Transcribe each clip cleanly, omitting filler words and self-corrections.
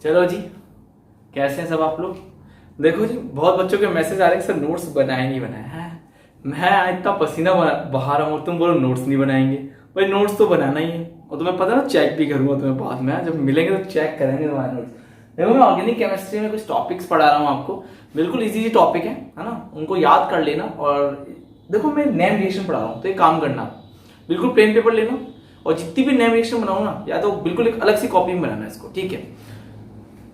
चलो जी, कैसे हैं सब आप लोग। देखो जी, बहुत बच्चों के मैसेज आ रहे हैं सर नोट्स बनाए नहीं बनाए हैं। मैं इतना पसीना बहा रहा हूँ, तुम बोलो नोट्स नहीं बनाएंगे। भाई नोट्स तो बनाना ही है, और तुम्हें पता ना चेक भी करूंगा तुम्हें बाद में, जब मिलेंगे तो चेक करेंगे तुम्हारे नोट्स। देखो मैं ऑर्गेनिक केमिस्ट्री में कुछ टॉपिक्स पढ़ा रहा हूँ आपको, बिल्कुल इजी टॉपिक है ना, उनको याद कर लेना। और देखो मैं नेम रिएक्शन पढ़ा रहा हूँ, तो एक काम करना, बिल्कुल प्लेन पेपर लेना, और जितनी भी नेम रिएक्शन बनाओ ना, या तो बिल्कुल एक अलग सी कॉपी में बनाना इसको, ठीक है।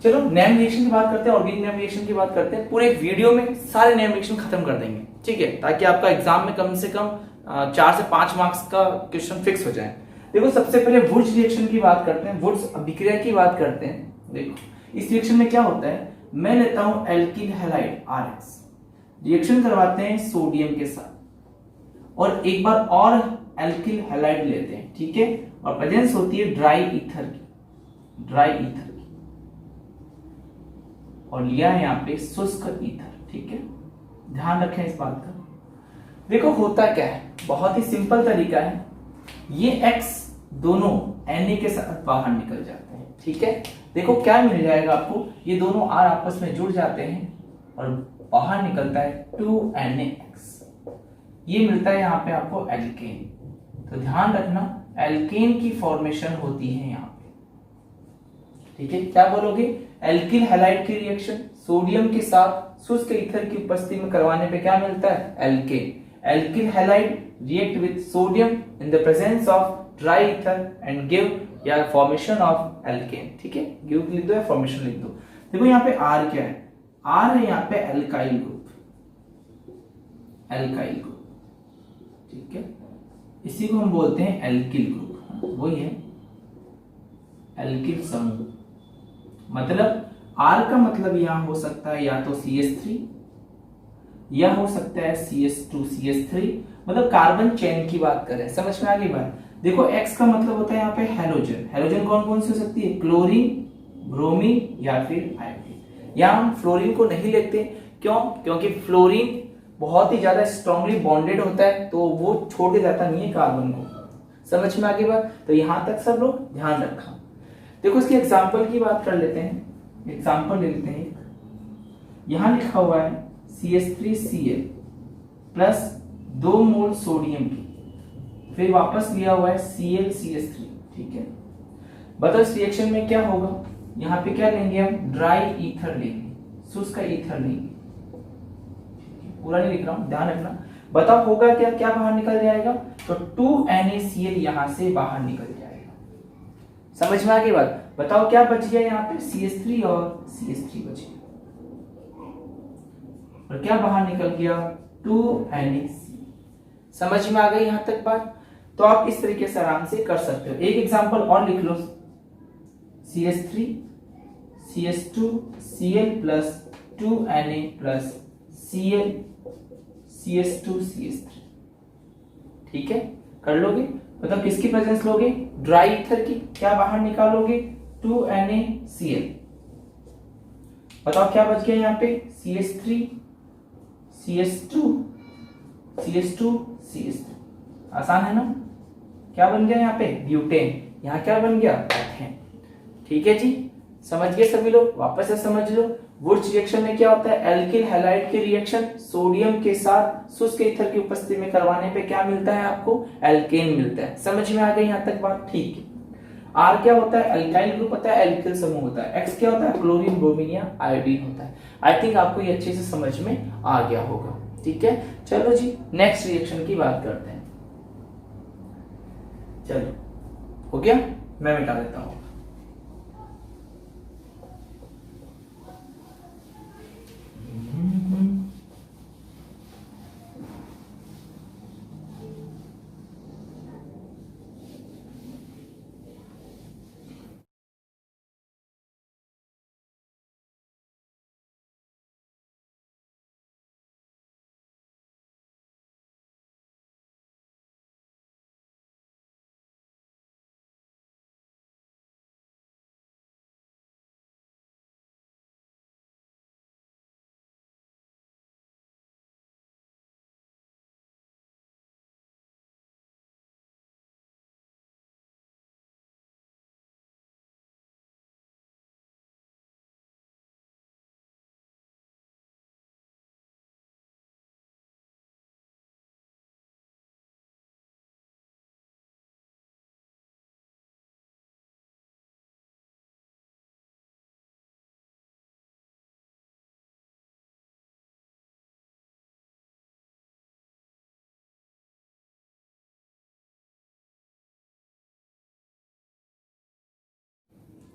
चलो नेम रिएक्शन की बात करते हैं, ऑर्गेनिक नेम रिएक्शन की बात करते हैं। पूरे वीडियो में सारे नेम रिएक्शन खत्म कर देंगे, ठीक है, ताकि आपका एग्जाम में कम से कम 4 से 5 मार्क्स का क्वेश्चन फिक्स हो जाए। देखो सबसे पहले वुड्स रिएक्शन की बात करते हैं, वुड्स अभिक्रिया की बात करते हैं। देखो इस रिएक्शन में क्या होता है, मैं लेता हूं एल्किल हैलाइड RX, रिएक्शन करवाते हैं सोडियम के साथ, और एक बार और एल्किल हैलाइड लेते हैं, ठीक है, और प्रेजेंस होती है ड्राई ईथर की, ड्राई ईथर की, और लिया है यहाँ पे शुष्क ईथर, ठीक है। ध्यान रखें इस बात का। देखो होता क्या है, बहुत ही सिंपल तरीका है, ये X दोनों Na के साथ बाहर निकल जाते हैं, ठीक है। देखो क्या मिल जाएगा आपको, ये दोनों R आपस में जुड़ जाते हैं और बाहर निकलता है 2NaX, ये मिलता है यहाँ पे आपको एल्केन। तो ध्यान रखना, एल्केन की फॉर्मेशन होती है यहाँ पे, ठीक है। क्या बोलोगे, एल्किल हैलाइड की रिएक्शन सोडियम के साथ शुष्क ईथर की उपस्थिति में करवाने पे क्या मिलता है, alkane. Alkyl halide react with sodium in the presence of dry ether and give या फॉर्मेशन ऑफ एल्केन, ठीक है। गिव लिख दो या फॉर्मेशन लिख दो। देखो यहाँ पे R क्या है, R है यहाँ पे एल्काइल ग्रुप, एल्काइल ग्रुप, ठीक है। इसी को हम बोलते हैं एल्किल ग्रुप, वही है एल्किल समूह। मतलब R का मतलब यहां हो सकता है या तो CH3 या हो सकता है CH2 CH3, मतलब कार्बन चेन की बात करें, समझ में आ गई बात। देखो X का मतलब होता है यहाँ पे हैलोजन, हैलोजन कौन कौन सी हो सकती है, क्लोरीन, ब्रोमीन या फिर आयोडीन। या हम फ्लोरीन को नहीं लेते, क्यों, क्योंकि फ्लोरीन बहुत ही ज्यादा स्ट्रांगली बॉन्डेड होता है, तो वो छोड़ के जाता नहीं है कार्बन को, समझ में आ गई बात। तो यहां तक सब लोग ध्यान रखा। देखो इसकी एग्जाम्पल की बात कर लेते हैं, एग्जाम्पल ले लेते हैं। यहां लिखा हुआ है CH3Cl प्लस 2 मोल सोडियम की, फिर वापस लिया हुआ है ClCH3, ठीक है। बताओ इस रिएक्शन में क्या होगा, यहाँ पे क्या लेंगे हम, ड्राई ईथर लेंगे, शुष्क ईथर लेंगे, पूरा नहीं लिख रहा हूं, ध्यान रखना। बताओ होगा क्या, क्या बाहर निकल जाएगा, तो 2NaCl यहां से बाहर निकल जाएगा, समझ में आ गई बात। बताओ क्या बच गया यहाँ पे, CH3 और CH3 बच गया, और क्या बाहर निकल गया, 2NaCl। समझ में आ गई यहां तक बात। तो आप इस तरीके से आराम से कर सकते हो। एक एग्जांपल और लिख लो, CH3 CH2 Cl plus 2Na plus Cl CH2 CH3, ठीक है, कर लोगे। मतलब किसकी प्रेजेंस लोगे, ड्राई ईथर की, क्या बाहर निकालोगे, 2NaCl। बताओ क्या बच गया यहाँ पे, CH3 CH2 CH2 CH3, आसान है ना। क्या बन गया यहाँ पे, ब्यूटेन, यहाँ क्या बन गया, एथेन, ठीक है जी। समझ गए सभी लोग, वापस से समझ लो। वुड्स रिएक्शन में क्या होता है, एल्किल हैलाइड की रिएक्शन सोडियम के साथ शुष्क ईथर की उपस्थिति में करवाने पे क्या मिलता है आपको, एल्केन मिलता है। समझ में आ गई यहाँ तक बात, ठीक है। R क्या होता है, एल्काइल ग्रुप होता है, एल्किल समूह होता है। X क्या होता है, क्लोरीन, ब्रोमीन या आयोडीन होता है। आई थिंक आपको ये अच्छे से समझ में आ गया होगा, ठीक है। चलो जी नेक्स्ट रिएक्शन की बात करते हैं। चलो हो गया, मैं मिटा देता हूं।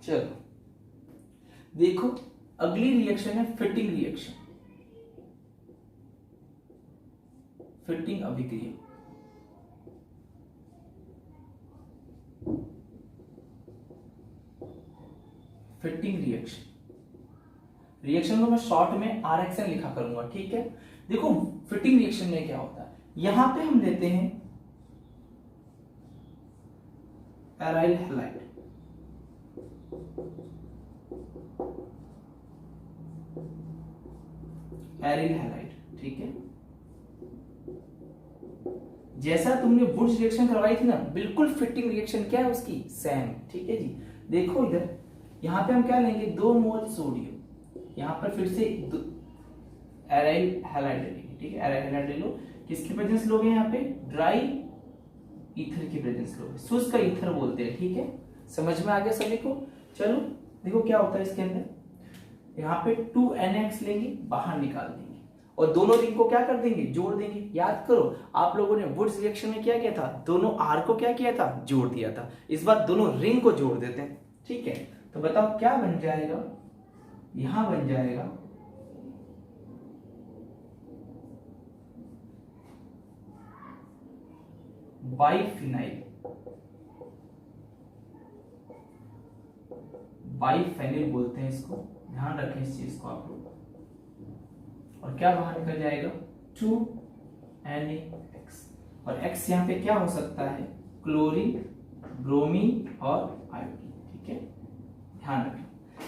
चलो देखो, अगली रिएक्शन है फिटिंग रिएक्शन, फिटिंग अभिक्रिया। फिटिंग रिएक्शन, रिएक्शन को मैं शॉर्ट में RXN लिखा करूंगा, ठीक है। देखो फिटिंग रिएक्शन में क्या होता है, यहां पे हम लेते हैं एराइल हैलाइड, एराइल हैलाइड, ठीक है। जैसा तुमने वुड्स रिएक्शन करवाई थी ना, बिल्कुल फिटिंग रिएक्शन क्या है उसकी, सेम, ठीक है जी। देखो इधर, यहां पे हम क्या लेंगे, 2 मोल सोडियम, यहां पर फिर से एराइल हैलाइड लेंगे, ठीक है। एराइल हैलाइड ले लो, किसकी प्रेजेंस लोगे, यहाँ पे ड्राई ईथर की प्रेजेंस लोगे, शुष्क का ईथर बोलते हैं, ठीक है। समझ में आ गया सभी को। चलो देखो क्या होता है इसके अंदर, यहाँ पे 2NX लेंगे, बाहर निकाल देंगे और दोनों रिंग को क्या कर देंगे, जोड़ देंगे। याद करो आप लोगों ने वुड्स रिएक्शन में क्या किया था, दोनों R को क्या किया था, जोड़ दिया था। इस बार दोनों रिंग को जोड़ देते हैं, ठीक है। तो बताओ क्या बन जाएगा, यहां बन जाएगा बाइफिनाइल, बाइफेनिल बोलते हैं इसको, ध्यान रखें इस चीज को आप लोग। और क्या बाहर निकल जाएगा, 2NaX, और X यहाँ पे क्या हो सकता है, क्लोरीन, ब्रोमीन और आयोडीन, ठीक है। ध्यान रखें।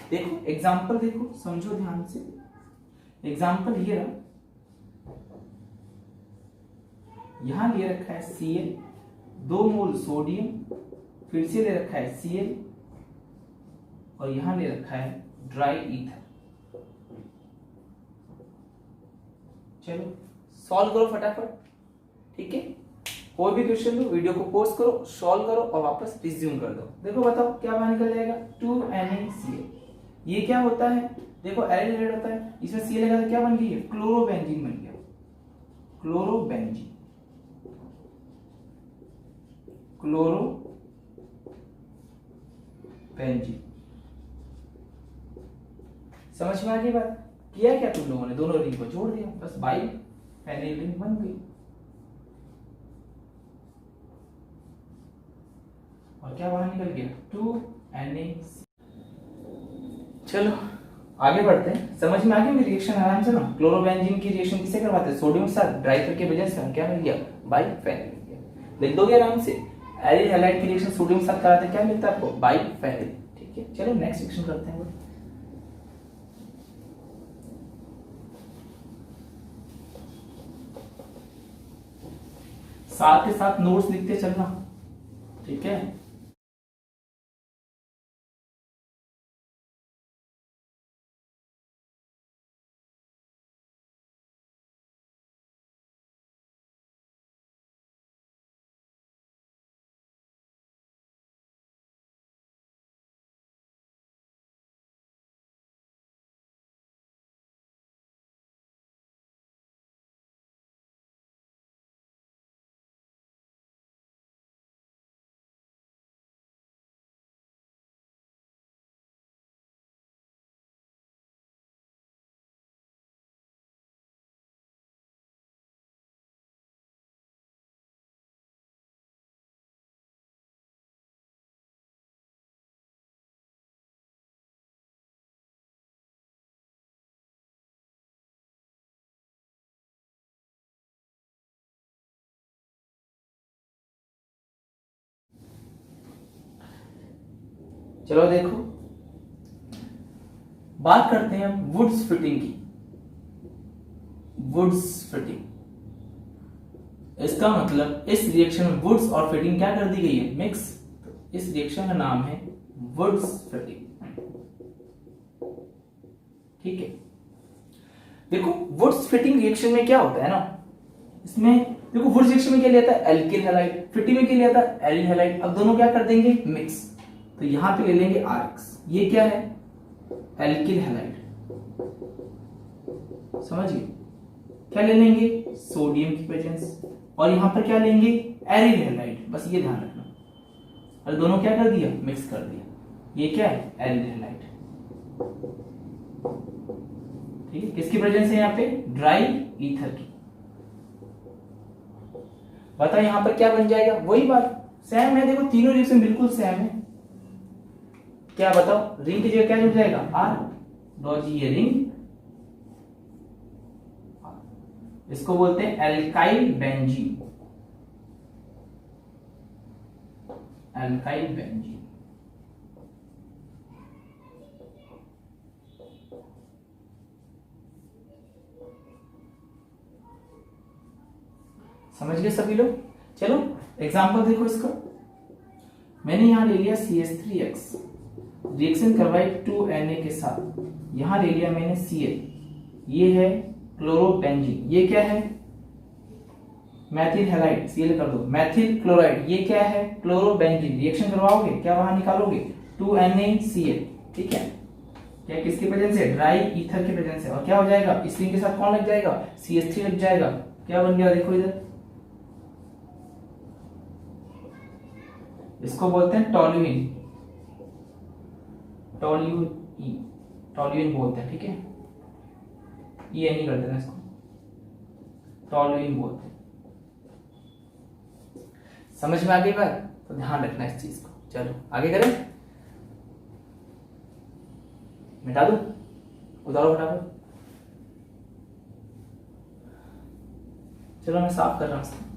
देखो एग्जाम्पल देखो, समझो ध्यान से। एग्जाम्पल ये रहा, यहां ले रखा है Cl, 2 मोल सोडियम, फिर से ले रखा है Cl, और यहां ले रखा है ड्राई ईथर। चलो सॉल्व करो फटाफट, ठीक है। कोई भी क्वेश्चन दो, वीडियो को पॉज करो, सॉल्व करो और वापस रिज्यूम कर दो। देखो बताओ क्या बाहर निकल जाएगा, 2NaCl। ये क्या होता है, देखो एराइल हैलाइड होता है, इसमें Cl लगा तो क्या बन गई है, क्लोरोबेंजीन बन गया, क्लोरोबेंजीन, क्लोरोबेंजीन। समझ में आ गई बात। किया क्या तुम लोगों ने, दोनों रिंग को जोड़ दिया, बस बाइफेनिल रिंग बन गई। और क्या बाहर निकल गया, 2NaC। चलो आगे बढ़ते हैं, समझ में आ गया रिएक्शन आराम से ना। क्लोरोबेंजीन की रिएक्शन किसे करवाते हैं, सोडियम के साथ, ड्राई के वजह से क्या मिल गया, बाइफेनिल मिल गया। लिख दोगे आराम से, एराइल हैलाइड की रिएक्शन सोडियम के साथ कराते हैं, क्या मिलता है आपको, बाइफेनिल, ठीक है। चलो नेक्स्ट रिएक्शन करते हैं। साथ के साथ नोट्स लिखते चलना, ठीक है। चलो देखो बात करते हैं वुड्स फिटिंग की। वुड्स फिटिंग, इसका मतलब इस रिएक्शन में वुड्स और फिटिंग क्या कर दी गई है, मिक्स। तो इस रिएक्शन का नाम है वुड्स फिटिंग, ठीक है। देखो वुड्स फिटिंग रिएक्शन में क्या होता है ना, इसमें देखो वुड्स रिएक्शन में क्या लिया था, एल्किल हैलाइड, फिटिंग में क्या लिया था, एरिल हैलाइड। अब दोनों क्या कर देंगे, मिक्स। तो यहां पे ले लेंगे RX, ये क्या है, एल्किल हैलाइड, समझिए। क्या ले लेंगे, सोडियम की प्रेजेंस, और यहां पर क्या लेंगे, एरिल हैलाइड, बस ये ध्यान रखना। और दोनों क्या कर दिया, मिक्स कर दिया। ये क्या है, एरिल हैलाइड। ठीक है, किसकी प्रेजेंस है यहाँ पे, ड्राई ईथर की। बताओ यहां पर क्या बन जाएगा, वही बात सेम है, देखो तीनों रिएक्शन बिल्कुल सेम है। क्या बताओ, रिंग की जगह क्या जुड़ जाएगा, आर, लो जी ये रिंग, इसको बोलते हैं एल्काइल बेंजीन, एल्काइल बेंजीन। समझ गए सभी लोग। चलो एग्जांपल देखो इसका, मैंने यहां ले लिया CH3X, रिएक्शन करवाई 2Na के साथ, यहां ले लिया मैंने Cl, ये है क्लोरोबेंजीन, ये क्या है, मैथिल हैलाइड, Cl कर दो, मैथिल क्लोराइड, ये क्या है, क्लोरोबेंजीन। रिएक्शन करवाओगे क्या बाहर निकालोगे, 2NaCl। ठीक है, क्या किसकी प्रेजेंस है, ड्राई ईथर की प्रेजेंस है, और क्या हो जाएगा, इस रिंग के साथ कौन लग जाएगा, CH3 लग जाएगा। क्या बन गया देखो इधर, इसको बोलते हैं टोल्यूइन, टोल्यूइन बोलते हैं। ठीक है, ये नहीं कर देना इसको, टोल्यूइन बोलते हैं। समझ में आ गई बात, तो ध्यान रखना इस चीज को। चलो आगे करें, मिटा दो, उतारो फटाफट। चलो मैं साफ कर रहा हूं इसको।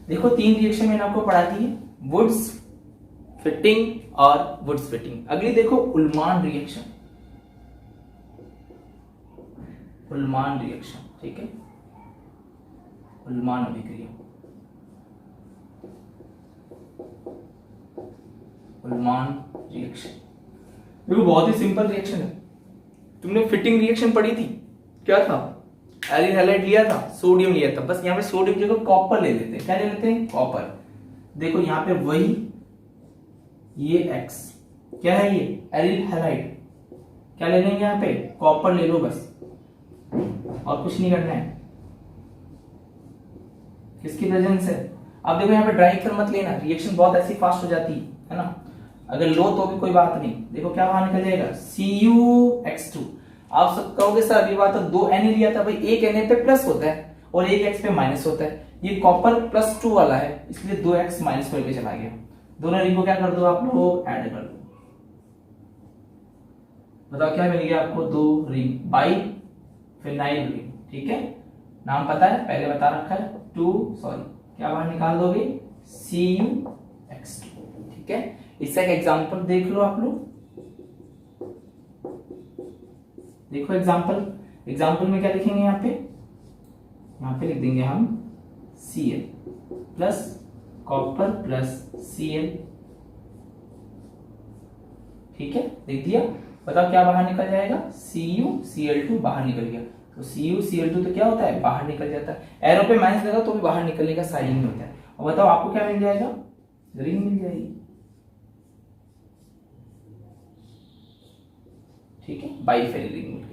देखो तीन रिएक्शन मैंने आपको पढ़ा दी है, वुड्स फिटिंग और वुड्स फिटिंग। अगली देखो उल्मान रिएक्शन, उल्मान रिएक्शन। ठीक है, उल्मान अभिक्रिया, उल्मान रिएक्शन। देखो बहुत ही सिंपल रिएक्शन है, तुमने फिटिंग रिएक्शन पढ़ी थी, क्या था, एरिल हैलाइड लिया था, सोडियम लिया था, बस यहाँ पे सोडियम की जगह कॉपर ले लेते हैं। क्या ले लेते हैं, कॉपर। देखो यहाँ पे वही, ये X क्या है, ये एरिल हैलाइड, क्या ले लेंगे यहाँ पे, कॉपर ले लो बस, और कुछ नहीं करना है। किसकी प्रेजेंस है, अब देखो यहाँ पे ड्राई ईथर मत लेना, रिएक्शन बहुत ऐसी फास्ट हो जाती है ना, अगर लो तो भी कोई बात नहीं। देखो क्या बाहर निकल जाएगा, CuX2। आप सब कहोगे सर ये बात तो 2 Na लिया था भाई, एक Na पे प्लस होता है और एक X पे माइनस होता है, ये कॉपर +2 वाला है इसलिए 2X माइनस करके चला गया। दोनों रिंग को क्या कर दो आप लोग, ऐड कर दो। बताओ क्या मिल गया आपको, 2 रिंग, बाई फिनाइल रिंग। ठीक है, नाम पता है, पहले बता रखा है, क्या बाहर निकाल दोगे, CuX2। ठीक है, इसका एक एग्जांपल देख लो आप लोग। देखो एग्जांपल में क्या लिखेंगे, यहाँ पे लिख देंगे हम Cl plus copper plus Cl। ठीक है, देख दिया। बताओ क्या बाहर निकल जाएगा, CuCl2 बाहर निकल गया, तो CuCl2 तो क्या होता है, बाहर निकल जाता है। एरो पे माइनस लगा तो भी बाहर निकलने का साइन नहीं होता है। और बताओ आपको क्या मिल जाएगा, रिंग मिल जाएगी। ठीक है, बाइफेरिल रिंग मिल गई।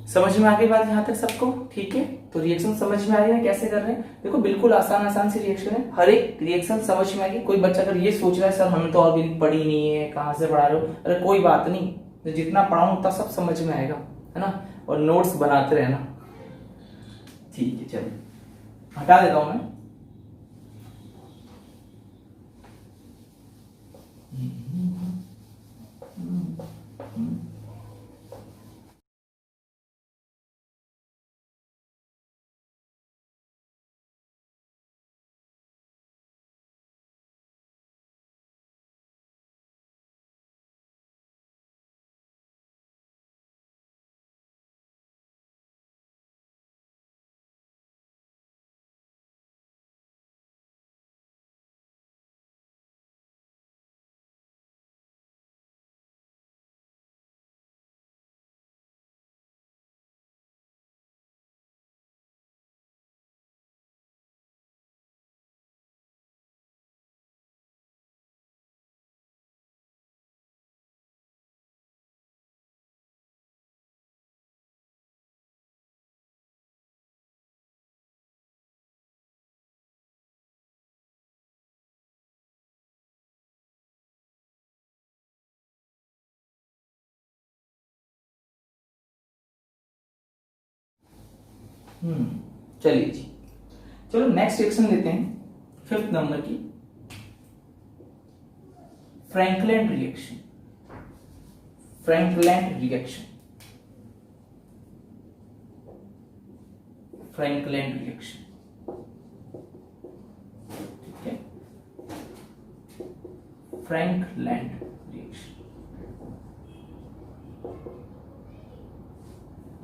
समझ में आ गई बात यहां तक सबको। ठीक है, तो रिएक्शन समझ में आ रही है कैसे कर रहे हैं। देखो बिल्कुल आसान सी रिएक्शन है, हर एक रिएक्शन समझ में आ गई। कोई बच्चा अगर ये सोच रहा है सर हमने तो और भी पढ़ी नहीं है, कहां से पढ़ा रहे हो, अरे कोई बात नहीं, तो जितना पढ़ाऊं उतना सब समझ में आएगा, है ना, और नोट्स बनाते रहना। ठीक है चलो। हटा देता हूं मैं। चलिए जी, चलो नेक्स्ट रिएक्शन लेते हैं 5th नंबर की, Frankland reaction. Frankland reaction, Frankland reaction, ठीक है, फ्रैंकलैंड रिएक्शन,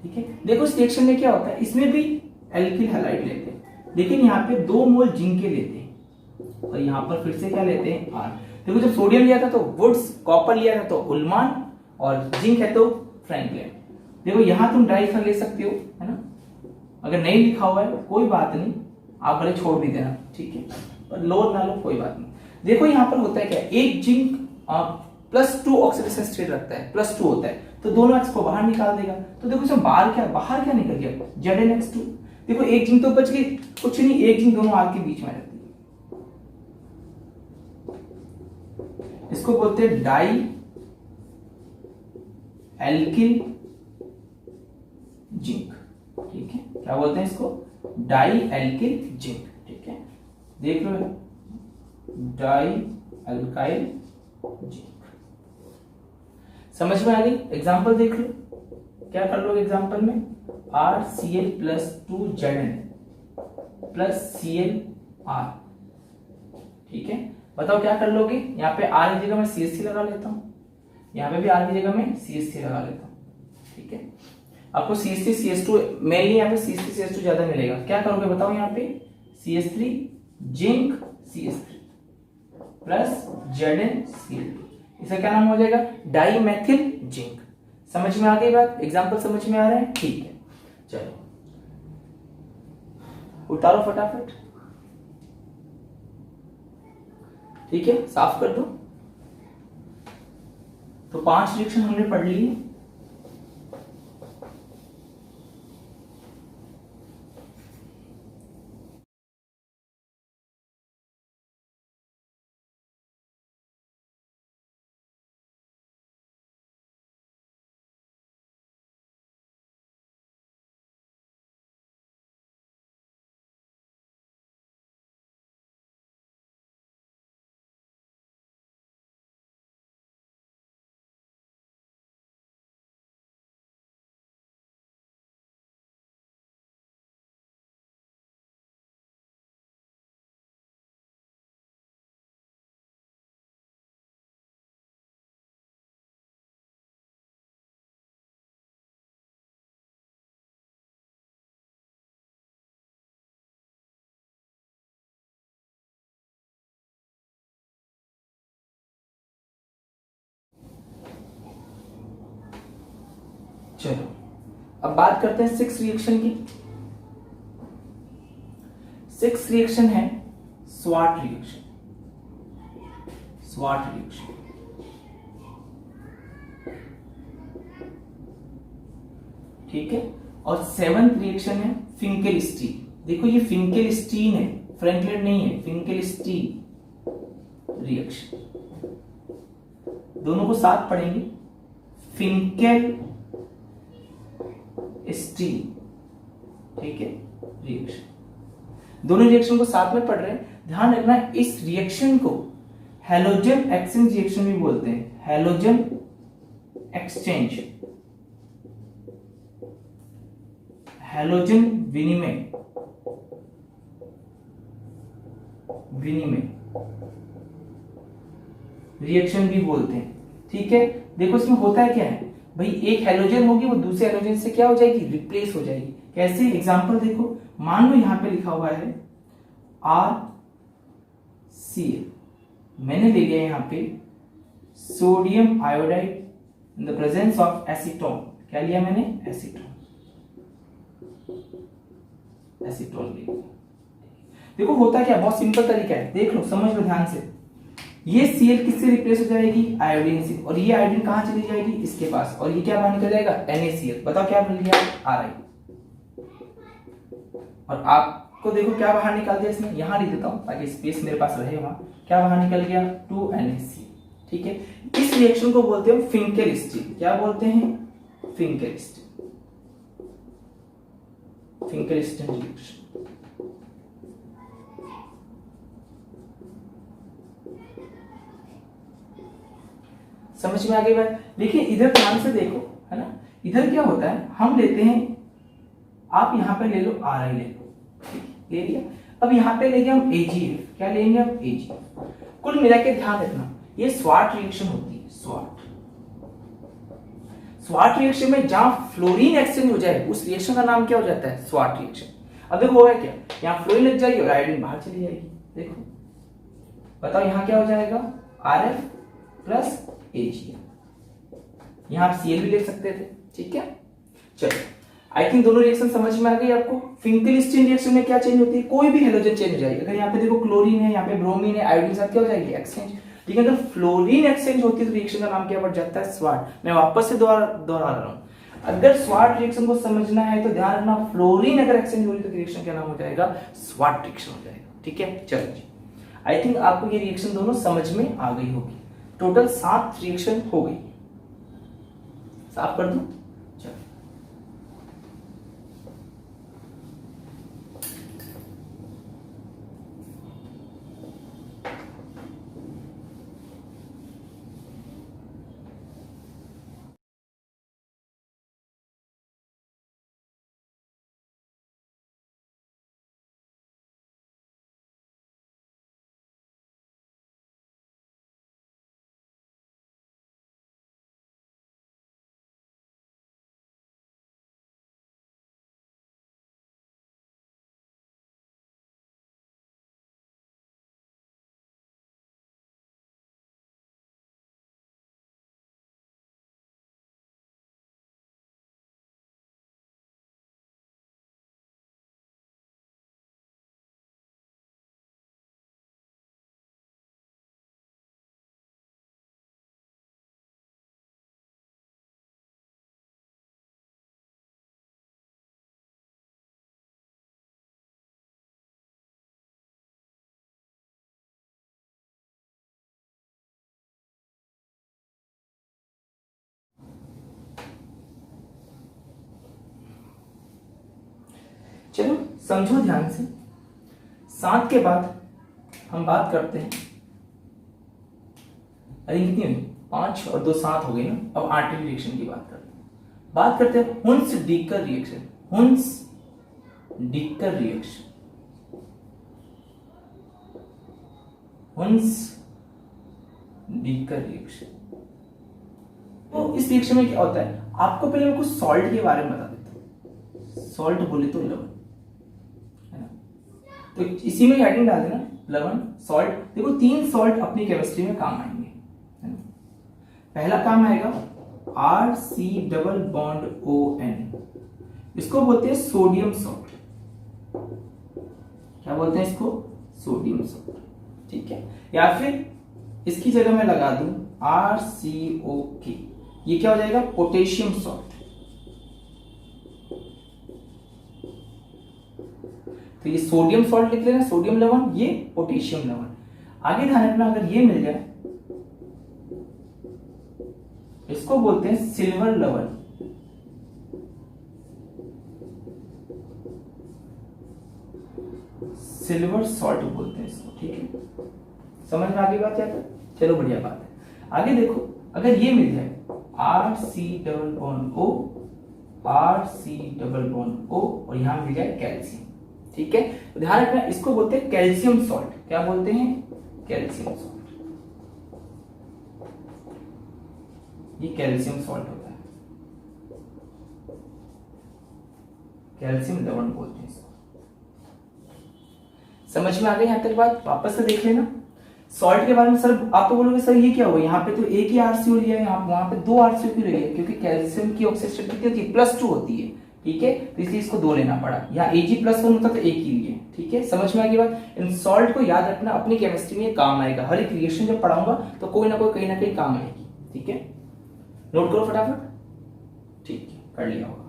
ठीक है। देखो इस रिएक्शन में क्या होता है, इसमें भी एल्किल हैलाइड लेते हैं, लेकिन यहाँ पे 2 मोल जिंक के लेते हैं और यहाँ पर फिर से क्या लेते हैं, आर। देखो जब सोडियम लिया था तो वुड्स, कॉपर लिया था तो उल्मान, और जिंक है तो फ्रैंकलैंड। देखो यहां तुम डाइफर ले सकते हो, है ना, अगर नहीं लिखा हुआ है कोई बात नहीं, आप भले छोड़ भी देना, ठीक है, पर लो ना लो कोई बात नहीं। देखो यहाँ पर होता है क्या, एक जिंक +2 ऑक्सीडेशन स्टेट रखता है, +2 होता है, तो दोनों एक्स को बाहर निकाल देगा। तो देखो इसमें बाहर क्या निकल गया, ZnX2। देखो एक जिंक तो बच गई, कुछ नहीं, एक जिंक दोनों आग के बीच में रहती है, इसको बोलते हैं डाई एल्किल जिंक, ठीक है, क्या बोलते हैं इसको, डाई एल्किल जिंक, ठीक है, देख लो डाई एल्काइल जिंक। समझ में आ गई, एग्जांपल देख लो, क्या कर लो एग्जांपल में, RCl+2Zn + ClR, ठीक है, बताओ क्या कर लोगे, यहाँ पे R की जगह मैं CH3 लगा लेता हूं, यहाँ पे भी R की जगह में CH3 लगा लेता हूं, ठीक है, आपको CH3 CH2 मेनली यहाँ पे CH3 CH2 ज्यादा मिलेगा, क्या करोगे बताओ, यहाँ पे CH3 zinc CH3 plus ZnCl2, इसका क्या नाम हो जाएगा, डाईमेथिल जिंक। समझ में आ गई बात, एग्जांपल समझ में आ रहे हैं, ठीक है, चलो उतारो फटाफट, ठीक है, साफ कर दो। तो 5 रिएक्शन हमने पढ़ ली है, चलो अब बात करते हैं 6 रिएक्शन की। 6 रिएक्शन है स्वाट रिएक्शन, स्वाट रिएक्शन, ठीक है, और 7th रिएक्शन है फिंकेलस्टीन। देखो ये फिंकेलस्टीन है, फ्रैंकलैंड नहीं है, फिंकेलस्टीन रिएक्शन, दोनों को साथ पढ़ेंगे, फिंकेल स्टीन, ठीक है, रिएक्शन। दोनों रिएक्शन को साथ में पढ़ रहे हैं, ध्यान रखना इस रिएक्शन को हैलोजन एक्सचेंज रिएक्शन भी बोलते हैं, हैलोजन एक्सचेंज, हैलोजन विनिमय, विनिमय रिएक्शन भी बोलते हैं। ठीक है, देखो इसमें होता है क्या है भाई, एक हैलोजन होगी वो दूसरे हैलोजन से क्या हो जाएगी, रिप्लेस हो जाएगी। कैसे, एग्जांपल देखो, मान लो यहां पे लिखा हुआ है RCl, मैंने ले लिया यहां पे sodium iodide in the presence of acetone. क्या लिया मैंने, एसीटोन, एसीटोन ले लिया। देखो होता क्या, बहुत सिंपल तरीका है, देख लो, समझ लो ध्यान से। ये Cl किससे रिप्लेस हो जाएगी, आयोडीन से, और ये आयोडीन कहां चली जाएगी, इसके पास, और ये क्या बाहर निकल जाएगा, NaCl। बताओ क्या मिल गया, Ri। और आपको देखो क्या बाहर निकाल दिया इसमें, यहां लिख देता हूं ताकि स्पेस मेरे पास रहे वहां। क्या बाहर निकल गया, 2NaCl। ठीक है, इस रिएक्शन को बोलते हैं फिंकेल स्टील। क्या बोलते हैं, फिंकेल स्टील, फिंकेल स्टील रिएक्शन। समझ में आ गई बात। देखिए इधर ध्यान से देखो, है ना, इधर क्या होता है, हम लेते हैं, आप यहां पे ले लो Ri, ले लो, ले लिया। अब यहां पे लेंगे हम AgF। क्या लेंगे हम, AgF। कुल मिला के ध्यान रखना, ये स्वाट रिएक्शन होती है, स्वाट। स्वाट रिएक्शन में जहां फ्लोरीन एक्सचेंज हो जाए उस रिएक्शन का नाम क्या हो जाता है, स्वाट रिएक्शन। अब देखो होगा क्या, यहां फ्लोरीन लग जाएगी और आयोडीन बाहर चली जाएगी। देखो बताओ यहां क्या हो जाएगा, Rf प्लस AgF। यहां आप Cl भी ले सकते थे। ठीक है, चलो, आई थिंक दोनों रिएक्शन समझ में आ गई आपको। फिंकेल स्टील रिएक्शन में क्या चेंज होती है, कोई भी हेलोजन चेंज हो जाएगी। अगर यहाँ पे देखो क्लोरीन है, यहाँ पे ब्रोमीन है, आयोडीन साथ क्या हो जाएगी, एक्सचेंज। ठीक है, तो फ्लोरीन एक्सचेंज होती है तो रिएक्शन का नाम क्या बढ़ जाता है, स्वाट। मैं वापस से दोहरा रहा हूं, अगर स्वाट रिएक्शन को समझना है तो ध्यान रखना, फ्लोरीन अगर एक्सचेंज हो रही तो रिएक्शन क्या नाम हो जाएगा, स्वाट रिएक्शन हो जाएगा। ठीक है, चलो जी, आई थिंक आपको ये रिएक्शन दोनों समझ में आ गई होगी। टोटल 7 रिएक्शन हो गई, साफ कर दूं, चलो। चलो समझो ध्यान से। 7 के बाद हम बात करते हैं, अरे कितनी हुई, 5 और 2 7 हो गई ना। अब 8वीं रिएक्शन की बात करते हैं Hunsdiecker reaction. Hunsdiecker reaction, Hunsdiecker reaction. तो इस रिएक्शन में क्या होता है, आपको पहले मैं कुछ सॉल्ट के बारे में बता देता हूं। सॉल्ट बोले तो लवण, है ना, तो इसी में हेडिंग डाल देना, लवण, सॉल्ट। देखो 3 सॉल्ट अपनी केमिस्ट्री में काम आएंगे, है ना। पहला काम आएगा RC डबल बॉन्ड ON, इसको बोलते हैं सोडियम सॉल्ट। क्या बोलते हैं इसको, सोडियम सॉल्ट। ठीक है, या फिर इसकी जगह मैं लगा दूं RCOK, ये क्या हो जाएगा, पोटेशियम सॉल्ट। तो ये सोडियम सॉल्ट लिख लेना, सोडियम लवण, ये पोटेशियम लवण। आगे ध्यान रखना, अगर ये मिल जाए इसको बोलते हैं सिल्वर लवण। सिल्वर सॉल्ट बोलते हैं इसको, ठीक है। समझ में आगे बात है? चलो बढ़िया बात है। आगे देखो, अगर ये मिल जाए RC double bond O, RC double bond O और यहां मिल जाए कैल्शियम, ठीक है। तो ध्यान रखना, इसको बोलते हैं कैल्शियम सॉल्ट। क्या बोलते हैं? Calcium salt. ये कैल्शियम सॉल्ट होता है, कैल्शियम लवण बोलते हैं इसको। समझ में आ गई यहां तक बात? वापस से देख लेना सॉल्ट के बारे में। सर आप तो बोलोगे सर ये क्या हुआ, यहाँ पे तो एक ही RCO लिया है, यहाँ वहां पे 2 RCO क्यों लिया? क्योंकि कैल्शियम की ऑक्सीडेशन कितनी होती है? +2 होती है, ठीक है। तो इसलिए इसको 2 लेना पड़ा। यहाँ Ag+1 होता तो एक ही लिए, ठीक है। समझ में आ गई बात? इन सॉल्ट को याद रखना, अपनी केमिस्ट्री में काम आएगा। हर एक रिएक्शन जब पढ़ाऊंगा तो कोई ना कोई कहीं ना कहीं काम आएगी, ठीक है। नोट करो फटाफट, ठीक है, कर लिया होगा।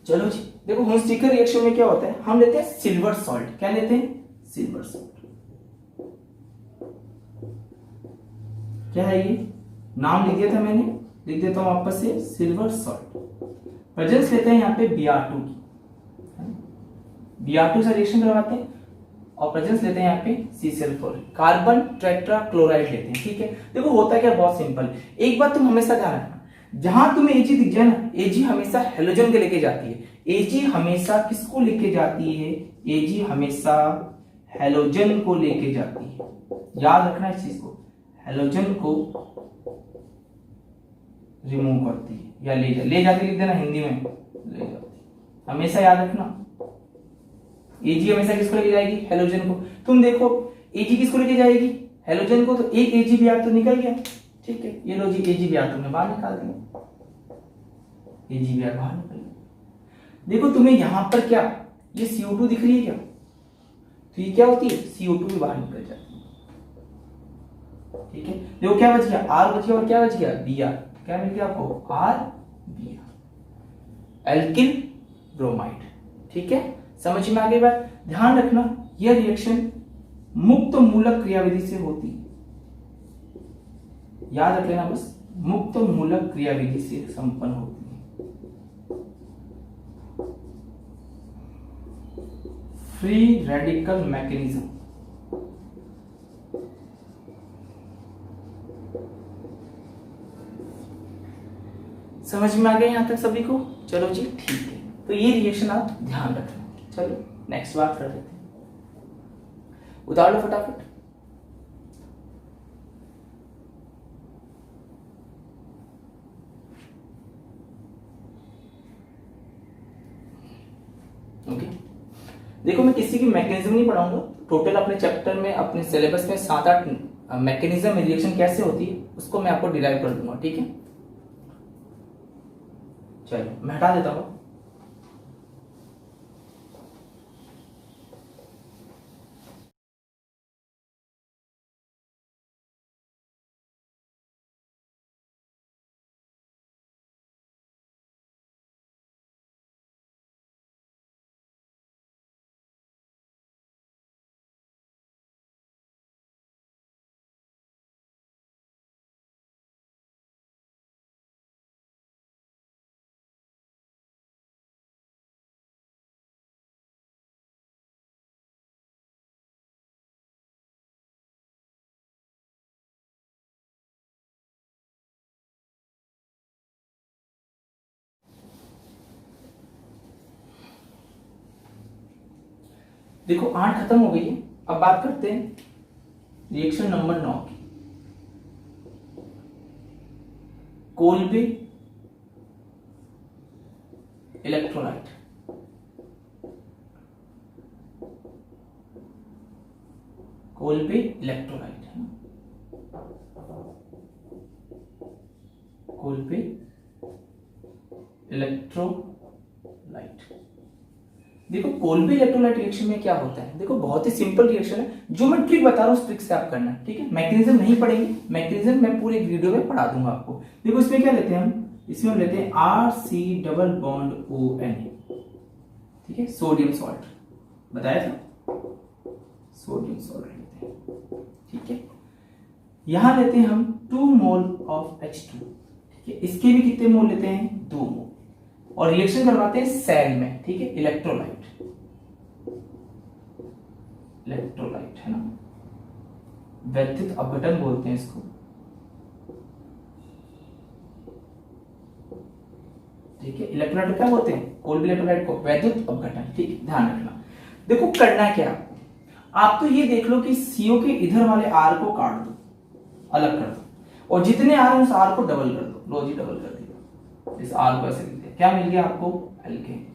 चलो जी, देखो हुंस-डीकर रिएक्शन में क्या होता है, हम लेते हैं सिल्वर सॉल्ट। क्या लेते हैं? Silver salt. क्या है ये? नाम लिख दिया था मैंने, लिख देता हूं वापस से, सिल्वर सॉल्ट। प्रेजेंस लेते हैं यहाँ पे Br2 की, Br2 से रिएक्शन करवाते हैं और प्रेजेंस लेते हैं यहाँ पे CCl4, कार्बन टेट्रा क्लोराइड लेते हैं, ठीक है। देखो होता है क्या, बहुत सिंपल। एक बात तुम हमेशा ध्यान रखना, जहां तुम्हें Ag दिख जाए ना, Ag हमेशा हेलोजन के लेके जाती है। Ag हमेशा किसको लेके जाती है? Ag हमेशा हेलोजन को लेके जाती है। याद रखना इस चीज को, हेलोजन को रिमूव करती है या ले जाती लिख देना हिंदी में, ले जाती, हमेशा याद रखना। Ag हमेशा किसको लेके जाएगी? हेलोजन को। तुम देखो Ag किसको लेके जाएगी? हेलोजन को। तो एक AgBr तो निकल गया, ठीक है। ये लो जी AgBr तुमने बाहर निकाल दिया, AgBr बाहर निकल गया। देखो तुम्हें यहां पर क्या, ये CO2 दिख रही है क्या? तो ये क्या होती है? CO2 भी बाहर निकल जाती है, ठीक है। देखो क्या बच गया? R बच गया और क्या बच गया? Br। क्या मिल गया आपको? RBr, एल्किल ब्रोमाइड, ठीक है। समझ में आ गई बात? ध्यान रखना, यह रिएक्शन मुक्त मूलक क्रियाविधि से होती है। याद रख लेना बस, मुक्त मूलक क्रियाविधि से संपन्न होती है। Free radical mechanism. समझ में आ गया यहां तक सभी को? चलो जी ठीक है, तो ये रिएक्शन आप ध्यान रखना। चलो नेक्स्ट बात कर लेते हैं, उतार लो फटाफट। ओके, देखो मैं किसी की मैकेनिज्म नहीं पढ़ाऊंगा, टोटल अपने चैप्टर में, अपने सिलेबस में 7-8 मैकेनिज्म रिएक्शन कैसे होती है उसको मैं आपको डिराइव कर दूंगा, ठीक है। चलो मैं हटा देता हूं। देखो 8 खत्म हो गई है, अब बात करते हैं रिएक्शन नंबर 9 की। कोल्बे इलेक्ट्रोलाइट, कोल्बे इलेक्ट्रोलाइट है, कोल्बे इलेक्ट्रोलाइट। देखो कोल्बे इलेक्ट्रोलाइट रिएक्शन में क्या होता है, देखो बहुत ही सिंपल रिएक्शन है, जो मैं ट्रिक बता रहा हूं उस ट्रिक से आप करना है, ठीक है। मैकेनिज्म नहीं पढ़ेंगे, मैकेनिज्म मैं पूरे वीडियो में पढ़ा दूंगा आपको। देखो इसमें क्या लेते हैं हम, इसमें हम लेते हैं RC डबल बॉन्ड ON, ठीक है, सोडियम सॉल्ट, बताया था, सोडियम सॉल्ट लेते हैं, ठीक है। यहां लेते हैं हम 2 मोल ऑफ H2। ठीक है, इसके भी कितने मोल लेते हैं, 2 मोल, और रिएक्शन करवाते हैं सेल में। ठीक है, इलेक्ट्रोलाइट, इलेक्ट्रोलाइट है ना, वैद्युत अपघटन बोलते हैं इसको। ठीक है, इलेक्ट्रोलाइट क्या बोलते हैं, कोल्ड इलेक्ट्रोलाइट को वैद्युत अपघटन। ठीक है, ध्यान रखना। देखो करना क्या, आप तो ये देख लो कि CO के इधर वाले R को काट दो, अलग कर दो, और जितने R उस R को डबल कर दो। लो जी, डबल कर दिया, इस R को ऐसे लिख दिया, क्या मिल गया आपको, एल्केन।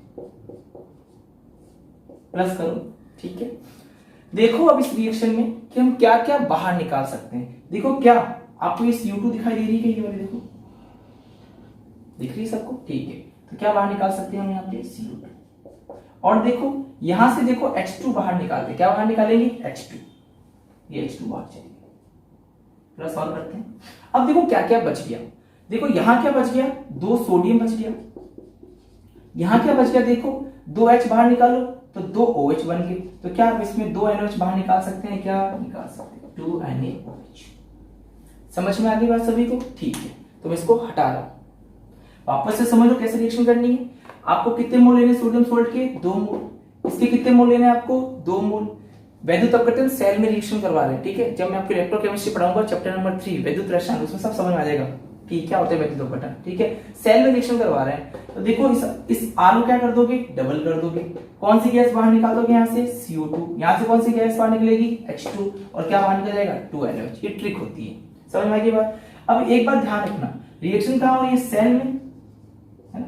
प्लस करो। ठीक है, देखो अब इस रिएक्शन में कि हम क्या क्या बाहर निकाल सकते हैं। देखो क्या आपको ये CO2 दिखाई दे रही है, ये वाली देखो, दिख रही है सबको। ठीक है, तो क्या बाहर निकाल सकते हैं हम यहाँ पे, CO2। और देखो यहां से देखो H2 बाहर निकालते, क्या बाहर निकालेंगे, H2, ये H2 बाहर चलेंगे। प्लस और करते हैं। अब देखो क्या क्या बच गया, देखो यहां क्या बच गया, 2 सोडियम बच गया, यहां क्या बच गया, देखो 2 H बाहर निकालो तो 2 OH बन गए। तो क्या आप इसमें 2 NOH बाहर निकाल सकते हैं, क्या निकाल सकते हैं, 2 NaOH। समझ में आ गई बात सभी को। ठीक है, तो मैं इसको हटा रहा हूं, वापस से समझ लो कैसे रिएक्शन करनी है। आपको कितने मोल लेने सोडियम सोल्ट के, 2 मोल। इसके कितने मोल लेने आपको, 2 मोल। वैद्युत अपघटन सेल में रिएक्शन करवा रहे हैं। ठीक है, जब मैं आपको इलेक्ट्रोकेमिस्ट्री पढ़ाऊंगा चैप्टर नंबर 3 वैद्युत रसायन, उसमें सब समझ में आ जाएगा कि क्या होता है वैद्युत अपघटन। ठीक है, सेल में रिएक्शन करवा रहे हैं, तो देखो इस R को क्या कर दोगे, डबल कर दोगे। कौन सी गैस बाहर निकाल दोगे, यहाँ से CO2, यहाँ से कौन सी गैस बाहर निकलेगी, H2, और क्या बाहर निकल जाएगा, 2 NaOH। ये ट्रिक होती है, समझ में आएगी बात। अब एक बात ध्यान रखना, रिएक्शन कहाँ हो रही है, सेल में, है ना,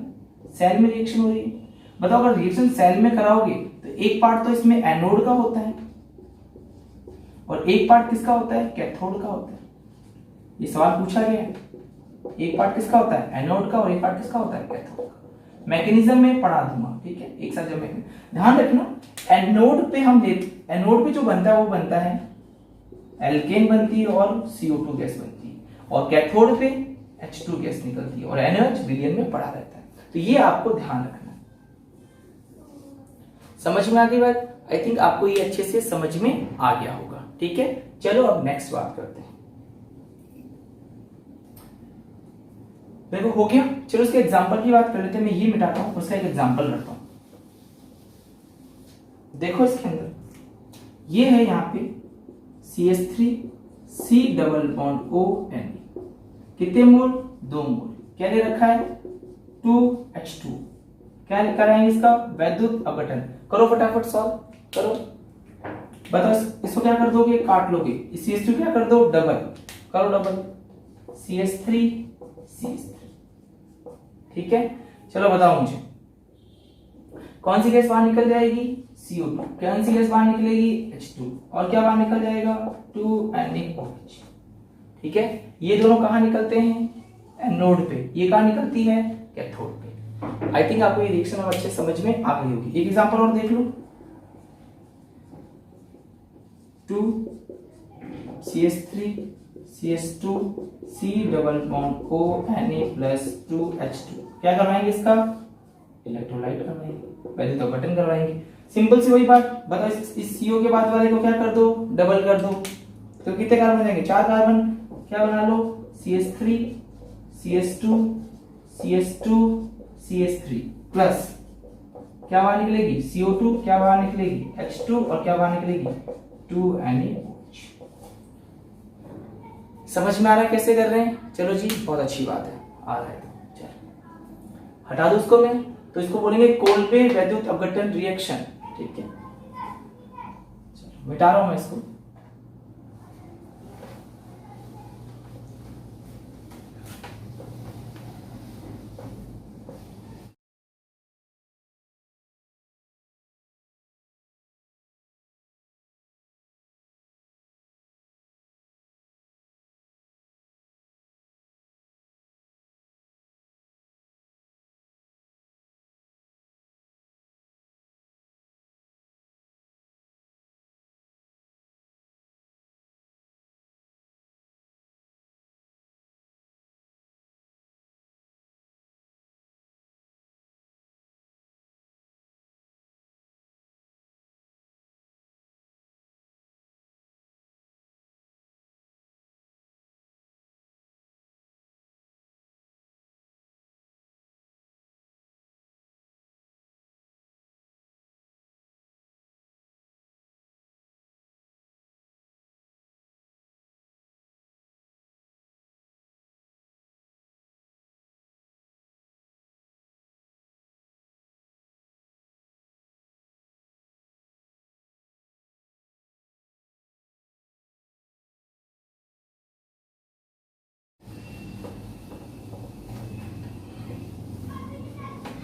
सेल में रिएक्शन हो रही है। बताओ अगर रिएक्शन सेल में कराओगे तो एक पार्ट तो इसमें एनोड का होता है और एक पार्ट किसका होता है, कैथोड का होता है। ये सवाल पूछा गया है, एक पार्ट किसका होता है, एनोड का, और एक पार्ट किसका होता है, कैथोड का। मैकेनिज्म में पढ़ा दूंगा। ठीक है, एक साथ जब ध्यान रखना, एनोड पे हम एनोड पे जो बनता है वो बनता है एल्केन बनती है और CO2 गैस बनती है, और कैथोड पे H2 गैस निकलती है, और NaOH विलियन में पड़ा रहता है। तो ये आपको ध्यान रखना। समझ में आ गई बात, आई थिंक आपको ये अच्छे से समझ में आ गया होगा। ठीक है, चलो अब नेक्स्ट बात करते हैं। देखो हो गया, चलो इसके एग्जांपल की बात कर लेते हैं। मैं ये मिटाता हूं, उसका एक एग्जांपल रखता हूं। देखो इसके अंदर ये है यहाँ पे CH3 C double bond ON, कितने मोल, 2 मोल। क्या दे रखा है, 2H2। क्या कराएंगे इसका, वैद्युत अपघटन। करो फटाफट सॉल्व करो, बताओ इसको क्या कर दोगे, काट लोगे। CH2 क्या कर दो, डबल करो, डबल CH3 CH3। ठीक है, चलो बताओ मुझे कौन सी गैस बाहर निकल जाएगी, CO2। कौन सी गैस बाहर निकलेगी, H2, और क्या बाहर निकल जाएगा, 2 NaOH। ठीक है, ये दोनों कहां निकलते हैं, एनोड पे, ये कहां निकलती है, कैथोड पे। आई थिंक आपको ये रिएक्शन अब अच्छे समझ में आ गई होगी। एक एग्जांपल और देख लो, 2 CH3 CH2 C double bond O Na plus 2H2। क्या करवाएंगे इसका, इलेक्ट्रोलाइट करवाएंगे, वैद्युत अपघटन करवाएंगे। सिंपल सी वही बात, बताओ इस CO के बाद वाले को क्या कर दो, डबल कर दो, तो कितने कार्बन बन जाएंगे, 4 कार्बन। क्या बना लो, CH3 CH2 CH2 CH3 plus क्या बाहर निकलेगी, CO2, क्या बाहर निकलेगी, H2, और क्या बाहर निकलेगी, 2 NaOH। समझ में आ रहा है कैसे कर रहे हैं, चलो जी बहुत अच्छी बात है, आ रहा है तो चलो हटा दो उसको मैं, तो इसको बोलेंगे कोल्बे वैद्युत अपघटन रिएक्शन। ठीक है, चलो मिटा रहा हूं मैं इसको।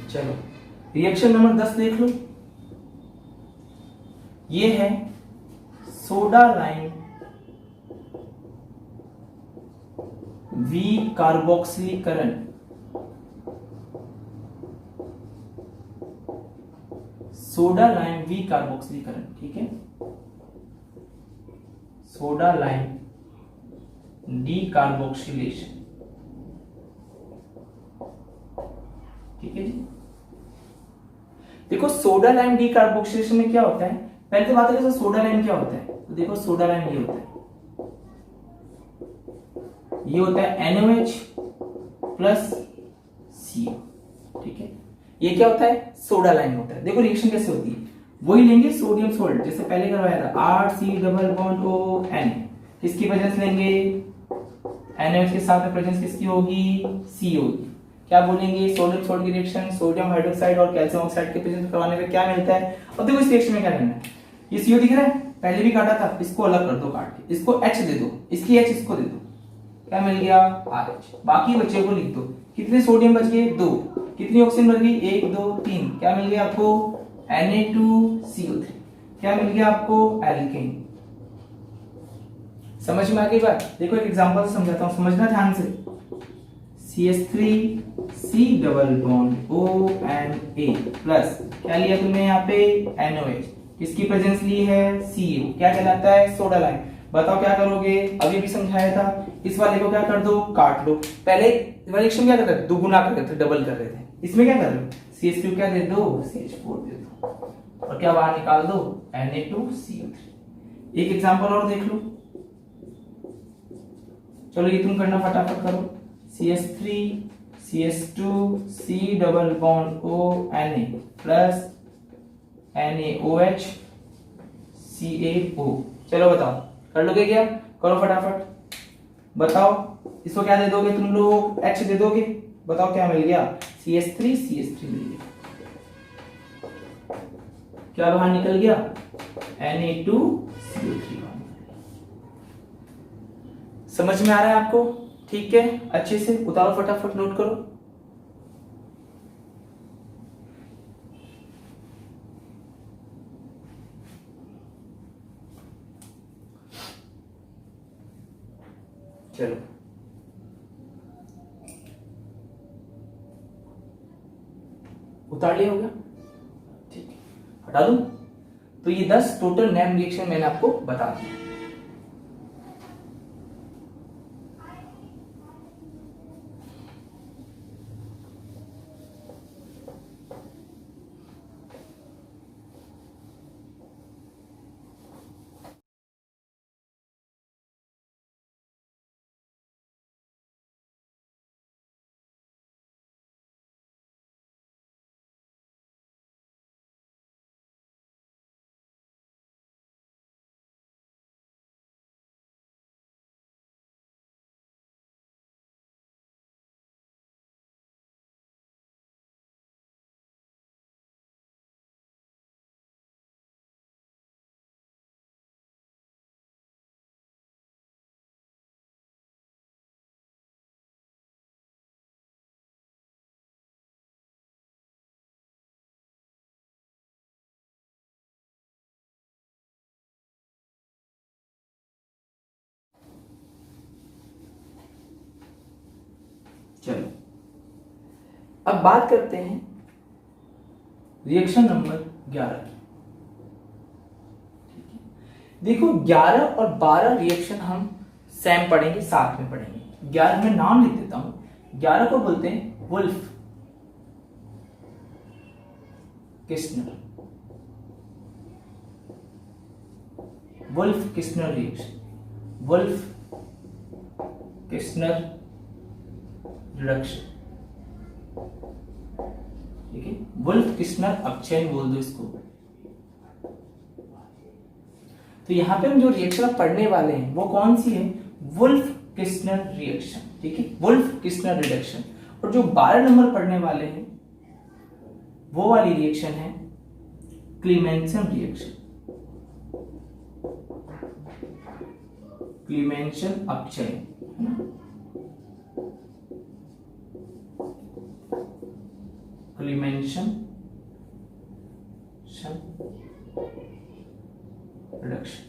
चलो रिएक्शन नंबर 10 देख लो। ये है सोडा लाइम वी कार्बोक्सिलीकरण। सोडा लाइम वी कार्बोक्सिलीकरण, ठीक है। सोडा लाइम डी कार्बोक्सिलेशन, ठीक है जी। देखो सोडा लाइम डी कार्बोक्सिलेशन में क्या होता है, पहले तो बात करें सोडा लाइम क्या होता है। तो देखो सोडा लाइम ये होता है, ये होता है NaOH प्लस CO, ठीक है। ये क्या होता है, सोडा लाइम होता है। देखो रिएक्शन कैसे होती है, वही लेंगे सोडियम सोल्ट जैसे पहले करवाया था, RC डबल बॉन्ड ON, किसकी प्रेजेंस लेंगे, NaOH के साथ में प्रेजेंस किसकी होगी, C होगी। क्या बोलेंगे, सोडियम सोल्ट की रिएक्शन सोडियम हाइड्रोक्साइड और कैल्शियम ऑक्साइड के प्रेजेंस करवाने पे क्या मिलता है। अब देखो इस रिएक्शन में क्या करना है, ये CO दिख रहा है, पहले भी काटा था, इसको अलग कर दो काट के, इसको H दे दो, इसकी H इसको दे दो, क्या मिल गया RH। बाकी बच्चे को लिख दो, कितने सोडियम बच गए 2, कितनी ऑक्सीजन बच गई 1 2 3, क्या मिल गया आपको Na2CO3, क्या मिल गया आपको एल्केन। समझ में आ गई बात। देखो एक एग्जांपल से समझाता हूं, समझना ध्यान से। CH3C double bond ONA plus क्या लिया तुमने यहाँ पे NaOH, किसकी प्रेजेंस ली है CO, क्या कहलाता है सोडा लाइम। बताओ क्या करोगे, अभी भी समझाया था, इस वाले को क्या कर दो काट लो। पहले रिएक्शन क्या करते थे, दुगुना कर रहे थे, डबल कर रहे थे, इसमें क्या कर रहे हो CH2 क्या दे दो CH4 दे दो, और क्या बाहर निकाल दो Na2CO3। एक एग्जांपल और देख लो, चलो ये तुम करना फटाफट करो। CH3 CH2 C double bond ONA plus NaOH CaO। चलो बताओ कर लोगे क्या, करो फटाफट बताओ। इसको क्या दे दोगे तुम लोग, H दे दोगे, बताओ क्या मिल गया CH3 CH3 मिल गया, क्या बाहर निकल गया Na2CO3। समझ में आ रहा है आपको, ठीक है, अच्छे से उतारो फटाफट, नोट करो। चलो उतार लिया होगा, ठीक है, हटा दूं। तो ये 10 टोटल नेम रिएक्शन मैंने आपको बता दिया। चलो अब बात करते हैं रिएक्शन नंबर 11 की। देखो 11 और 12 रिएक्शन हम सेम पढ़ेंगे, साथ में पढ़ेंगे। 11 में नाम लिख देता हूं, 11 को बोलते हैं Wolff Kishner, Wolff Kishner reaction, Wolff Kishner reduction, ठीक है, वुल्फ किस्नर अपचयन बोल दो इसको। तो यहां पे हम जो रिएक्शन पढ़ने वाले हैं वो कौन सी है, वुल्फ किस्नर रिएक्शन, ठीक है, वुल्फ किस्नर रिडक्शन। और जो 12 नंबर पढ़ने वाले हैं वो वाली रिएक्शन है क्लीमेंसन रिएक्शन, क्लीमेंसन अपचयन, क्लीमेंशन रिडक्शन।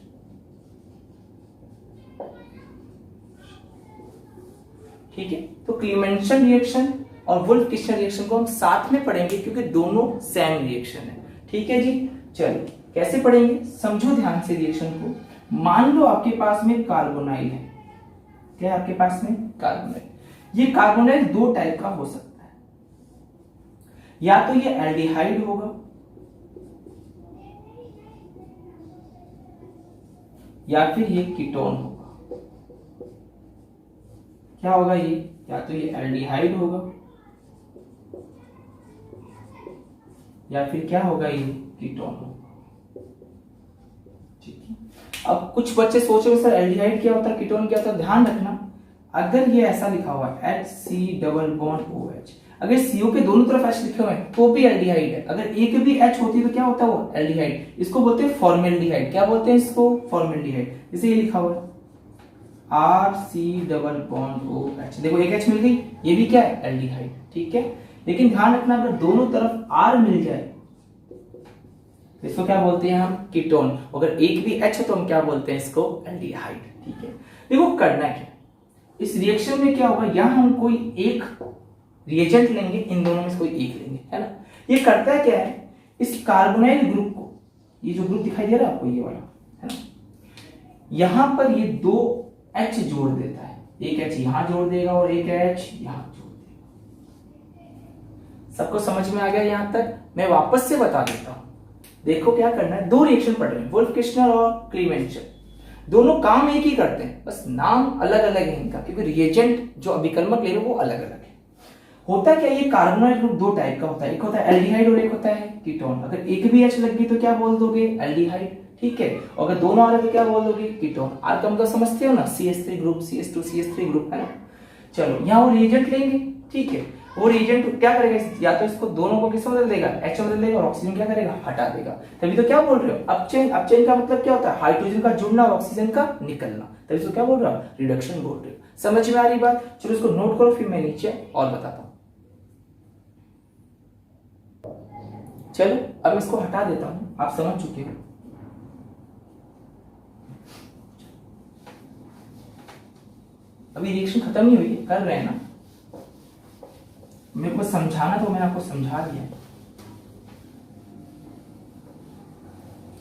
ठीक है, तो क्लीमेंशन रिएक्शन और वुल्फ किस्टर रिएक्शन को हम साथ में पढ़ेंगे क्योंकि दोनों सेम रिएक्शन है। ठीक है जी, चलो कैसे पढ़ेंगे, समझो ध्यान से रिएक्शन को। मान लो आपके पास में कार्बोनाइल है, क्या है आपके पास में कार्बोनाइल। ये कार्बोनाइल दो टाइप का हो सकता है, या तो ये एल्डिहाइड होगा या फिर ये कीटोन होगा। क्या होगा ये, या तो ये एल्डिहाइड होगा या फिर क्या होगा ये कीटोन होगा। ठीक है, अब कुछ बच्चे सोचेंगे सर एल्डिहाइड क्या होता है, कीटोन क्या होता है। ध्यान रखना, अगर ये ऐसा लिखा हुआ है HC+OH, अगर CO के दोनों तरफ H लिखे हुए हैं तो भी एल्डिहाइड है। अगर एक भी H होती है तो क्या होता है वो एल्डिहाइड। इसको बोलते हैं फॉर्मेल्डिहाइड। क्या बोलते हैं इसको, फॉर्मेल्डिहाइड। जैसे ये लिखा हुआ है RC+OH, देखो एक H मिल गई, ये भी क्या है एल्डिहाइड। ठीक है, लेकिन ध्यान रखना अगर दोनों तरफ R मिल जाए तो इसको क्या बोलते हैं हम, कीटोन। अगर एक भी H है तो हम क्या बोलते हैं इसको, एल्डिहाइड। ठीक है, देखो करना क्या, इस रिएक्शन में क्या होगा, यहां हम कोई एक रिएजेंट लेंगे, इन दोनों में से कोई एक लेंगे, है ना। ये करता है क्या है, इस कार्बोनाइल ग्रुप को, ये जो ग्रुप दिखाई दे रहा है आपको ये वाला, है ना, यहां पर ये दो H जोड़ देता है। एक H यहां जोड़ देगा और एक H यहां जोड़ देगा। सबको समझ में आ गया यहां तक। मैं वापस से बता देता हूं, देखो क्या करना है, दो रिएक्शन पढ़ रहे हैं, वुल्फ किस्टर और क्लीमेंशन। दोनों काम एक ही करते हैं, बस नाम अलग अलग है इनका, क्योंकि रिएजेंट जो अभिकर्मक ले रहे हैं वो अलग अलग है। होता क्या, ये कार्बोनाइल ग्रुप दो टाइप का होता है, एक होता है एल्डिहाइड और एक होता है कीटोन। अगर एक भी H लग गई तो क्या बोल दोगे, एल्डिहाइड। ठीक है, और अगर दोनों आ रहे तो क्या बोल दोगे, कीटोन। आर का मतलब समझते हो ना, CH3 group, CH2 CH3 group, है ना। चलो यहाँ वो रिएजेंट लेंगे। ठीक है, वो रिएजेंट क्या करेगा, या तो इसको दोनों को किसमें बदल देगा, H में बदल देगा, और ऑक्सीजन क्या करेगा, हटा देगा। तभी तो क्या बोल रहे हो, अपचयन। अपचयन का मतलब क्या होता है, हाइड्रोजन का जुड़ना और ऑक्सीजन का निकलना। तभी तो क्या बोल रहा हूं, रिडक्शन बोल रहे हो। समझ में आ रही बात, चलो इसको नोट करो, फिर मैं नीचे और बताता हूं। चलो अब इसको हटा देता हूं, आप समझ चुके हो। अभी रिएक्शन खत्म नहीं हुई, कर रहे हैं ना, मेरे को समझाना तो मैंने आपको समझा दिया है।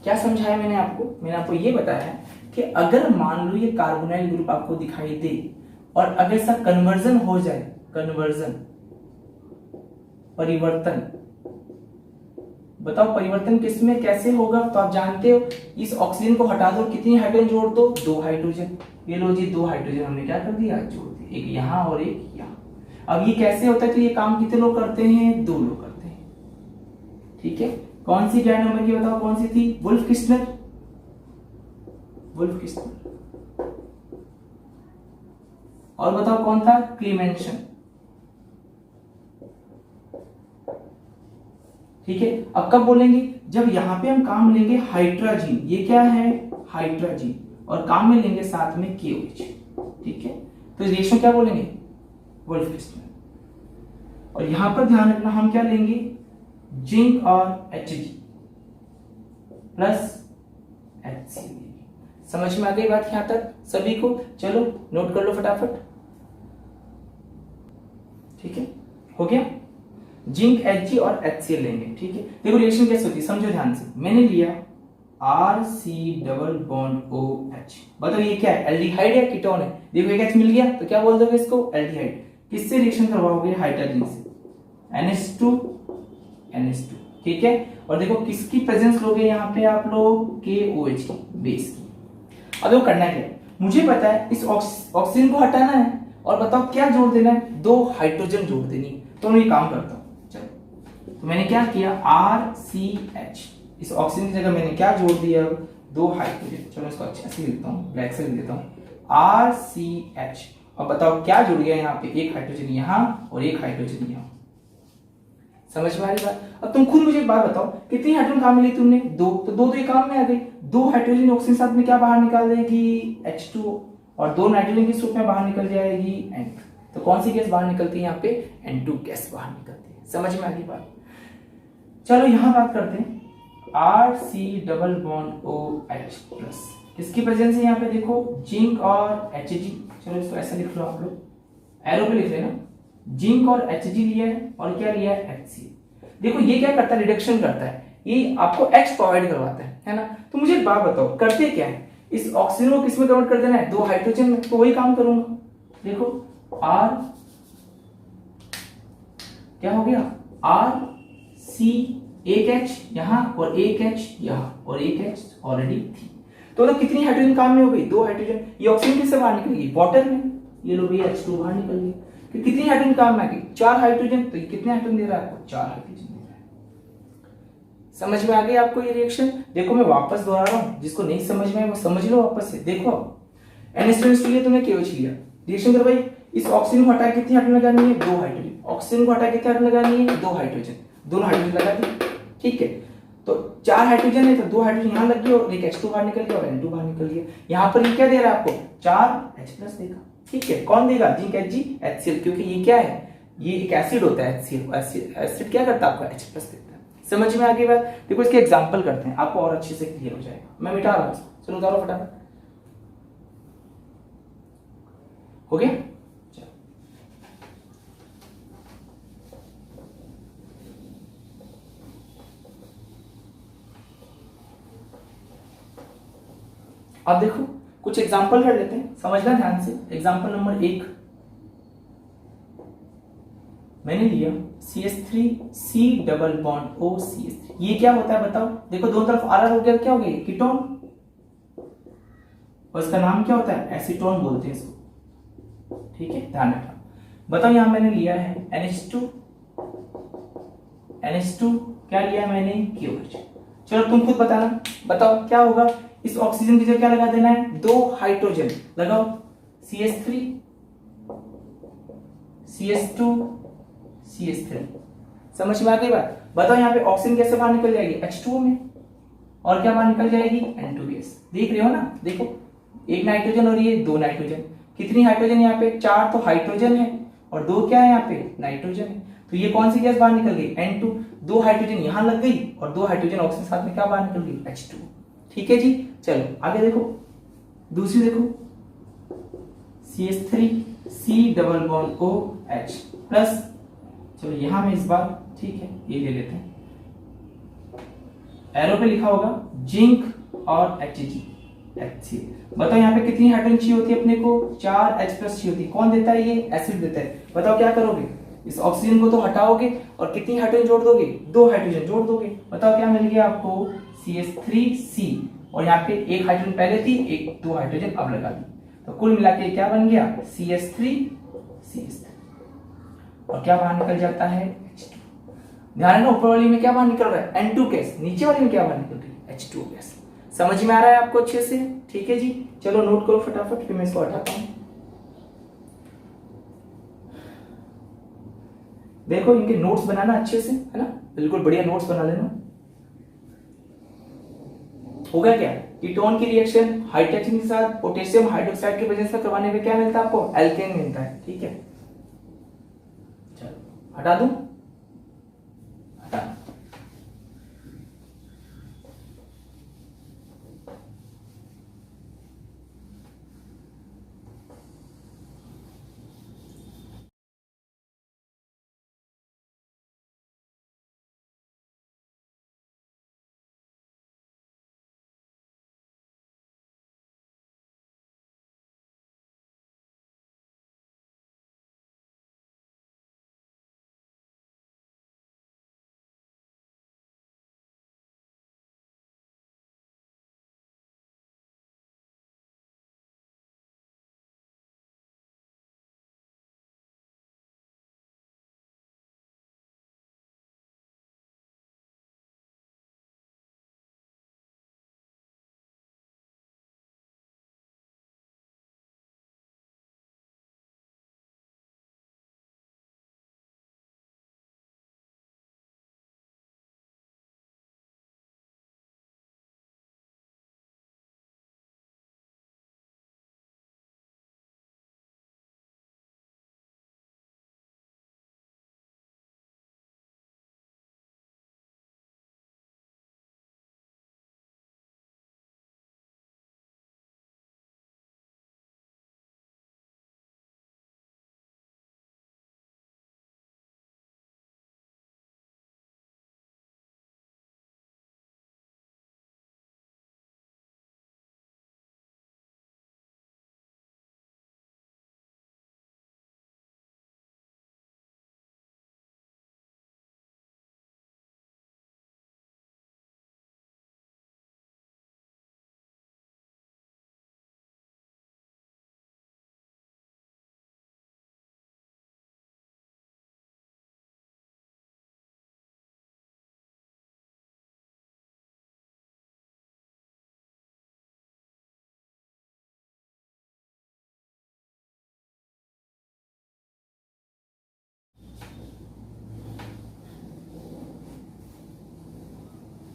क्या समझाया मैंने आपको ये बताया है कि अगर मान लो ये कार्बोनाइल ग्रुप आपको दिखाई दे और अगर इसका कन्वर्जन हो जाए, कन्वर्जन, परिवर्तन, बताओ परिवर्तन किसमें कैसे होगा, तो आप जानते हो, इस ऑक्सीजन को हटा दो, कितनी हाइड्रोजन जोड़ दो, दो हाइड्रोजन। ये लो जी, दो हाइड्रोजन हमने क्या कर दिया, जोड़ दिया, एक यहां और एक यहां। अब ये कैसे होता है, तो ये काम कितने लोग करते हैं, दो लोग करते हैं। ठीक है, कौन सी क्या नंबर की बताओ, कौन सी थी, वुल्फ किस्टर, वुल्फ किस्टर। और बताओ कौन था, क्लीमेंशन। ठीक है, अब कब बोलेंगे, जब यहां पे हम काम लेंगे हाइड्रोजन, ये क्या है, हाइड्रोजन, और काम में लेंगे साथ में KOH। ठीक है, तो रिएक्शन क्या बोलेंगे, वुल्फ किस्टर। और यहां पर ध्यान रखना, हम क्या लेंगे, जिंक और Hg प्लस HCl। समझ में आ गई बात यहां तक सभी को, चलो नोट कर लो फटाफट। ठीक है, हो गया, जिंक Hg और HCl लेंगे। ठीक है, देखो रिएक्शन कैसे होती है, समझो ध्यान से। मैंने लिया RC+OH, बताओ ये क्या है, एल्डिहाइड या कीटोन है। देखो एक H मिल गया तो क्या बोल दोगे इसको, एल्डिहाइड। किससे रिएक्शन करवाओगे, हाइड्रोजन से, NH2। ठीक है, और देखो किसकी प्रेजेंस लोगे यहाँ पे आप लोग, KOH की, बेस की। अब वो करना क्या है, मुझे पता है इस ऑक्सीजन को हटाना है, और बताओ क्या जोड़ देना है, दो हाइड्रोजन जोड़ देनी है। तो मैं ये काम करता हूं, चलो, तो मैंने क्या किया, RCH, इस ऑक्सीजन की जगह मैंने क्या जोड़ दिया, दो हाइड्रोजन। चलो इसको अच्छे से लिखता हूँ, ब्लैक से लिख देता हूँ, RCH। और बताओ क्या जुड़ गया यहाँ पे, एक हाइड्रोजन यहाँ और एक हाइड्रोजन यहाँ। समझ में आ रही बात। अब तुम खुद मुझे एक बात बताओ, कितनी हाइड्रोजन काम में ली तुमने, दो, तो दो ये काम में आ गई। दो हाइड्रोजन ऑक्सीजन साथ में क्या बाहर निकाल देगी, H2O, और दो नाइट्रोजन की सूप में बाहर निकल जाएगी N2। तो कौन सी गैस बाहर निकलती है यहाँ पे, N2 गैस बाहर निकलती है। समझ में आ गई बात। चलो यहां बात करते हैं Rc double bond OH plus, किसकी प्रेजेंस है यहाँ पे देखो, जिंक और Hg। चलो इसको ऐसा लिख लो आप लोग, एरो पे लिख लेना, जिंक और Hg लिया है और क्या लिया है HCl। देखो ये क्या करता है, रिडक्शन करता है, ये आपको H प्रोवाइड करवाता है ना। तो मुझे एक बात बताओ, करते क्या है, इस ऑक्सीजन को किस में कन्वर्ट कर देना है, 2 हाइड्रोजन में, तो वही काम करूंगा। देखो R क्या हो गया, RC, एक H यहां और एक H यहां और एक H ऑलरेडी थी, तो कितनी हाइड्रोजन काम में हो गई, 2 हाइड्रोजन। ये ऑक्सीजन किससे बाहर निकलेगी, वाटर में, ये लो भैया H2 बाहर निकल गई। तो कितनी हाइड्रोजन काम में आ गई, 4 हाइड्रोजन। तो ये कितने हाइड्रोजन दे रहा है आपको, 4 हाइड्रोजन दे रहा है। समझ में आ गई आपको ये रिएक्शन। देखो मैं वापस दोहरा रहा हूं, जिसको नहीं समझ में आए वो समझ लो वापस से। देखो NH2 लिया तुमने, KOH लिया, रिएक्शन कर भाई, इस ऑक्सीजन को हटा कितनी हाइड्रोजन लगानी है, 2 हाइड्रोजन। ऑक्सीजन को हटा कितनी हाइड्रोजन लगानी है, 2 हाइड्रोजन, दोनों हाइड्रोजन लगा दी, ठीक है। तो 4 हाइड्रोजन है तो 2 हाइड्रोजन यहां लग गई और एक H2 बाहर निकल गया और N2 बाहर निकल गया। यहां पर ये क्या दे रहा है आपको, 4H+ देगा, ठीक है। कौन देगा, जिंक Hg HCl, क्योंकि ये क्या है, ये एक एसिड होता है HCl, एसिड क्या करता है आपको H+ देता है। समझ में आ गई बात। देखो इसके एग्जांपल करते हैं, आपको और अच्छे से क्लियर हो जाएगा। मैं मिटा रहा हूं, चलो उतारो फटाफट, हो गया। अब देखो कुछ एग्जांपल कर लेते हैं, समझना ध्यान से। एग्जांपल नंबर 1 मैंने लिया CH3C डबल बॉन्ड OCH3, ये क्या होता है बताओ। देखो दोनों तरफ RR हो गया, क्या हो गया, कीटोन, और इसका नाम क्या होता है, एसीटोन बोलते हैं इसको, ठीक है, ध्यान रखना। बताओ यहां मैंने लिया है NH2 क्या लिया है मैंने, KOH। चलो तुम खुद बताना, बताओ क्या होगा। इस ऑक्सीजन की जगह क्या लगा देना है, 2 हाइड्रोजन लगाओ, CH3 CH2 CH3। समझ में आ गई बात। बताओ यहाँ पे ऑक्सीजन कैसे बाहर निकल जाएगी, H2O में, और क्या बाहर निकल जाएगी, N2 गैस। देख रहे हो ना, देखो एक नाइट्रोजन और ये 2 नाइट्रोजन, कितनी हाइड्रोजन यहाँ पे, 4 तो हाइड्रोजन है और 2 क्या है यहाँ पे, नाइट्रोजन है। तो ये कौन सी गैस बाहर निकल गई, N2, 2 हाइड्रोजन यहां लग गई और 2 हाइड्रोजन ऑक्सीजन साथ में क्या बाहर निकल गई, H2। ठीक है जी। चलो आगे देखो, दूसरी देखो, CH3C double bond OH plus, चलो यहां में इस बार ठीक है ये ले लेते हैं, एरो पे लिखा होगा जिंक और HG। बताओ यहाँ पे कितनी हाइड्रोजन चाहिए होती है अपने को, 4H+ चाहिए होती है। कौन देता है, ये एसिड देता है। बताओ क्या करोगे, इस ऑक्सीजन को तो हटाओगे और कितनी हाइड्रोजन जोड़ दोगे, 2 हाइड्रोजन जोड़ दोगे। बताओ क्या मिल गया आपको, CH3C, और यहाँ पे एक हाइड्रोजन पहले थी, एक 2 हाइड्रोजन अब लगा दी, तो कुल मिला के क्या बन गया, CH3 और क्या बाहर निकल जाता है, H2। ध्यान रखना ऊपर वाली में क्या बाहर निकल रहा है, N2 गैस, नीचे वाली में क्या बाहर निकल रही है, H2 गैस। समझ में आ रहा है आपको अच्छे से, ठीक है जी। चलो नोट करो फटाफट, फिर मैं इसको हटाता हूं। देखो इनके नोट्स बनाना अच्छे से, है ना, बिल्कुल बढ़िया नोट्स बना लेना। होगा क्या, कीटोन की रिएक्शन हाइड्रोजन के साथ पोटेशियम हाइड्रोक्साइड के प्रेजेंस में करवाने पे क्या मिलता है आपको, एल्केन मिलता है, ठीक है। चलो हटा दूं, हटा।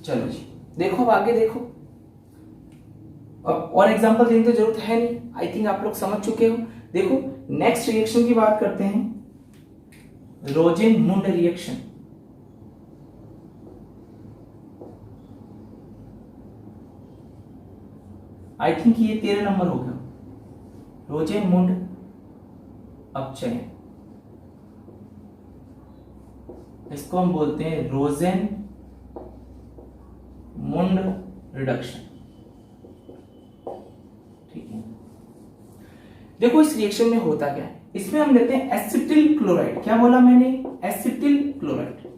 चलो जी, देखो अब आगे देखो, और एग्जांपल देने की जरूरत है नहीं, आई थिंक आप लोग समझ चुके हो। देखो नेक्स्ट रिएक्शन की बात करते हैं, रोजेन-मुंड रिएक्शन। आई थिंक ये 13 नंबर हो गया, रोजेन-मुंड अपचयन। इसको हम बोलते हैं रोजेन मुंड रिडक्शन। ठीक है, देखो इस रिएक्शन में होता क्या है, इसमें हम लेते हैं एसिटिल क्लोराइड। क्या बोला मैंने? Acetyl chloride.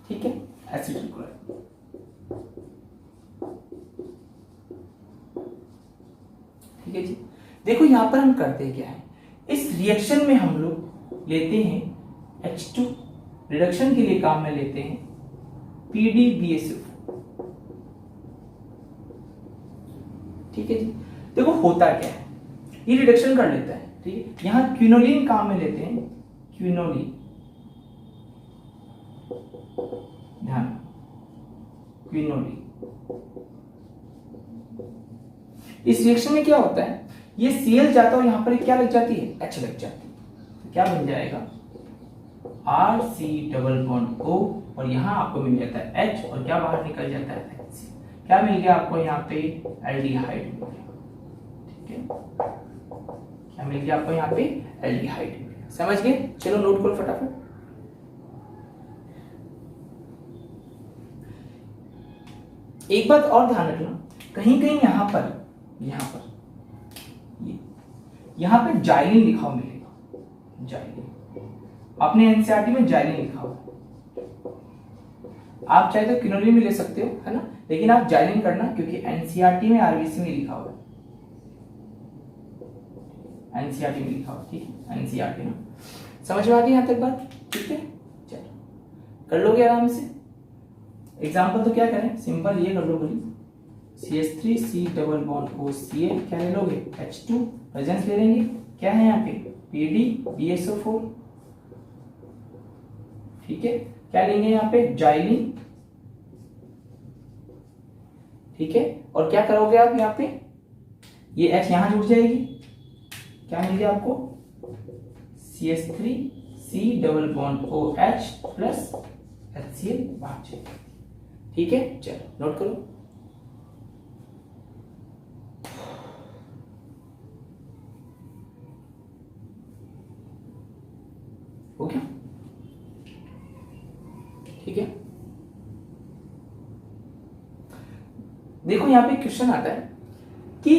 ठीक है, एसिटिल क्लोराइड। ठीक है जी, देखो यहां पर हम करते क्या है, इस रिएक्शन में हम लोग लेते हैं H2, रिडक्शन के लिए काम में लेते हैं PDBSO। ठीक है जी, देखो होता क्या है, ये रिडक्शन कर लेता है। ठीक है, यहां क्विनोलिन काम में लेते हैं, क्विनोलिन, ध्यान, क्विनोलिन। इस रिएक्शन में क्या होता है, ये Cl जाता है, यहां पर क्या लग जाती है, H लग जाती है, तो क्या बन जाएगा RC डबल बॉन्ड O, और यहां आपको मिल जाता है H, और क्या बाहर निकल जाता है HC। क्या मिल गया आपको यहाँ पे, एल्डिहाइड मिल गया। ठीक है, क्या मिल गया आपको यहाँ पे, एल्डिहाइड मिल गया। समझ गए? चलो नोट करो फटाफट। एक बात और ध्यान रखना, कहीं कहीं यहां पर पे जाइलिन लिखा हुआ मिलेगा, जाइलिन। आपने एनसीईआरटी में जाइलिन लिखा हुआ, आप चाहे तो क्विनोलिन भी ले सकते हो, है ना, लेकिन आप जाइलिन करना, क्योंकि एनसीईआरटी में आरबीसी में लिखा हुआ है, एनसीईआरटी में लिखा हुआ। ठीक है, एनसीईआरटी में। समझ में आ गई यहां तक बात? ठीक है, चलो कर लोगे आराम से। एग्जाम्पल तो क्या करें, सिंपल ये कर लो बोली, CH3C डबल बॉन्ड OCl, क्या ले लोगे, H2, प्रेजेंस ले लेंगे, क्या है यहाँ पे, PDBSO4। ठीक है, क्या लेंगे यहाँ पे, जाइलिन। ठीक है, और क्या करोगे आप यहाँ पे, ये H यहां जुड़ जाएगी, क्या मिल गया आपको, CH3C double bond OH plus HCl बाहर जाएगी। ठीक है, चलो नोट करो। हो गया? ठीक है, देखो यहां पे क्वेश्चन आता है कि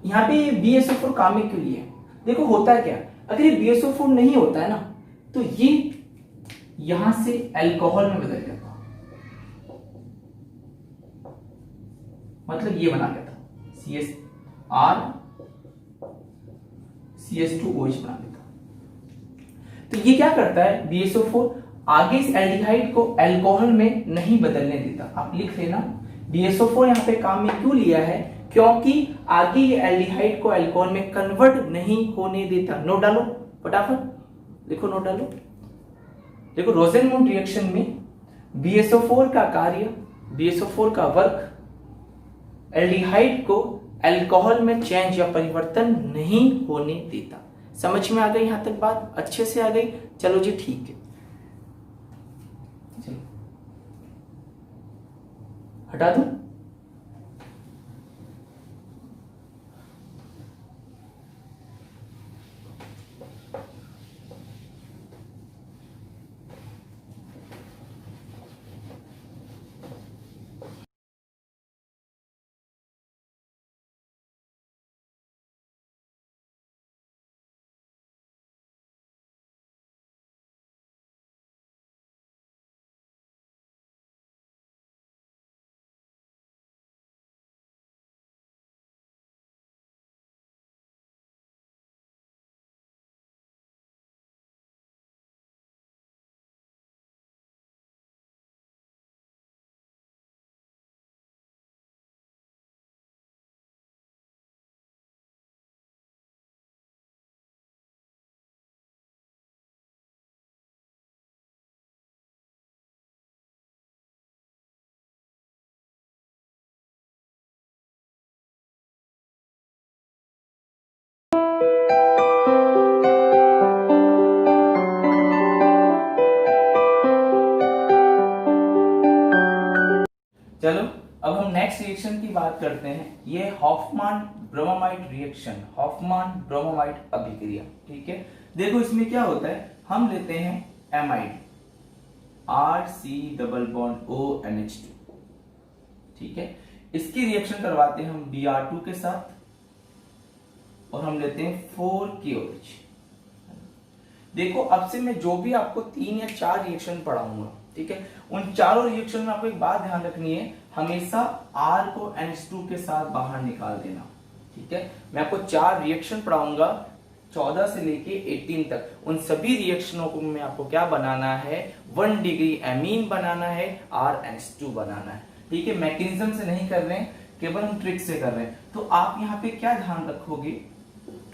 यहां पे BSO4 काम में क्यों लिया है। देखो होता है क्या, अगर ये BSO4 नहीं होता है ना, तो ये यहां से अल्कोहल में बदल जाता, मतलब ये बना देता CH4 CH2OH बना देता। तो ये क्या करता है, BSO4 आगे इस एल्डिहाइड को अल्कोहल में नहीं बदलने देता। आप लिख लेना, BSO4 यहाँ पे काम में क्यों लिया है, क्योंकि आगे ये एल्डिहाइड को अल्कोहल में कन्वर्ट नहीं होने देता। नोट डालो फटाफट, देखो नोट डालो। देखो रोजेन-मुंड रिएक्शन में BSO4 का कार्य, BSO4 का वर्क एल्डिहाइड को अल्कोहल में चेंज या परिवर्तन नहीं होने देता। समझ में आ गई यहां तक बात, अच्छे से आ गई? चलो जी ठीक है, चलो हटा दूं। बात करते हैं, ये हॉफमान ब्रोमाइड रिएक्शन, हॉफमान ब्रोमाइड अभिक्रिया। ठीक है, देखो इसमें क्या होता है, हम लेते हैं एमाइड RC++ONH2। ठीक है, इसकी रिएक्शन करवाते हैं हम Br2 के साथ और हम लेते हैं 4KOH। देखो अब से मैं जो भी आपको 3 या 4 रिएक्शन पढ़ाऊंगा, ठीक है, उन चारों रिएक्शन में आपको एक बात ध्यान रखनी है, हमेशा R को NH2 के साथ बाहर निकाल देना। ठीक है, मैं आपको 4 रिएक्शन पढ़ाऊंगा 14 से लेके 18 तक, उन सभी रिएक्शनों को मैं आपको क्या बनाना है, 1 डिग्री एमीन बनाना है, RNH2 बनाना है। ठीक है, मैकेनिज्म से नहीं कर रहे हैं, केवल हम ट्रिक से कर रहे हैं। तो आप यहाँ पे क्या ध्यान रखोगे,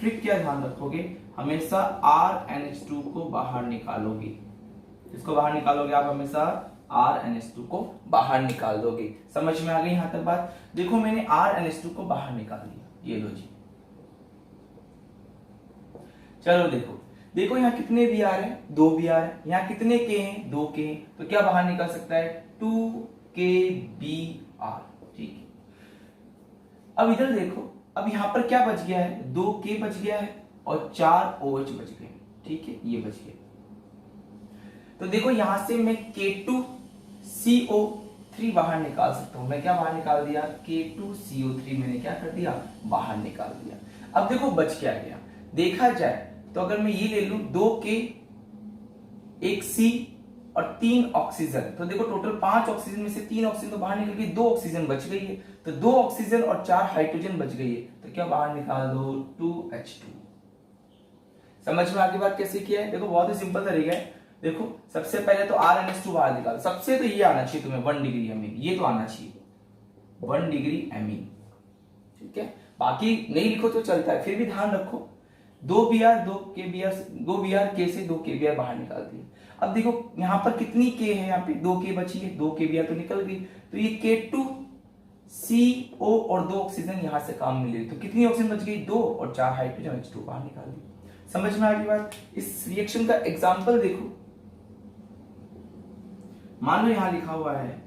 ट्रिक क्या ध्यान रखोगे, हमेशा RNH2 को बाहर निकालोगे। इसको बाहर निकालोगे आप, हमेशा RNH2 को बाहर निकाल दोगे। समझ में आ गई यहां तक बात? देखो मैंने RNH2 को बाहर निकाल दिया, ये लो जी। चलो देखो, देखो यहाँ कितने Br है, 2 Br है, यहाँ कितने K हैं, 2 K हैं, तो क्या बाहर निकल सकता है, 2KBr। ठीक है, अब इधर देखो, अब यहाँ पर क्या बच गया है, 2K बच गया है और 4 OH बच गए। ठीक है, ये बच गया। तो देखो यहां से मैं K2CO3 बाहर निकाल सकता हूं। मैं क्या बाहर निकाल दिया, K2CO3 मैंने क्या कर दिया, बाहर निकाल दिया। अब देखो बच क्या गया, देखा जाए तो अगर मैं ये ले लूं 2K, 1 C और 3 ऑक्सीजन, तो देखो टोटल 5 ऑक्सीजन में से 3 ऑक्सीजन तो बाहर निकल गई, 2 ऑक्सीजन बच गई है। तो 2 ऑक्सीजन और 4 हाइड्रोजन बच गई है, तो क्या बाहर निकाल दो, 2H2। समझ में आगे बात कैसे किया है? देखो बहुत ही सिंपल तरीका है। देखो सबसे पहले तो RNH2 बाहर निकालो, सबसे तो ये आना चाहिए तुम्हें 1 डिग्री एमीन, ये तो आना चाहिए 1 डिग्री एमीन। ठीक है, बाकी नहीं लिखो तो चलता है, फिर भी ध्यान रखो 2 Br 2 Br K से 2 KBr बाहर निकाल दिए। अब देखो यहाँ पर कितनी K है, यहाँ पे 2 K बची है, 2 KBr तो निकल गई, तो ये K2CO और 2 ऑक्सीजन यहाँ से काम मिले, तो कितनी ऑक्सीजन बच गई, 2 और 4 हाइड्रोजन H2 बाहर निकाल दी। समझ में आ गई बात? इस रिएक्शन का एग्जांपल देखो, मान लो यहां लिखा हुआ है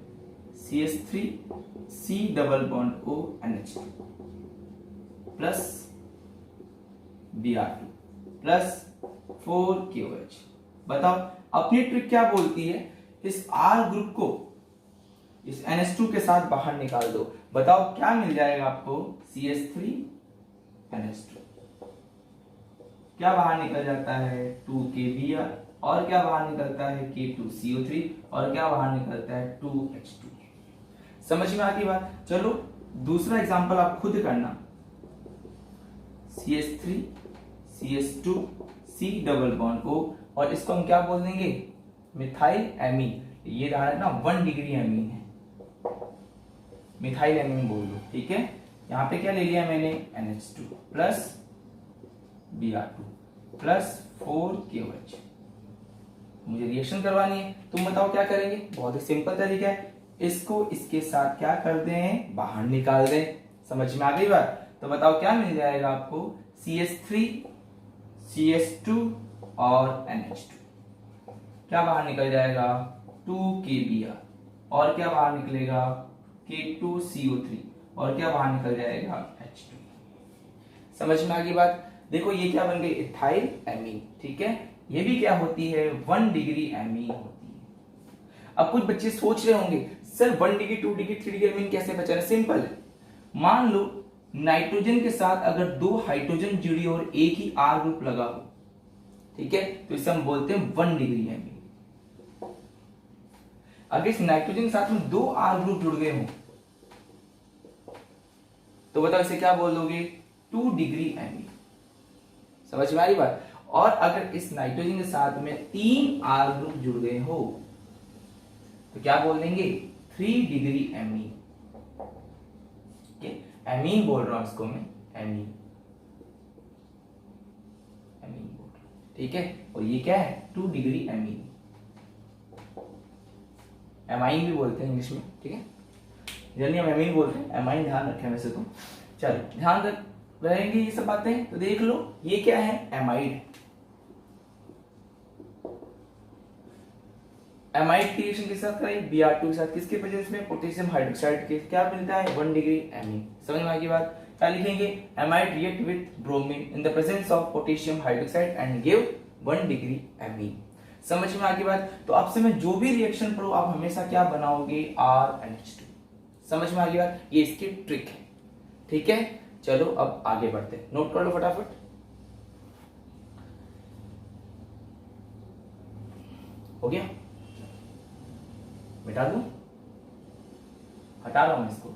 CH3C++ONH2 plus Br2 plus 4KOH। बताओ अपनी ट्रिक क्या बोलती है, इस R ग्रुप को इस NH2 के साथ बाहर निकाल दो। बताओ क्या मिल जाएगा आपको, CH3NH2, क्या बाहर निकल जाता है, 2KBr, और क्या बाहर निकलता है, K2CO3, और क्या बाहर निकलता है, 2H2। समझ में आती बात? चलो दूसरा एग्जांपल आप खुद करना, CH3 CH2 C++O, और इसको हम क्या बोल देंगे, मिथाइल एमीन। ये रहा है ना 1 डिग्री एमीन है, मिथाइल एमीन बोल दो। ठीक है, यहां पे क्या ले लिया मैंने, NH2 plus Br2 plus 4KOH। मुझे रिएक्शन करवानी है, तुम बताओ क्या करेंगे, बहुत ही सिंपल तरीका है, इसको इसके साथ क्या कर दें, बाहर निकाल दें। समझ में आ गई बात? तो बताओ क्या मिल जाएगा आपको, CH3 CH2 और NH2, क्या बाहर निकल जाएगा, 2KBr, और क्या बाहर निकलेगा, K2CO3, और क्या बाहर निकल जाएगा, H2। समझ में आ गई बात? देखो ये क्या बन गई, इथाइल एमीन। ठीक है, ये भी क्या होती है, 1 डिग्री एमीन होती है। अब कुछ बच्चे सोच रहे होंगे sir 1 degree 2 degree 3 degree amine कैसे बचा रहे? सिंपल है, मान लो नाइट्रोजन के साथ अगर 2 हाइड्रोजन जुड़ी और एक ही R ग्रुप लगा हो, ठीक है, तो इसे हम बोलते हैं 1 डिग्री एमीन। अगर इस नाइट्रोजन के साथ में 2 R ग्रुप जुड़ गए हो तो बताओ इसे क्या बोलोगे, 2 डिग्री एमीन। समझ में आ रही बात? और अगर इस नाइट्रोजन के साथ में 3 R ग्रुप जुड़ गए हो तो क्या बोल देंगे, 3 डिग्री एमीन। एमीन बोल रहा हूं इसको मैं, एमीन एमीन बोल रहा हूं। ठीक है, और ये क्या है, 2 डिग्री एमीन, एमाइन भी बोलते हैं इंग्लिश में। ठीक है, जनरली हम एमीन बोलते हैं, एमाइन ध्यान रखें वैसे तो। चलो ध्यान रहेंगे ये सब बातें, तो देख लो ये क्या है, एमाइड। एमाइड की रिएक्शन के साथ कराई Br2 के साथ, किसके प्रेजेंस में, पोटेशियम हाइड्रोक्साइड के, क्या मिलता है 1 डिग्री एमीन। समझ में आएगी बात। क्या लिखेंगे, amide react with bromine in the presence of potassium hydroxide and give 1 degree amine. समझ में आएगी बात। तो आपसे मैं जो भी रिएक्शन पढ़ूं आप हमेशा क्या बनाओगे, RNH2। समझ में आएगी बात, ये इसकी ट्रिक है। ठीक है, चलो अब आगे बढ़ते हैं, नोट कर लो फटाफट। हो गया, मिटा दूं, हटा रहा हूं इसको।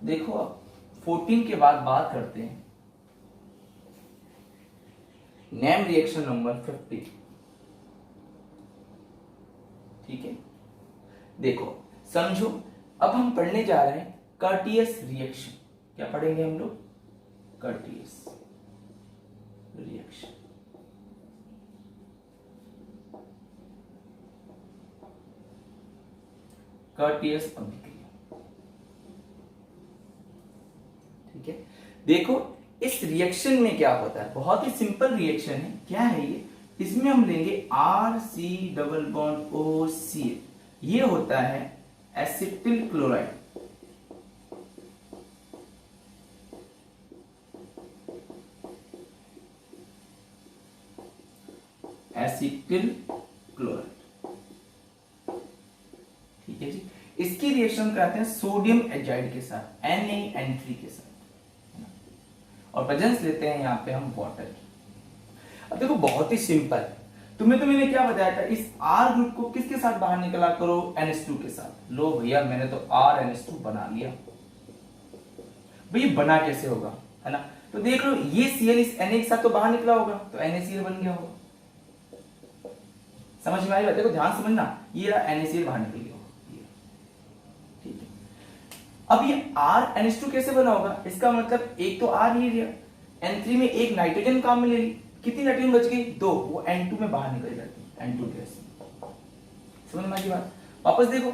देखो अब 14 के बाद बात करते हैं नेम रिएक्शन नंबर 50। ठीक है, देखो समझो, अब हम पढ़ने जा रहे हैं कर्टियस रिएक्शन। क्या पढ़ेंगे हम लोग, कर्टियस रिएक्शन। कर्टियस अभिक्रिया। ठीक है, देखो इस रिएक्शन में क्या होता है, बहुत ही सिंपल रिएक्शन है। क्या है ये, इसमें हम लेंगे RC डबल बॉन्ड OCl, ये होता है एसिटिल क्लोराइड। एसिटिल क्लोराइड, ठीक है जी। इसकी रिएक्शन कराते हैं सोडियम एजाइड के साथ, NaN3 के साथ, और प्रेजेंस लेते हैं यहां पे हम वाटर की। अब देखो बहुत ही सिंपल, तुम्हें तो मैंने क्या बताया था, इस R ग्रुप को किसके साथ बाहर निकला करो, NH2 के साथ। लो भैया मैंने तो RNH2 बना लिया। भैया बना कैसे होगा, है ना, तो देख लो ये Cl इस Na के साथ तो बाहर निकला होगा, तो NaCl बन गया होगा। समझ में आई बात, देखो ध्यान समझना, ये NaCl बाहर निकल गया होगा। ठीक है, अब ये RNH2 कैसे बना होगा, इसका मतलब एक तो R ले लिया, N3 में एक नाइट्रोजन काम में ले ली, कितनी नाइट्रोजन बच गई, 2, वो N2 में बाहर निकल जाती है, N2 गैस। समझ में आई बात। वापस देखो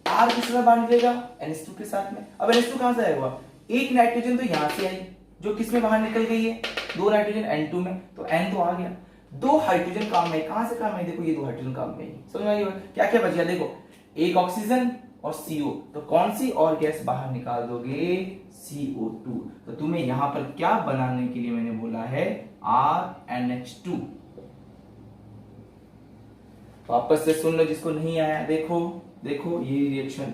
R किस तरह बाहर निकलेगा, NH2 के साथ में। अब NH2 कहां से आएगा, एक नाइट्रोजन तो यहां से आई जो किस में बाहर निकल गई है, 2 नाइट्रोजन N2 में, तो N तो आ गया। 2 हाइड्रोजन काम में, कहां से काम है, देखो ये 2 हाइड्रोजन काम में। समझ में आई बात, क्या क्या बच गया, देखो एक ऑक्सीजन और CO, तो कौन सी और गैस बाहर निकाल दोगे, CO2। तो तुम्हें यहां पर क्या बनाने के लिए मैंने बोला है, RNH2। वापस से सुन लो जिसको नहीं आया, देखो देखो ये reaction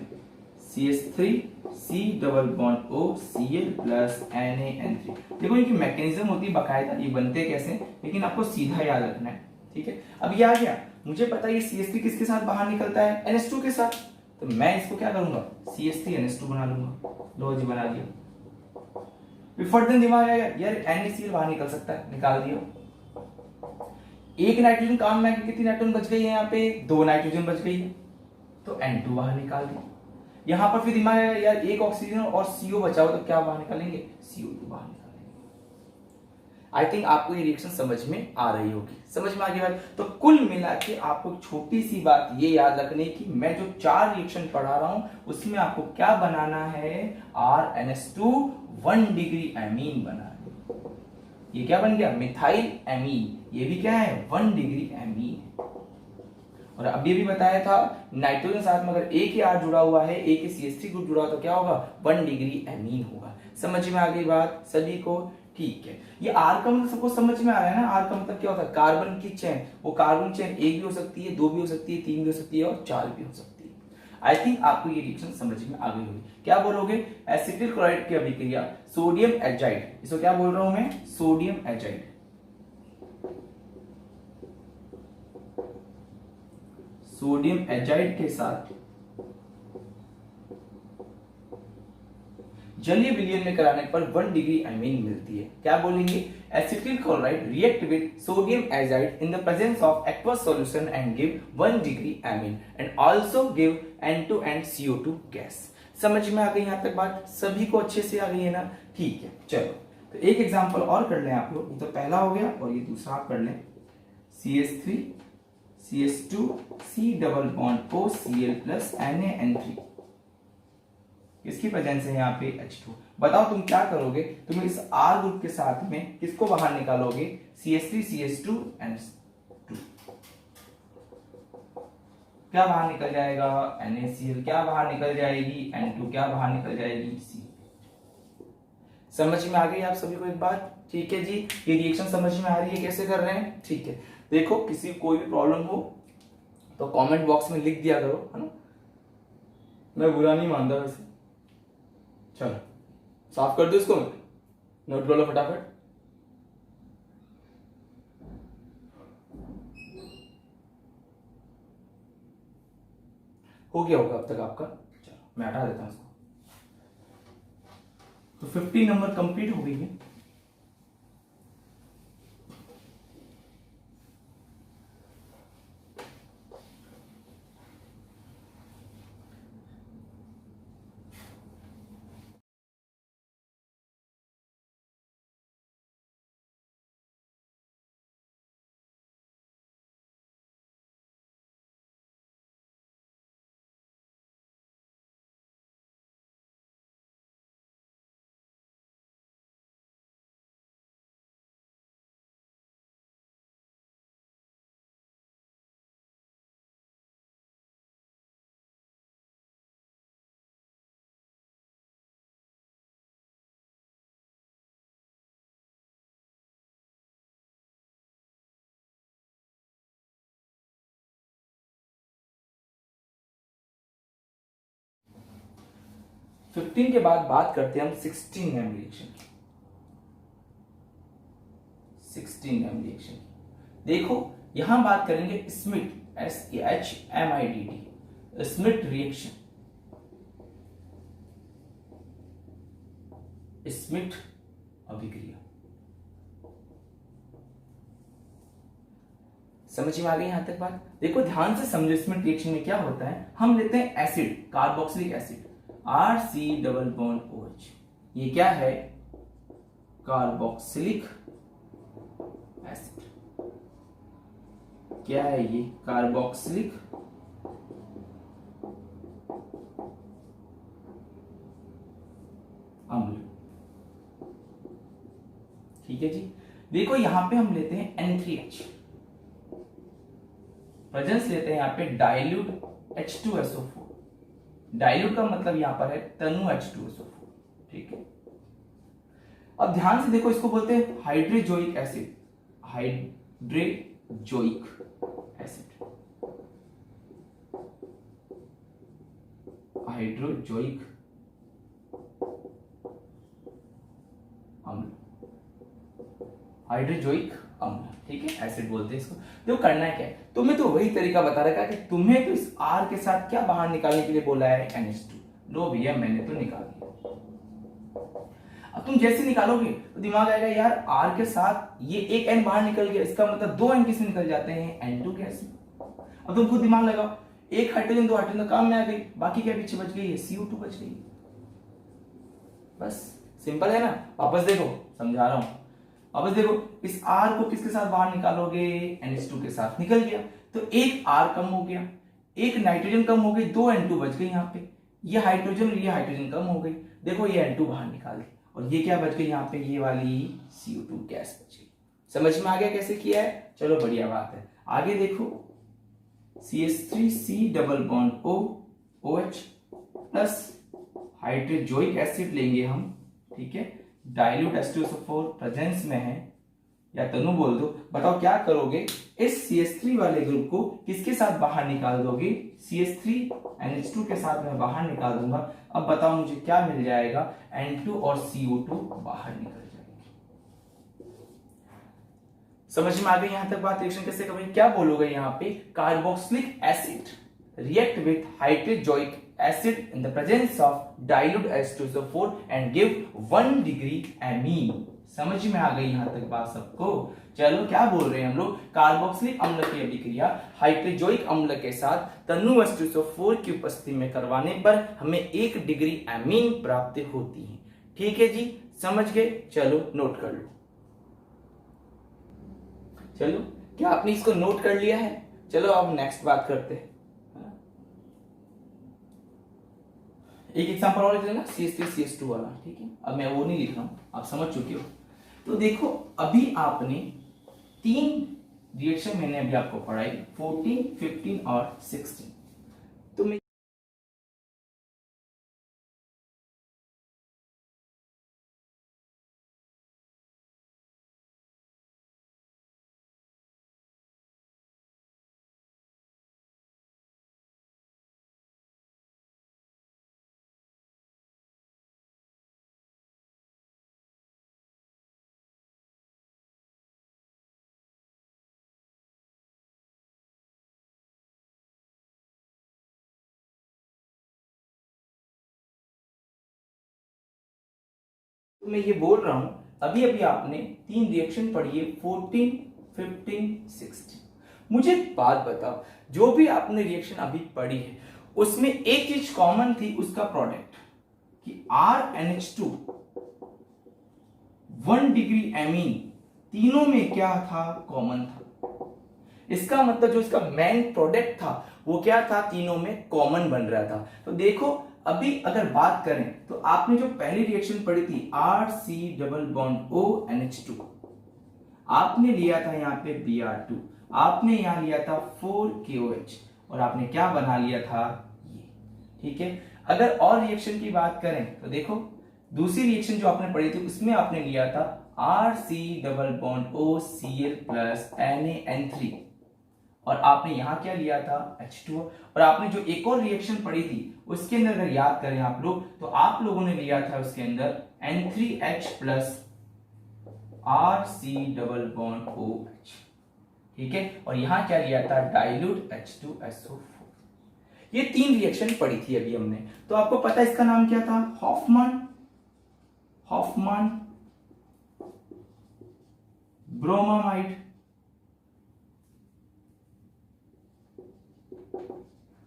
CH3 C double bond O Cl plus NaN3। देखो इनकी मैकेनिज्म होती है बाकायदा, ये बनते कैसे, लेकिन आपको सीधा याद रखना है। ठीक है, अब ये आ गया, मुझे पता है ये CH3 किसके साथ बाहर निकलता है, NH2 के साथ, तो मैं इसको क्या करूंगा, CH3NH2 बना लूंगा। लो जी बना दिया। फटन दिमाग आएगा यार NaCl बाहर निकल सकता है, निकाल दिया। एक नाइट्रोजन काम में, कितनी नाइट्रोजन बच गई है, यहाँ पे 2 नाइट्रोजन बच गई है, तो N2 बाहर निकाल दिया। यहां पर फिर दिमाग आएगा यार एक ऑक्सीजन और CO बचा हो, तो क्या बाहर निकालेंगे, CO2 बाहर निकालेंगे। आई थिंक आपको ये रिएक्शन समझ में आ रही होगी, समझ में आ गई बात। तो कुल मिला के आपको छोटी सी बात ये याद रखनी कि मैं जो 4 रिएक्शन पढ़ा रहा हूं उसमें आपको क्या बनाना है, RNH2 1 डिग्री एमीन बनाना है। ये क्या बन गया, मिथाइल एमीन, ये भी क्या है 1 डिग्री एमीन है। और अभी भी बताया था नाइट्रोजन साथ में अगर एक ही R जुड़ा हुआ है, एक ही CH3 ग्रुप जुड़ा हुआ, तो क्या होगा 1 डिग्री एमीन होगा। समझ में आ गई बात सभी को, ठीक है। ये R का मतलब सबको समझ में आ रहा है ना, R का मतलब क्या होता है, कार्बन की चेन। वो कार्बन चेन 1 भी हो सकती है, 2 भी हो सकती है, 3 भी हो सकती है और 4 भी हो सकती है। आई थिंक आपको ये रिएक्शन समझ में आ गई होगी। क्या बोलोगे? एसिटिल क्लोराइड की अभिक्रिया सोडियम एजाइड, इसको क्या बोल रहा हूं मैं? Sodium azide. सोडियम एजाइड के साथ जलीय विलयन में कराने पर 1 डिग्री एमीन मिलती है। क्या बोलेंगे? Acetyl chloride react with sodium azide in the presence of aqueous solution and give 1 degree amine and also give N2N CO2 gas. समझ में आ गई यहां तक बात? सभी को अच्छे से आ गई है ना? ठीक है, चलो तो एक एग्जांपल और कर लें आप लोग। ये तो पहला हो गया और ये दूसरा आप कर लें। CH3 CH2 C double bond O Cl plus NaN3, इसकी प्रेजेंस है यहाँ पे H2। बताओ तुम क्या करोगे? तुम इस R ग्रुप के साथ में किसको बाहर निकालोगे? CH3 CH2 N2, क्या बाहर निकल जाएगा? NaCl। क्या बाहर निकल जाएगी? N2। क्या बाहर निकल जाएगी? C। समझ में आ गई आप सभी को एक बात? ठीक है जी, ये रिएक्शन समझ में आ रही है कैसे कर रहे हैं? ठीक है, देखो किसी कोई भी प्रॉब्लम हो तो कमेंट बॉक्स में लिख दिया करो, है ना? मैं बुरा नहीं मानता वैसे। चलो साफ कर दो इसको, नोट कर लो फटाफट। हो गया होगा अब तक आपका। चलो मैं हटा देता हूं इसको। तो 50 नंबर कंप्लीट हो गई है। फिफ्टीन के बाद बात करते हैं हम 16 नैम रिएक्शन की। 16 नैम रिएक्शन की देखो, यहां बात करेंगे Schmitt, SHMIDT, Schmitt reaction, Schmitt अभिक्रिया। समझ में आ गई यहां तक बात? देखो ध्यान से समझो, स्मिट रिएक्शन में क्या होता है? हम लेते हैं acid, carboxylic acid, RC double bond OH। ये क्या है? Carboxylic acid. क्या है ये? कार्बोक्सिलिक अम्ल। ठीक है जी। देखो यहां पे हम लेते हैं N3H, प्रेजेंस लेते हैं यहां पे डाइल्यूट H2SO4। डाइल्यूट का मतलब यहां पर है तनु H2SO4। ठीक है, अब ध्यान से देखो, इसको बोलते हैं hydrazoic acid, hydrazoic acid, hydrazoic अम्ल, हाइड्रोजोइक अम्ल। ठीक है, एसिड बोलते हैं इसको। देखो करना है क्या है, तुम्हें तो वही तरीका बता रखा है कि तुम्हें तो इस R के साथ क्या बाहर निकालने के लिए बोला है? NH2। लो भैया मैंने तो निकाल दिया। अब तुम जैसे निकालोगे तो दिमाग आएगा यार R के साथ ये एक N बाहर निकल गया, इसका मतलब 2 N किसमें निकल जाते हैं? N2 के एसिड। अब तुम खुद दिमाग लगाओ, एक हाइड्रोजन 2 हाइड्रोजन काम में आ गई, बाकी क्या पीछे बच गई है? CO2 बच गई। बस सिंपल है ना? वापस देखो, समझा रहा हूं। वापस देखो, इस R को किसके साथ बाहर निकालोगे? NH2 के साथ। निकल गया तो एक R कम हो गया, एक नाइट्रोजन कम हो गई, 2 N2 बच गई। यहाँ पे ये हाइड्रोजन और ये हाइड्रोजन कम हो गई। देखो ये N2 बाहर निकाल दी और ये क्या बच गई? यहाँ पे ये वाली CO2 गैस बच गई। समझ में आ गया कैसे किया है? चलो बढ़िया बात है। आगे देखो, CH3C double bond O OH plus hydrazoic acid लेंगे हम। ठीक है, डाइल्यूट H2SO4 प्रेजेंस में है या तनु बोल दो, बताओ क्या करोगे, इस CH3 वाले ग्रुप को किसके साथ बाहर निकाल दोगे, CH3NH2 के साथ मैं बाहर निकाल दूंगा। अब बताओ मुझे क्या मिल जाएगा, N2 और CO2 बाहर निकल जाएंगे। समझ में आ गई यहां तक बात, रिएक्शन कैसे करेंगे, क्या बोलोगे यहाँ पे, carboxylic acid react with hydrozoic acid in the presence of dilute H2SO4 and give 1 degree amine। समझ में आ गई यहां तक बात सबको। चलो क्या बोल रहे हैं हम लोग, कार्बोक्सिलिक अम्ल की अभिक्रिया हाइड्रोजोइक अम्ल के साथ तनु H2SO4 की उपस्थिति में करवाने पर हमें 1 डिग्री एमीन प्राप्त होती है। ठीक है जी, समझ गए, चलो नोट कर लो। चलो क्या आपने इसको नोट कर लिया है, चलो अब नेक्स्ट बात करते हैं। एक एग्जांपल और लिख लेना, CH3CH2 वाला, ठीक है, अब मैं वो नहीं लिख रहा हूं, आप समझ चुके हो। तो देखो अभी आपने 3 रिएक्शन मैंने अभी आपको पढ़ाई, 14, 15 और 16। तो मैं ये बोल रहा हूं, अभी अभी आपने 3 रिएक्शन पढ़ी है, 14, 15, 16। मुझे एक बात बताओ, जो भी आपने रिएक्शन अभी पढ़ी है उसमें एक चीज कॉमन थी, उसका प्रोडक्ट, कि RNH2 1 डिग्री एमीन, तीनों में क्या था, कॉमन था। इसका मतलब जो इसका मेन प्रोडक्ट था वो क्या था, तीनों में कॉमन बन रहा था। तो देखो अभी अगर बात करें तो आपने जो पहली रिएक्शन पढ़ी थी RC double bond O NH2, आपने लिया था यहाँ पे Br2, आपने यहां लिया था 4KOH और आपने क्या बना लिया था ये। ठीक है, अगर और रिएक्शन की बात करें तो देखो दूसरी रिएक्शन जो आपने पढ़ी थी उसमें आपने लिया था RC double bond OCl plus NaN3 और आपने यहां क्या लिया था H2O। और आपने जो एक और रिएक्शन पढ़ी थी उसके अंदर अगर याद करें आप लोग, तो आप लोगों ने लिया था उसके अंदर N3H plus RC double bond OH। ठीक है, और यहां क्या लिया था, डाइल्यूट H2SO4। ये 3 रिएक्शन पढ़ी थी अभी हमने। तो आपको पता है इसका नाम क्या था, हॉफमैन हॉफमैन ब्रोमामाइड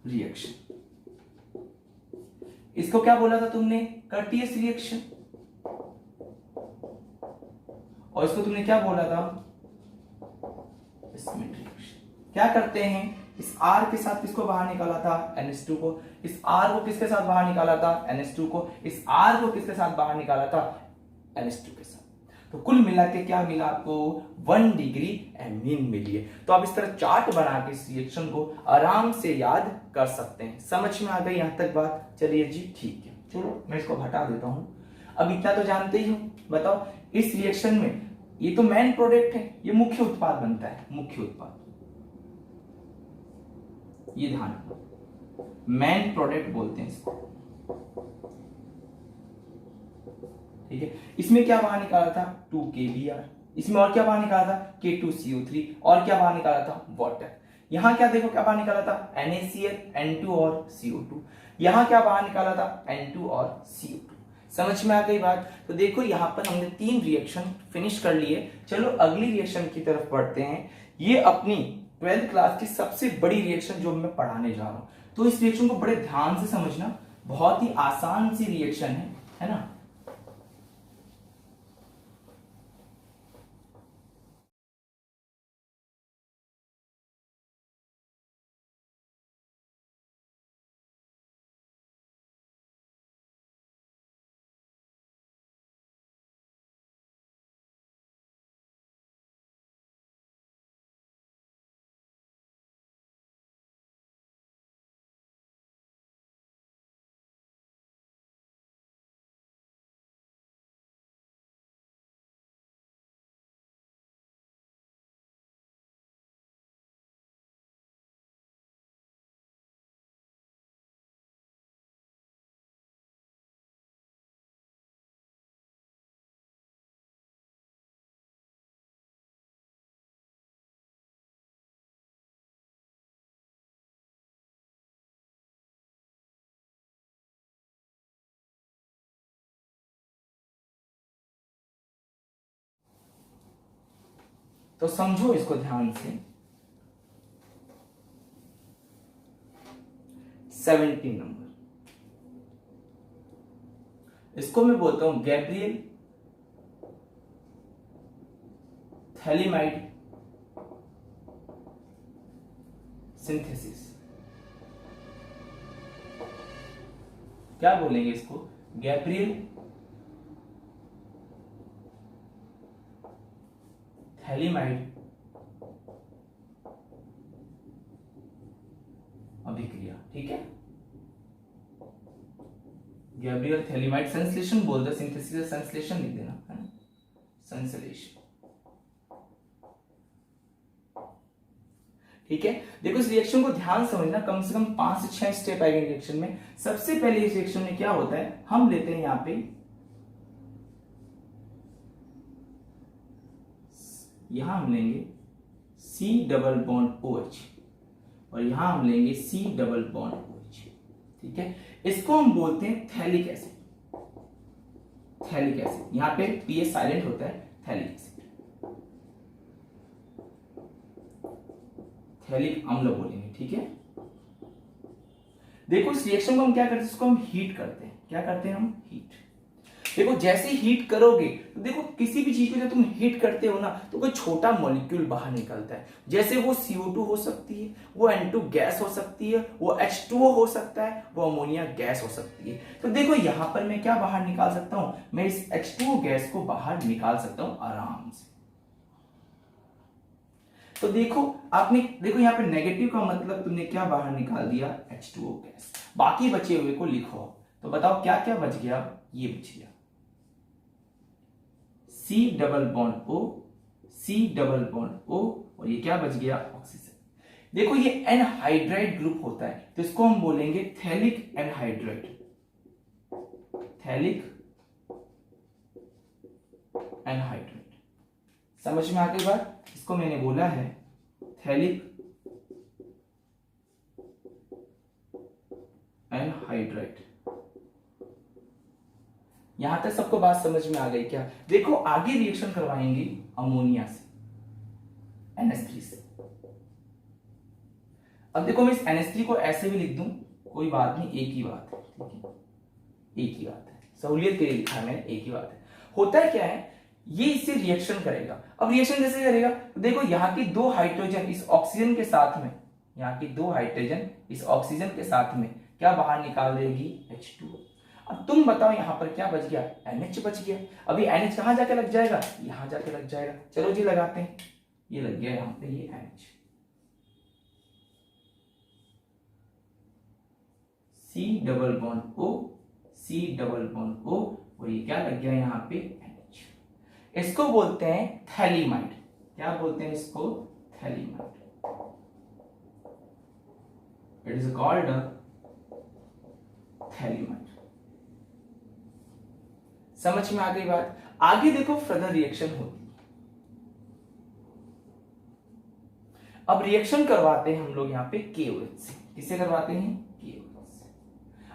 रिएक्शन। इसको क्या बोला था तुमने, कर्टियस रिएक्शन। और इसको तुमने क्या बोला था, स्मिथ रिएक्शन। क्या करते हैं, इस R के साथ किसको बाहर निकाला था, NH2 को, इस R को किसके साथ बाहर निकाला था, NH2 को, इस R को किसके साथ बाहर निकाला था, NH2 के साथ। तो कुल मिला के क्या मिला आपको, 1 डिग्री एमीन मिली है। तो आप इस तरह चार्ट बना के इस रिएक्शन को आराम से याद कर सकते हैं। समझ में आ गई यहां तक बात, चलिए जी ठीक है, चलो मैं इसको हटा देता हूं। अब इतना तो जानते ही हो, बताओ इस रिएक्शन में ये तो मेन प्रोडक्ट है, ये मुख्य उत्पाद बनता है, मुख्य उत्पाद, ये ध्यान रखना, मेन प्रोडक्ट बोलते हैं इसको। ठीक है, इसमें क्या बाहर निकाला था, 2KBr, इसमें और क्या बाहर निकाला था, K2CO3, और क्या बाहर निकाला था, वाटर। यहां क्या देखो क्या बाहर निकाला था, NaCl, N2 और CO2। यहां क्या बाहर निकाला था, N2 और CO2। समझ में आ गई बात। तो देखो यहां पर हमने 3 रिएक्शन फिनिश कर लिए। चलो अगली रिएक्शन की तरफ बढ़ते हैं। ये अपनी 12th क्लास की सबसे बड़ी रिएक्शन जो मैं पढ़ाने जा रहा हूं, तो इस रिएक्शन को बड़े ध्यान से समझना, बहुत ही आसान सी रिएक्शन है ना। तो समझो इसको ध्यान से। 17 नंबर, इसको मैं बोलता हूं गैब्रियल थैलीमाइड सिंथेसिस। क्या बोलेंगे इसको? गैब्रियल थैलीमाइड अभिक्रिया। ठीक है, गैब्रियल थैलीमाइड संश्लेषण बोल दो, सिंथेसिस संश्लेषण लिख देना, है ना, संश्लेषण। ठीक है, देखो इस रिएक्शन को ध्यान समझना, कम से कम 5 से 6 स्टेप आएंगे रिएक्शन में। सबसे पहले इस रिएक्शन में क्या होता है, हम लेते हैं यहां पे, यहां हम लेंगे C डबल बॉन्ड OH और यहां हम लेंगे C डबल बॉन्ड OH। ठीक है, इसको हम बोलते हैं थैलिक एसिड। थैलिक एसिड, यहां पे पीएच साइलेंट होता है, थैलिक एसिड, थैलिक अम्ल बोलेंगे। ठीक है, देखो इस रिएक्शन को हम क्या करते हैं, इसको हम हीट करते हैं। क्या करते हैं हम? हीट। देखो जैसे हीट करोगे तो देखो किसी भी चीज को जब तुम हीट करते हो ना तो कोई छोटा मॉलिक्यूल बाहर निकलता है। जैसे वो CO2 हो सकती है, वो N2 गैस हो सकती है, वो H2O हो सकता है, वो अमोनिया गैस हो सकती है। तो देखो यहां पर मैं क्या बाहर निकाल सकता हूं, मैं इस H2O गैस को बाहर निकाल सकता हूं आराम से। तो देखो आपने, देखो यहाँ पे नेगेटिव का मतलब तुमने क्या बाहर निकाल दिया, H2O गैस। बाकी बचे हुए को लिखो, तो बताओ क्या क्या बच गया। ये बच गया C double bond O, C double bond O, और ये क्या बच गया, ऑक्सीजन। देखो ये एनहाइड्राइड ग्रुप होता है तो इसको हम बोलेंगे थैलिक एनहाइड्राइड। थैलिक एनहाइड्राइड, समझ में आ गई बात? इसको मैंने बोला है थैलिक एनहाइड्राइड। यहां तक सबको बात समझ में आ गई क्या? देखो आगे रिएक्शन करवाएंगे अमोनिया से, NH3 से। अब देखो मैं इस NH3 को ऐसे भी लिख दूं, कोई बात नहीं, एक ही बात है। ठीक है, एक ही बात है, सहूलियत के लिए लिखा है मैंने, एक ही बात है। होता है क्या है, ये इससे रिएक्शन करेगा। अब रिएक्शन कैसे करेगा, तो देखो यहाँ की 2 हाइड्रोजन इस ऑक्सीजन के साथ में, यहाँ की 2 हाइड्रोजन इस ऑक्सीजन के साथ में क्या बाहर निकाल देगी, H2O। अब तुम बताओ यहाँ पर क्या बच गया, NH बच गया। अभी NH कहां जाके लग जाएगा, यहां जाके लग जाएगा। चलो जी लगाते हैं, ये लग गया यहाँ पे, ये NH। C double bond O, C double bond O, और ये क्या लग गया यहाँ पे, NH। इसको बोलते हैं थैलीमाइड। क्या बोलते हैं इसको, phthalimide. It is called phthalimide. समझ में आ गई बात? आगे देखो फर्दर रिएक्शन होती है। अब रिएक्शन करवाते हैं हम लोग यहाँ पे KOH से। किससे करवाते हैं, KOH से।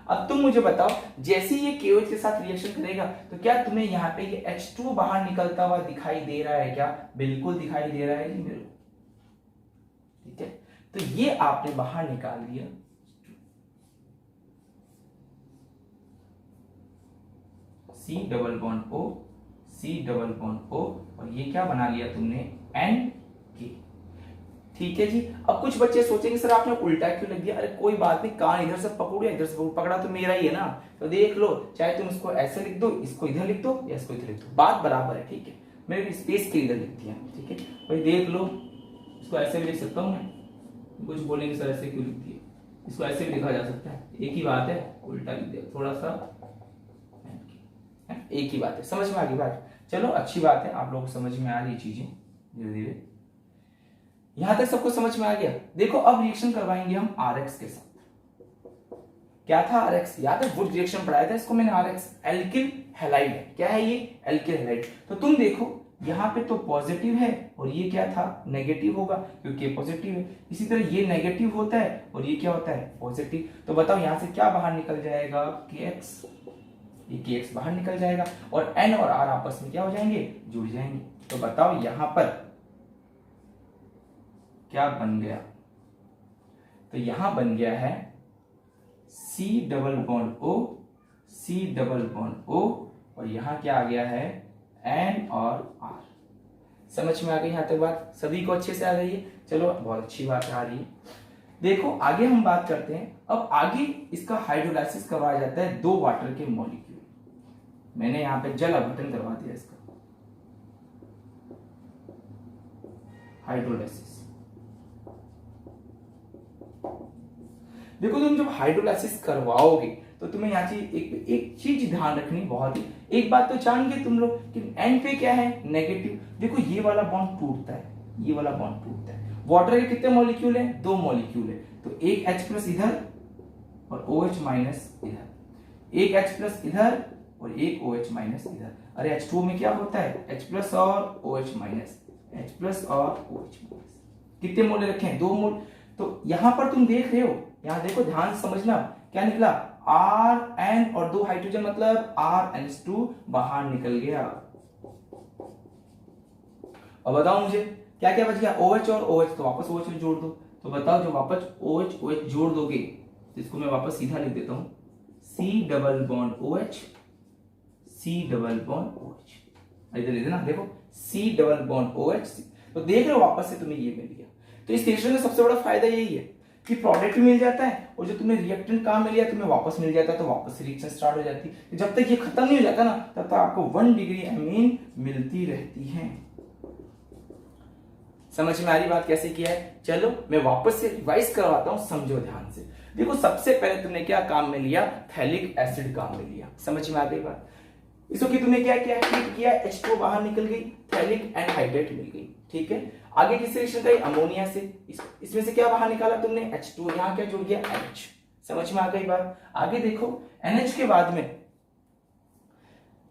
अब तुम मुझे बताओ, जैसे ये KOH के साथ रिएक्शन करेगा तो क्या तुम्हें यहाँ पे ये H2 बाहर निकलता हुआ दिखाई दे रहा है क्या? बिल्कुल दिखाई दे रहा है जी मेरे को। ठीक है, तो ये आपने बाहर निकाल दिया, C double bond O, C double bond O, और ये क्या बना लिया तुमने, NK। ठीक है जी। अब कुछ बच्चे सोचेंगे सर आपने उल्टा क्यों लिख दिया? अरे कोई बात नहीं, कान इधर से पकड़ो या इधर से पकड़ो, पकड़ा तो मेरा ही है ना। तो देख लो, चाहे तुम इसको ऐसे लिख दो, इसको इधर लिख दो, या इसको इधर लिख दो, बात बराबर है। ठीक है, मैंने स्पेस के इधर लिख दिया। ठीक है भाई, देख लो, इसको ऐसे भी लिख सकता हूँ मैं। कुछ बोलेंगे सर ऐसे क्यों लिख दिया, इसको ऐसे भी लिखा जा सकता है, एक ही बात है, उल्टा लिख दिया थोड़ा सा, एक ही बात है। समझ में आ गई बात? चलो अच्छी बात है, आप लोगों को समझ में आ रही चीजें धीरे धीरे। यहां तक सबको समझ में आ गया? देखो अब रिएक्शन करवाएंगे हम RX के साथ। क्या था RX, याद है? वुड रिएक्शन पढ़ाया था इसको मैंने, RX एल्किल हैलाइड है। क्या है ये, एल्किल हैलाइड। तो तुम देखो यहाँ पे तो पॉजिटिव है और ये क्या था, नेगेटिव होगा, क्योंकि पॉजिटिव है। इसी तरह ये नेगेटिव होता है और ये क्या होता है, पॉजिटिव। तो बताओ यहां से क्या बाहर निकल जाएगा, KX। ये KX बाहर निकल जाएगा और N और R आपस में क्या हो जाएंगे, जुड़ जाएंगे। तो बताओ यहां पर क्या बन गया, तो यहां बन गया है C double bond O, C double bond O, और यहां क्या आ गया है N और R। समझ में आ गई यहां तक बात? सभी को अच्छे से आ गई है? चलो बहुत अच्छी बात आ रही है। देखो आगे हम बात करते हैं। अब आगे इसका हाइड्रोलाइसिस करवाया जाता है 2 वाटर के मॉलिक्यूल। मैंने यहां पे जल अपघटन करवा दिया इसका, हाइड्रोलाइसिस। देखो तुम जब हाइड्रोलाइसिस करवाओगे तो तुम्हें यहाँ एक चीज ध्यान रखनी बहुत ही, एक बात तो जान गए तुम लोग कि एंड पे क्या है, नेगेटिव। देखो ये वाला बॉन्ड टूटता है, ये वाला बॉन्ड टूटता है। वाटर के कितने मॉलिक्यूल हैं? 2 मॉलिक्यूल है, तो एक H+ इधर और OH- इधर, एक H+ इधर और एक OH- इधर। अरे H2 में क्या होता है? H+ और OH-, H+ और OH-। कितने मोल रखे हैं? 2 मोल। तो यहां पर तुम देख रहे हो, यहां देखो ध्यान से समझना, क्या निकला? Rn और 2 हाइड्रोजन, मतलब RNH2 बाहर निकल गया। और बताओ मुझे क्या क्या बच गया? OH और OH, तो वापस OH में जोड़ दो। तो बताओ जो वापस OH जोड़ दोगे, इसको मैं वापस सीधा लिख देता हूं, C double bond OH, C double bond OH। इधर लिख देना, देखो C डबल बॉन्ड OH। तो देख रहे हो वापस से तुम्हें ये मिल गया। तो इस रिएक्शन का सबसे बड़ा फायदा यही है कि प्रोडक्ट भी मिल जाता है, और जो तुम्हें रिएक्टेंट काम मिल गया तुम्हें वापस मिल जाता है, तो वापस रिएक्शन स्टार्ट हो जाती है। जब तक ये खत्म नहीं हो जाता ना, तब तक आपको 1 डिग्री एमीन मिलती रहती है। समझ में आ रही बात कैसे किया है? चलो मैं वापस से रिवाइज करवाता हूं, समझो ध्यान से। देखो सबसे पहले तुमने क्या काम में लिया? थैलिक एसिड काम में लिया। समझ में आ गई बात? इसको कि तुमने क्या किया? हीट किया, H2 बाहर निकल गई, थैलिक एनहाइड्रेट मिल गई। ठीक है, आगे किससे रिएक्शन करी? अमोनिया से। इसमें से क्या बाहर निकाला तुमने? H2, यहां क्या जुड़ गया? NH। समझ में आ गई बात? आगे देखो NH के बाद में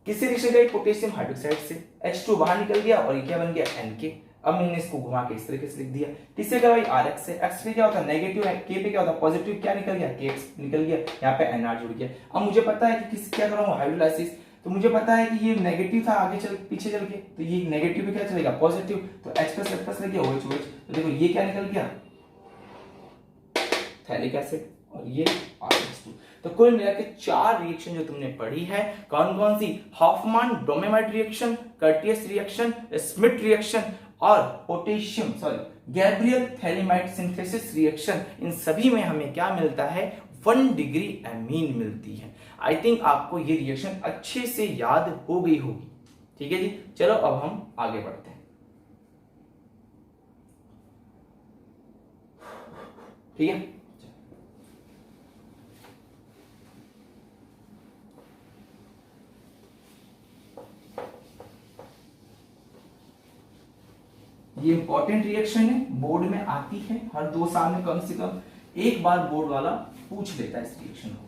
किससे रिएक्शन करी? पोटेशियम हाइड्रोक्साइड से। H2 बाहर निकल गया और ये क्या बन गया? NK। अब मैंने इसको घुमा के इस तरीके से लिख दिया। किससे करवाई? RX से। X पे क्या होता है? नेगेटिव है, K पे क्या होता है? पॉजिटिव। क्या निकल गया? KX निकल गया, यहाँ पे NR जुड़ गया। अब मुझे पता है कि किस क्या कराऊंगा? हाइड्रोलाइसिस। तो मुझे पता है कि ये नेगेटिव था, आगे चल पीछे चल के, तो ये नेगेटिव पे क्या चलेगा? पॉजिटिव। तो H+ लग गया, OH। तो देखो ये क्या निकल गया? थैलिक एसिड, और ये RH2। तो कुल मिला के 4 रिएक्शन जो तुमने पढ़ी है, कौन कौन सी? Hoffmann bromamide reaction, Curtius reaction, Schmidt reaction और potassium Gabriel phthalimide synthesis reaction. इन सभी में हमें क्या मिलता है? 1 डिग्री एमीन मिलती है। आई थिंक आपको ये रिएक्शन अच्छे से याद हो गई होगी। ठीक है जी, चलो अब हम आगे बढ़ते हैं। ठीक है, ये इंपॉर्टेंट रिएक्शन है, बोर्ड में आती है हर 2 साल में कम से कम एक बार बोर्ड वाला पूछ लेता है इस रिएक्शन को।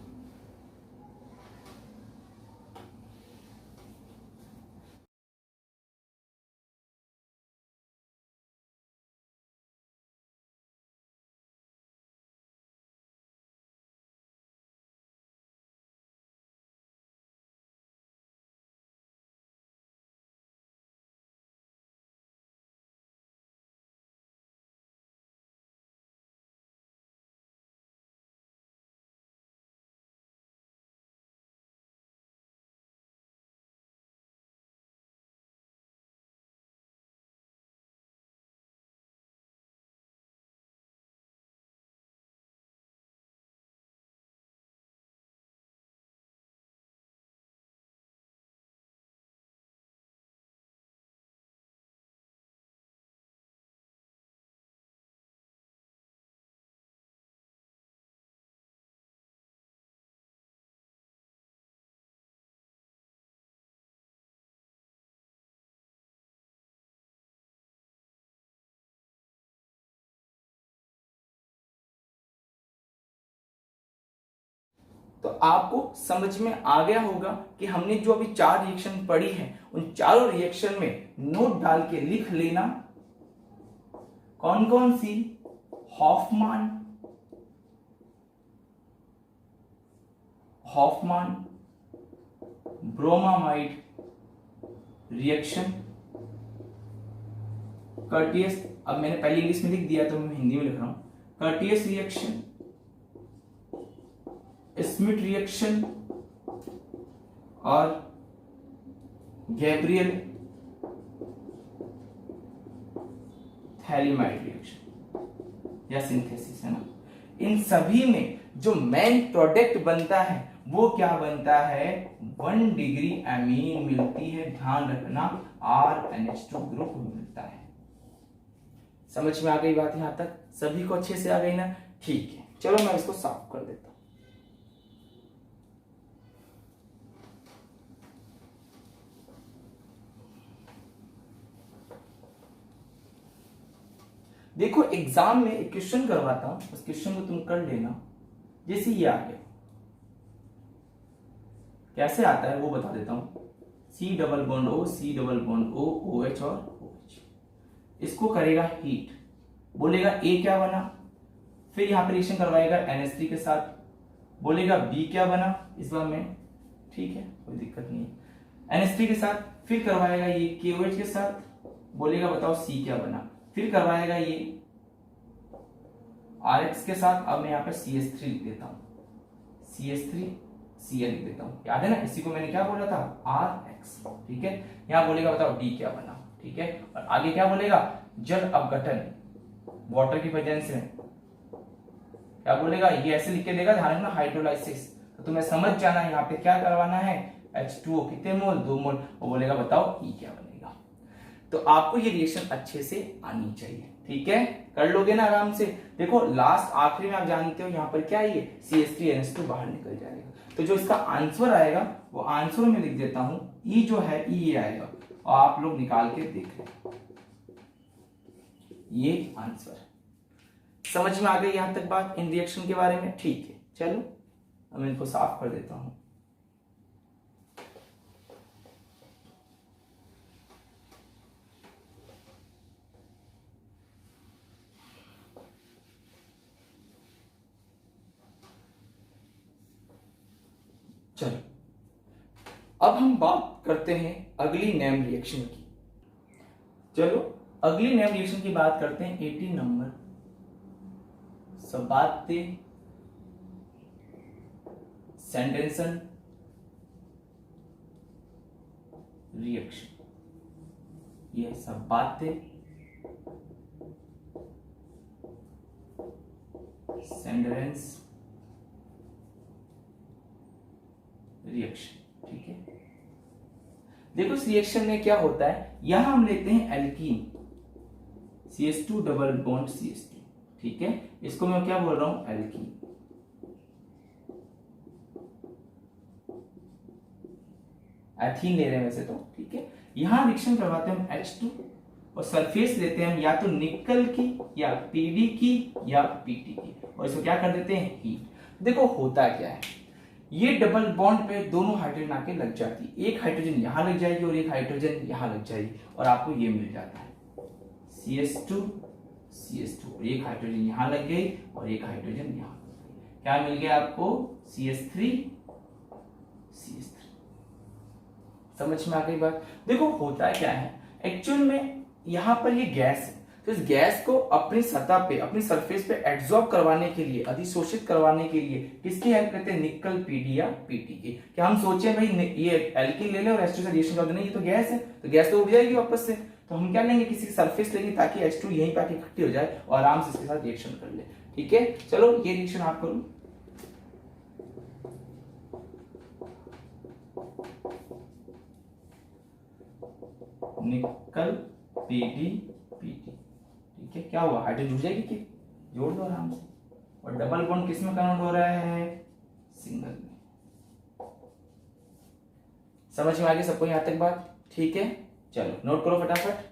तो आपको समझ में आ गया होगा कि हमने जो अभी 4 रिएक्शन पढ़ी है, उन चारों रिएक्शन में नोट डाल के लिख लेना कौन कौन सी? हॉफमान ब्रोमामाइड रिएक्शन, कर्टियस, अब मैंने पहले इंग्लिश में लिख दिया तो मैं हिंदी में लिख रहा हूं, कर्टियस रिएक्शन, स्मिथ रिएक्शन और गैब्रियल थैलीमाइड रिएक्शन या सिंथेसिस है ना, इन सभी में जो मेन प्रोडक्ट बनता है वो क्या बनता है, 1 डिग्री अमीन मिलती है, ध्यान रखना RNH2 ग्रुप मिलता है। समझ में आ गई बात यहां तक, सभी को अच्छे से आ गई ना, ठीक है। चलो मैं इसको साफ कर देता हूं। देखो एग्जाम में एक क्वेश्चन करवाता हूं, उस क्वेश्चन को तुम कर लेना। जैसे ये आ गया, कैसे आता है वो बता देता हूं, C double bond O, C double bond O, OH और OH, इसको करेगा हीट, बोलेगा A क्या बना, फिर यहां पर रिएक्शन करवाएगा NH3 के साथ, बोलेगा B क्या बना इस बार में, ठीक है कोई दिक्कत नहीं है, NH3 के साथ, फिर करवाएगा ये KOH के साथ, बोलेगा बताओ C क्या बना, फिर करवाएगा ये RX के साथ। अब मैं यहाँ पर CH3 लिख देता हूं, CH3 Cl लिख देता हूं, याद है ना, इसी को मैंने क्या बोला था, RX, ठीक है। यहां बोलेगा बताओ D क्या बना, ठीक है, और आगे क्या बोलेगा, जल अपघटन, वाटर की प्रेजेंस में क्या बोलेगा, ये ऐसे लिख के देगा, ध्यान रखना हाइड्रोलाइसिस, तो तुम्हें समझ जाना यहाँ पे क्या करवाना है, H2O कितने मोल, 2 मोल, वो बोलेगा बताओ E क्या बनेगा। तो आपको ये रिएक्शन अच्छे से आनी चाहिए, ठीक है, कर लोगे ना आराम से। देखो लास्ट आखिरी में आप जानते हो यहाँ पर क्या है, ये CH3NH2 बाहर निकल जाएगा, तो जो इसका आंसर आएगा वो आंसर में लिख देता हूं, ई जो है ई ये आएगा, और आप लोग निकाल के देख लें, ये आंसर। समझ में आ गई यहां तक बात इन रिएक्शन के बारे में, ठीक है। चलो अब मैं इनको साफ कर देता हूं। चलो अब हम बात करते हैं अगली नेम रिएक्शन की। चलो अगली नेम रिएक्शन की बात करते हैं, 18 नंबर, सबाते सैंडरसन रिएक्शन, ये सबाते सैंडरसन रिएक्शन, ठीक है। देखो इस रिएक्शन में क्या होता है, यहां हम लेते हैं alkene, CH2 double bond CH2, ठीक है, इसको मैं क्या बोल रहा हूं, एल्कीन। एथीन ले रहे हैं वैसे तो, ठीक है। यहां रिएक्शन करवाते हैं हम H2 और सरफेस लेते हैं हम या तो निकल की या PD की या PT की, और इसको क्या कर देते हैं, हीट। देखो होता क्या है, ये डबल बॉन्ड पे दोनों हाइड्रोजन आके लग जाती, एक हाइड्रोजन यहां लग जाएगी और एक हाइड्रोजन यहां लग जाएगी, और आपको ये मिल जाता है CH2 CH2, और एक हाइड्रोजन यहां लग गई और एक हाइड्रोजन यहां, क्या मिल गया आपको, CH3 CH3। समझ में आ गई बात। देखो होता क्या है, एक्चुअल में यहां पर ये गैस है, तो इस गैस को अपनी सतह पे, अपनी सरफेस पे एब्जॉर्ब करवाने के लिए, अधिशोषित करवाने के लिए किसकी हेल्प करते हैं, निकल PD या PT की। क्या हम सोचे भाई ये एल्किन ले ले और H2 से रिएक्शन कर देना, ये तो गैस है, तो गैस तो उड़ जाएगी वापस से, तो हम क्या लेंगे, किसी सरफेस लेंगे ताकि H2 यहीं पे आके इकट्ठी हो जाए और आराम से इसके साथ रिएक्शन कर ले, ठीक है। चलो ये रिएक्शन आप करो, निकल PD PT, ठीक है। क्या हुआ, हाइड्रोजन जुड़ जाएगी, कि जोड़ दो आराम से, और डबल बॉन्ड किस में कन्वर्ट हो रहा है, सिंगल में। समझ में आ गई सबको यहां तक बात, ठीक है। चलो नोट करो फटाफट।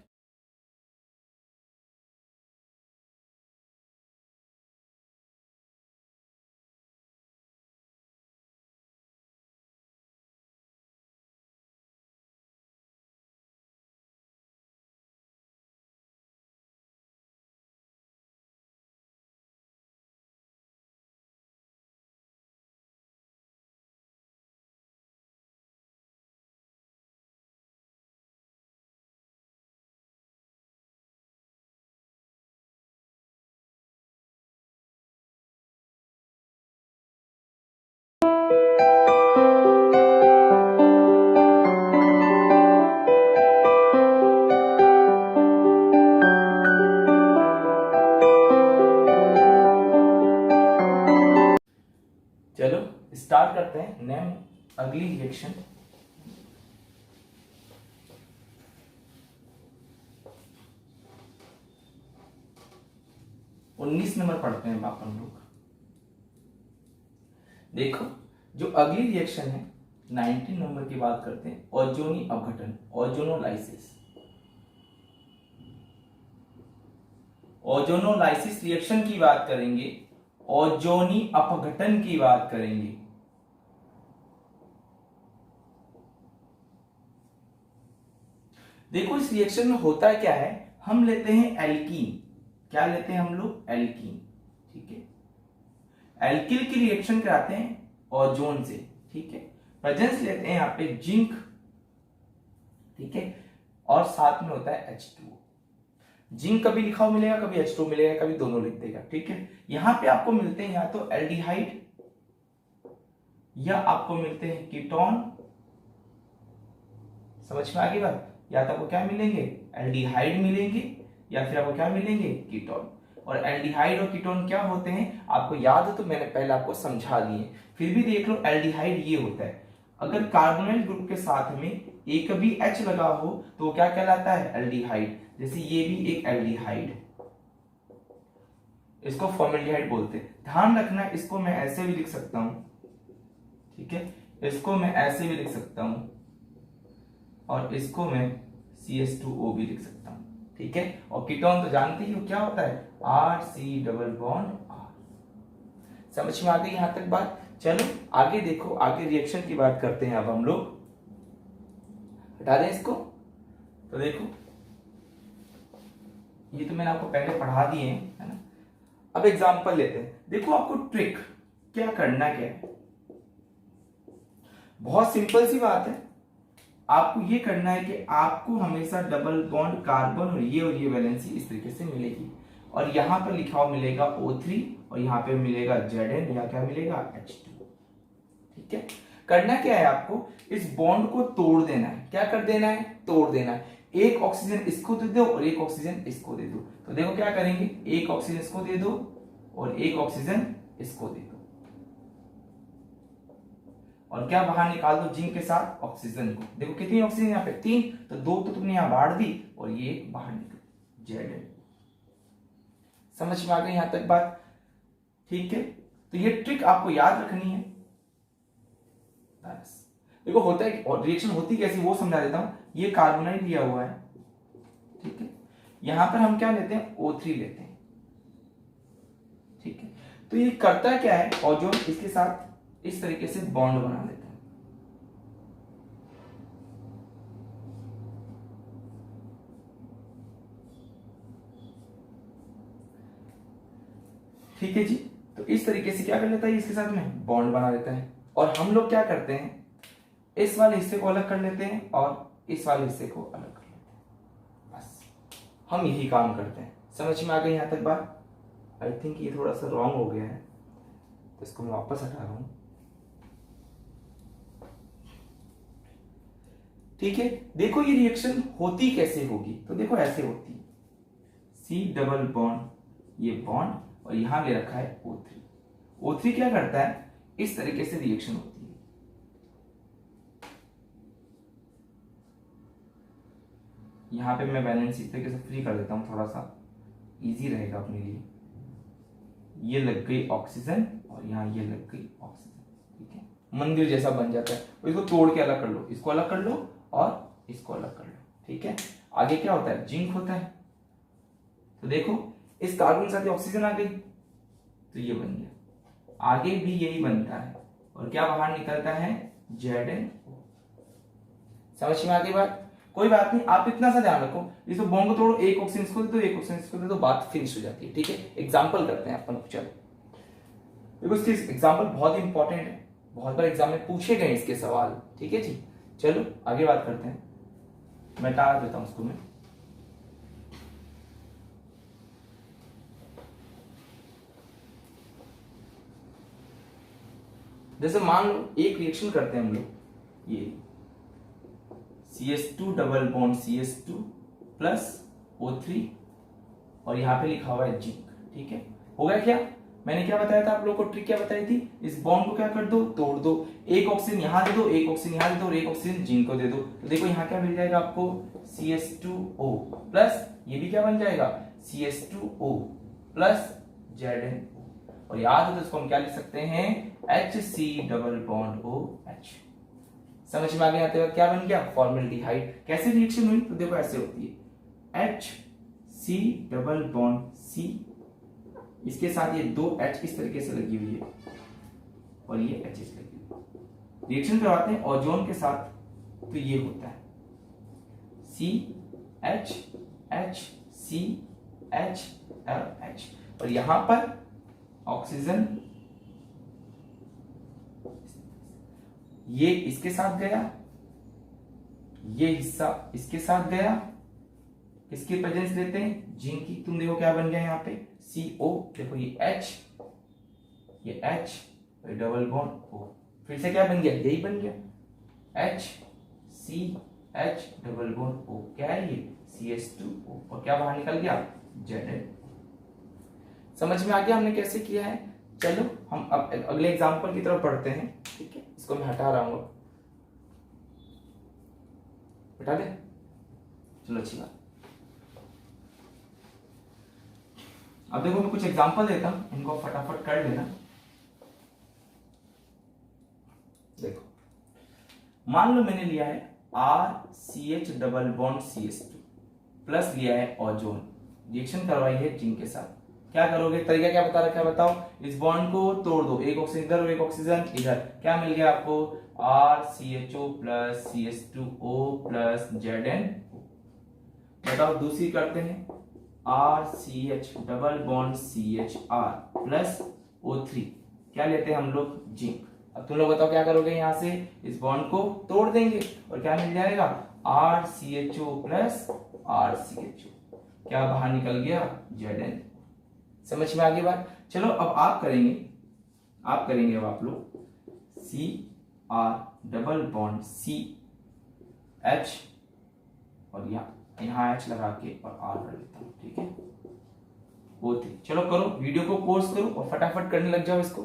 स्टार्ट करते हैं नेम अगली रिएक्शन। उन्नीस नंबर पढ़ते हैं अपन लोग। देखो जो अगली रिएक्शन है 19 नंबर की बात करते हैं, ओजोनी अपघटन, ओजोनोलाइसिस। ओजोनोलाइसिस रिएक्शन की बात करेंगे, ओजोनी अपघटन की बात करेंगे। देखो इस रिएक्शन में होता क्या है, हम लेते हैं एल्कीन। क्या लेते हैं हम लोग? एल्कीन। ठीक है, एल्किल की रिएक्शन कराते हैं ओजोन से। ठीक है, प्रेजेंस लेते हैं यहाँ पे जिंक। ठीक है, और साथ में होता है H2O। जिंक कभी लिखा हुआ मिलेगा, कभी H2O मिलेगा, कभी दोनों लिख देगा। ठीक है, यहां पे आपको मिलते हैं या तो एल्डिहाइड या आपको मिलते हैं कीटोन। समझ में आ गई बात? या तो आपको क्या मिलेंगे? एल्डिहाइड मिलेंगे, या फिर आपको क्या मिलेंगे? कीटोन। और एल्डिहाइड और कीटोन क्या होते हैं आपको याद है तो मैंने पहले आपको समझा दिए, फिर भी देख लो। एल्डिहाइड ये होता है, अगर कार्बोनाइल ग्रुप के साथ में एक भी H लगा हो तो वो क्या कहलाता है? एल्डिहाइड। जैसे ये भी एक एल्डिहाइड, इसको फॉर्मेल्डिहाइड बोलते हैं। ध्यान रखना इसको मैं ऐसे भी लिख सकता हूं। ठीक है, इसको मैं ऐसे भी लिख सकता हूं और इसको मैं CH2O भी लिख सकता हूं। ठीक है, और कीटोन तो जानते ही हो क्या होता है? RC double bond R। समझ में आ गई यहां तक बात? चलो आगे देखो, आगे रिएक्शन की बात करते हैं। अब हम लोग हटा दें इसको। तो देखो ये तो मैंने आपको पहले पढ़ा दिए हैं, है ना। अब एग्जांपल लेते हैं। देखो आपको ट्रिक क्या करना क्या है, बहुत सिंपल सी बात है। आपको ये करना है कि आपको हमेशा डबल बॉन्ड कार्बन और ये वैलेंसी इस तरीके से मिलेगी, और यहां पर लिखा हुआ मिलेगा O3 और यहां पे मिलेगा Zn या क्या मिलेगा? H2। ठीक है, करना क्या है आपको? इस बॉन्ड को तोड़ देना है। क्या कर देना है? तोड़ देना है। एक ऑक्सीजन इसको दे दो और एक ऑक्सीजन इसको दे दो। तो देखो क्या करेंगे, एक ऑक्सीजन इसको दे दो और एक ऑक्सीजन इसको दे दो, और क्या बाहर निकाल दो जिंक के साथ ऑक्सीजन को। देखो कितनी ऑक्सीजन यहाँ पे? 3, तो 2 तो तुमने यहां बांट दी और ये एक बाहर निकल Zn। समझ में आ गई यहां तक बात? ठीक है, तो ये ट्रिक आपको याद रखनी है बस। देखो होता है और रिएक्शन होती कैसी वो समझा देता हूं। ये कार्बोनाइल लिया हुआ है। ठीक है, यहां पर हम क्या लेते हैं? O3 लेते हैं। ठीक है, तो ये करता क्या है, ओजोन इसके साथ इस तरीके से बॉन्ड बना लेता है। ठीक है जी, तो इस तरीके से क्या कर लेता है? इसके साथ में बॉन्ड बना लेता है। और हम लोग क्या करते हैं, इस वाले हिस्से को अलग कर लेते हैं और इस वाले हिस्से को अलग कर लेते हैं। बस हम यही काम करते हैं। समझ में आ गई यहां तक बात? आई थिंक ये थोड़ा सा रॉन्ग हो गया है, तो इसको मैं वापस हटा रहा हूं। ठीक है, देखो ये रिएक्शन होती कैसे होगी। तो देखो ऐसे होती है, C डबल बॉन्ड, ये बॉन्ड और यहां ले रखा है O3। O3 क्या करता है? इस तरीके से रिएक्शन होती है। यहां पे मैं बैलेंस इस तरीके से फ्री कर देता हूं, थोड़ा सा इजी रहेगा अपने लिए। ये लग गई ऑक्सीजन और यहां ये लग गई ऑक्सीजन। ठीक है, मंदिर जैसा बन जाता है। और इसको तोड़ के अलग कर लो, इसको अलग कर लो और इसको अलग कर लो। ठीक है, आगे क्या होता है? जिंक होता है। तो देखो इस कार्बन के साथ ऑक्सीजन आ गई तो ये बन गया। आगे भी यही बनता है और क्या बाहर निकलता है? Zn। समझ में आ गई बात? कोई बात नहीं, आप इतना सा ध्यान रखो, इसको बॉन्ड को तोड़ो, एक ऑक्सीजन इसको दे दो, एक ऑक्सीजन इसको दे दो, बात फिनिश हो जाती है। ठीक है, एग्जांपल करते हैं अपन। चलो देखो इसके एग्जांपल बहुत इंपॉर्टेंट है, बहुत बार एग्जाम में पूछे गए इसके सवाल। ठीक है जी, चलो आगे बात करते हैं। मैं टाल देता हूं उसको मैं। जैसे मान लो एक रिएक्शन करते हैं हम लोग, ये CH2 double bond CH2 plus O3 और यहां पे लिखा हुआ है जिंक। ठीक है, हो गया क्या? मैंने क्या बताया था आप लोगों को, ट्रिक क्या बताई थी, इस बॉन्ड को क्या कर दो, तोड़ दो, एक ऑक्सीजन यहां दे दो, एक ऑक्सीजन यहां दे दो और एक ऑक्सीजन जिंक को दे दो। तो देखो यहाँ क्या मिल जाएगा आपको, CH2O प्लस ये भी क्या बन जाएगा, CH2O प्लस ZnO, और याद हो तो इसको हम क्या लिख सकते हैं, HC डबल बॉन्ड OH। समझ में आ गया, आते वक्त क्या बन गया, फॉर्मल्डिहाइड। कैसे रिएक्शन हुई, तो देखो ऐसे होती है, HC डबल बॉन्ड C, इसके साथ ये दो H इस तरीके से लगी हुई है और ये HH लगी हुई है। रिएक्शन करवाते हैं ओजोन के साथ, तो ये होता है CH H C H H, और यहां पर ऑक्सीजन ये इसके साथ गया, ये हिस्सा इसके साथ गया, किसकी प्रेजेंस लेते हैं, जिंक की। तुम देखो क्या बन गया यहाँ पे, CO, देखो ये H, ये H, डबल बॉन्ड O, फिर से क्या बन गया, यही बन गया H C H double bond O, क्या है ये CH2O, और क्या बाहर निकल गया, Zn। समझ में आ गया हमने कैसे किया है। चलो हम अब अगले एग्जांपल की तरफ बढ़ते हैं, ठीक है, इसको मैं हटा रहा हूं, हटा दे, चलो अच्छी बात। अब देखो मैं कुछ एग्जांपल देता हूं, इनको फटाफट कर लेना। देखो मान लो मैंने लिया है RCH double bond CH2 plus लिया है ओजोन, रिएक्शन करवाई है जिंक के साथ। क्या करोगे, तरीका क्या बता रखा है बताओ, इस बॉन्ड को तोड़ दो, एक ऑक्सीजन इधर और एक ऑक्सीजन इधर, क्या मिल गया आपको, RCHO plus CH2O plus Zn। बताओ दूसरी करते हैं, RCH double bond CHR plus O3, क्या लेते हैं हम लोग, जिंक। अब तुम लोग बताओ क्या करोगे, यहां से इस बॉन्ड को तोड़ देंगे और क्या मिल जाएगा, RCHO प्लस RCHO, क्या बाहर निकल गया, Zn। समझ में आ गई बात। चलो अब आप करेंगे अब आप लोग CR डबल बॉन्ड CH, और यहाँ H लगा के और R कर लेता हूं, ठीक है, O3। चलो करो, वीडियो को पॉज करो और फटाफट करने लग जाओ इसको,